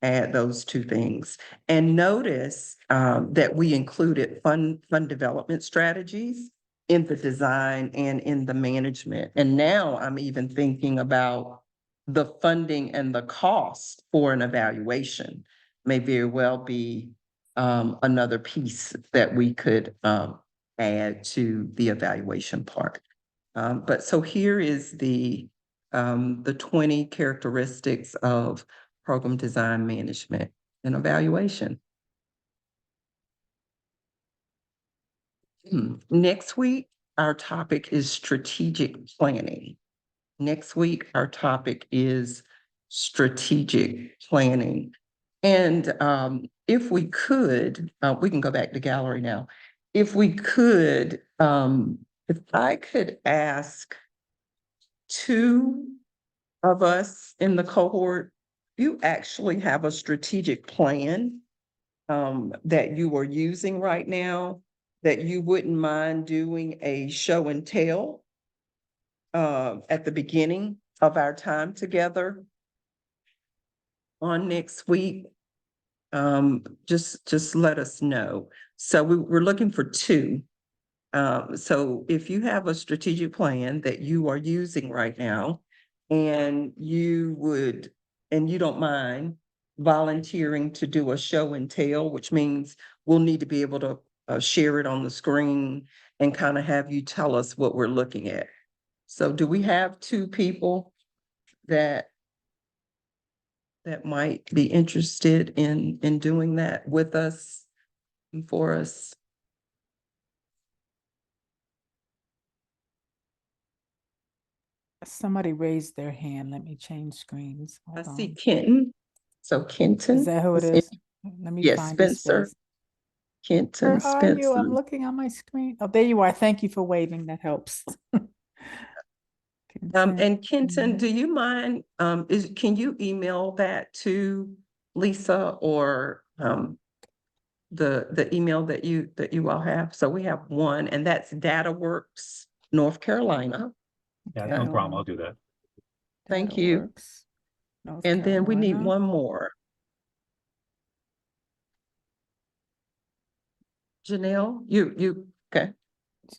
add those two things. And notice that we included fund development strategies in the design and in the management. And now I'm even thinking about the funding and the cost for an evaluation may very well be another piece that we could add to the evaluation part. But so here is the 20 characteristics of program design, management, and evaluation. Next week, our topic is strategic planning. Next week, our topic is strategic planning. And if we could, we can go back to gallery now. If we could, if I could ask two of us in the cohort, you actually have a strategic plan that you are using right now, that you wouldn't mind doing a show and tell at the beginning of our time together on next week. Just let us know. So we're looking for two. So if you have a strategic plan that you are using right now, and you don't mind volunteering to do a show and tell, which means we'll need to be able to share it on the screen and kind of have you tell us what we're looking at. So do we have two people that might be interested in doing that with us and for us? Somebody raised their hand. Let me change screens. I Hold see on. Kenton. So Kenton. Is that who it is? Let me Yes, find his Spencer. face. Kenton Where are you? I'm Spencer. looking on my screen. Oh, there you are. Thank you for waving. That helps. And Kenton, do you mind, can you email that to Lisa or the email that you all have? So we have one, and that's DataWorks North Carolina. Yeah, no problem. I'll do that. Thank you. And then we need one more. Janelle, you okay?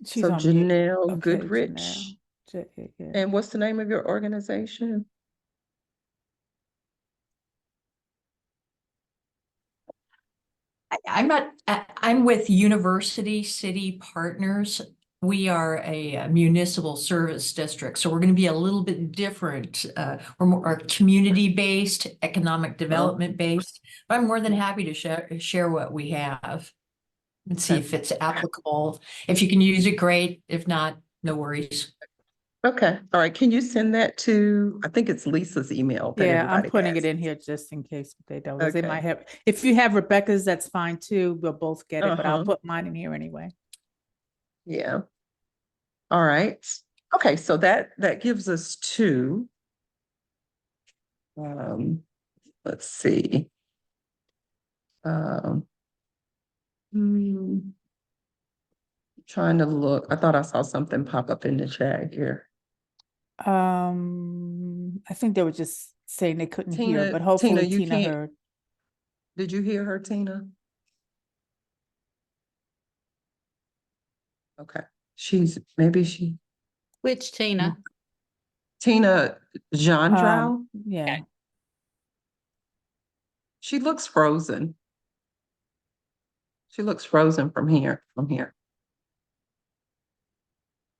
She's so on mute. Janelle Okay, Goodrich. Janelle. And what's the name of your organization? I'm with University City Partners. we are a municipal service district, so we're going to be a little bit different. We're more community-based, economic development-based. But I'm more than happy to share what we have and see if it's applicable. If you can use it, great. If not, no worries. Okay, all right. Can you send that to, I think it's Lisa's email that Yeah, I'm everybody putting has. it in here just in case they don't, because they Okay. might have, if you have Rebecca's, that's fine too. We'll both get it, but I'll Uh-huh. put mine in here anyway. Yeah. All right. Okay, so that gives us two. Let's see. Hmm. Trying to look. I thought I saw something pop up in the chat here. I think they were just saying they couldn't hear, Tina, but hopefully you Tina can't. heard. Did you hear her, Tina? Okay. Maybe she. Which Tina? Tina Jandrow. Yeah. She looks frozen. She looks frozen from here.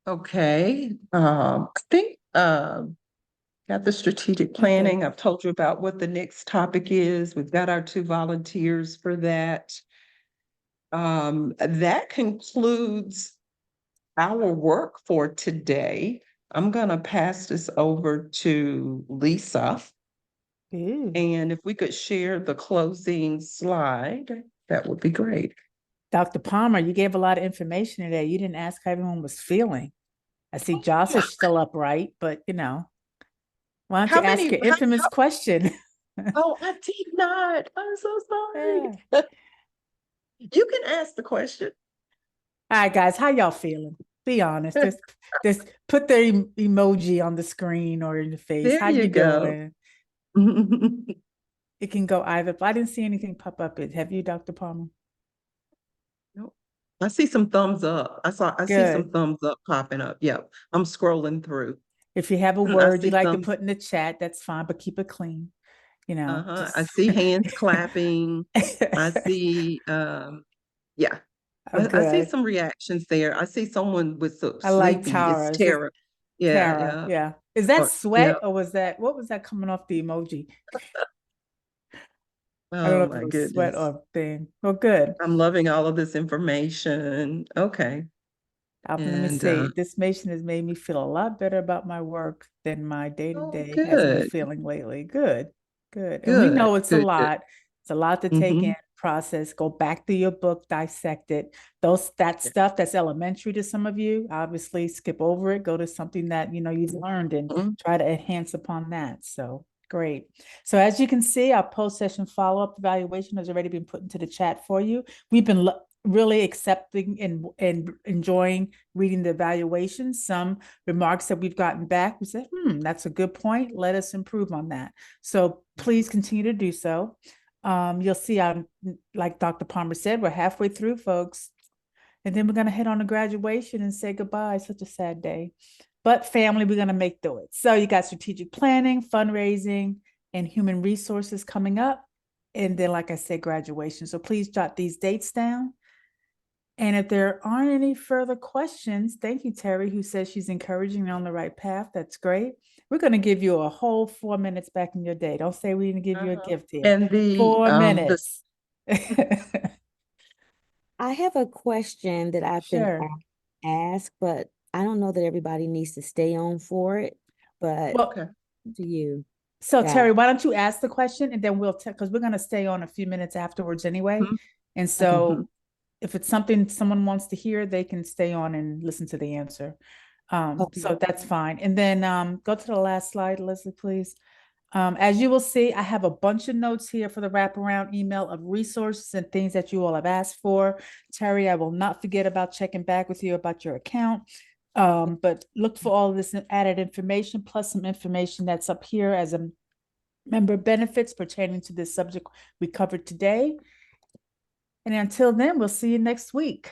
Okay. I think got the strategic planning. I've told you about what the next topic is. We've got our 2 volunteers for that. That concludes our work for today. I'm gonna pass this over to Lisa. Ooh. And if we could share the closing slide, that would be great. Dr. Palmer, you gave a lot of information today. You didn't ask how everyone was feeling. I see Josh is still upright, but why don't you ask your infamous question? Oh, I did not. I'm so sorry. You can ask the question. All right, guys, how y'all feeling? Be honest. Just put the emoji on the screen or in the face. There How you go. doing? It can go either, but I didn't see anything pop up. Have you, Dr. Palmer? Nope. I see some thumbs up. I see some thumbs up popping up. Yep. I'm scrolling through. If you have a word you'd like to put in the chat, that's fine, but keep it clean. I see hands clapping. I see yeah. I see some reactions there. I see someone with some I like sleepy. Tara. It's Tara. Yeah, Tara, yeah. yeah. Is that sweat yeah. or what was that coming off the emoji? I don't Oh know if my it was goodness. sweat or thing. Well, good. I'm loving all of this information. Okay. Let me see. This information has made me feel a lot better about my work than my day-to-day has been feeling lately. Good. And we know it's a lot. It's a lot to take in, process. Go back to your book, dissect it. That stuff that's elementary to some of you, obviously skip over it. Go to something that you've learned and try to enhance upon that. So great. So as you can see, our post-session follow-up evaluation has already been put into the chat for you. We've been really accepting and enjoying reading the evaluations. Some remarks that we've gotten back, we said, that's a good point. Let us improve on that. So please continue to do so. You'll see, like Dr. Palmer said, we're halfway through, folks. And then we're going to head on to graduation and say goodbye. Such a sad day. But family, we're going to make through it. So you got strategic planning, fundraising, and human resources coming up. And then, like I said, graduation. So please jot these dates down. And if there aren't any further questions, thank you, Terry, who says she's encouraging on the right path. That's great. We're going to give you a whole 4 minutes back in your day. Don't say we didn't give you a gift here. And 4 minutes. I have a question that I've been asked, but I don't know that everybody needs to stay on for it. But to you. So Terry, why don't you ask the question and then because we're going to stay on a few minutes afterwards anyway. And so if it's something someone wants to hear, they can stay on and listen to the answer. So that's fine. And then go to the last slide, Leslie, please. As you will see, I have a bunch of notes here for the wraparound email of resources and things that you all have asked for. Terry, I will not forget about checking back with you about your account. But look for all of this added information, plus some information that's up here as a member benefits pertaining to this subject we covered today. And until then, we'll see you next week.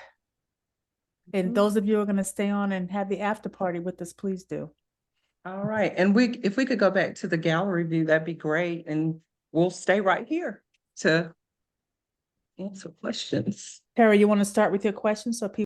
And those of you who are going to stay on and have the after party with us, please do. All right. And if we could go back to the gallery view, that'd be great. And we'll stay right here to answer questions. Terry, you want to start with your questions so people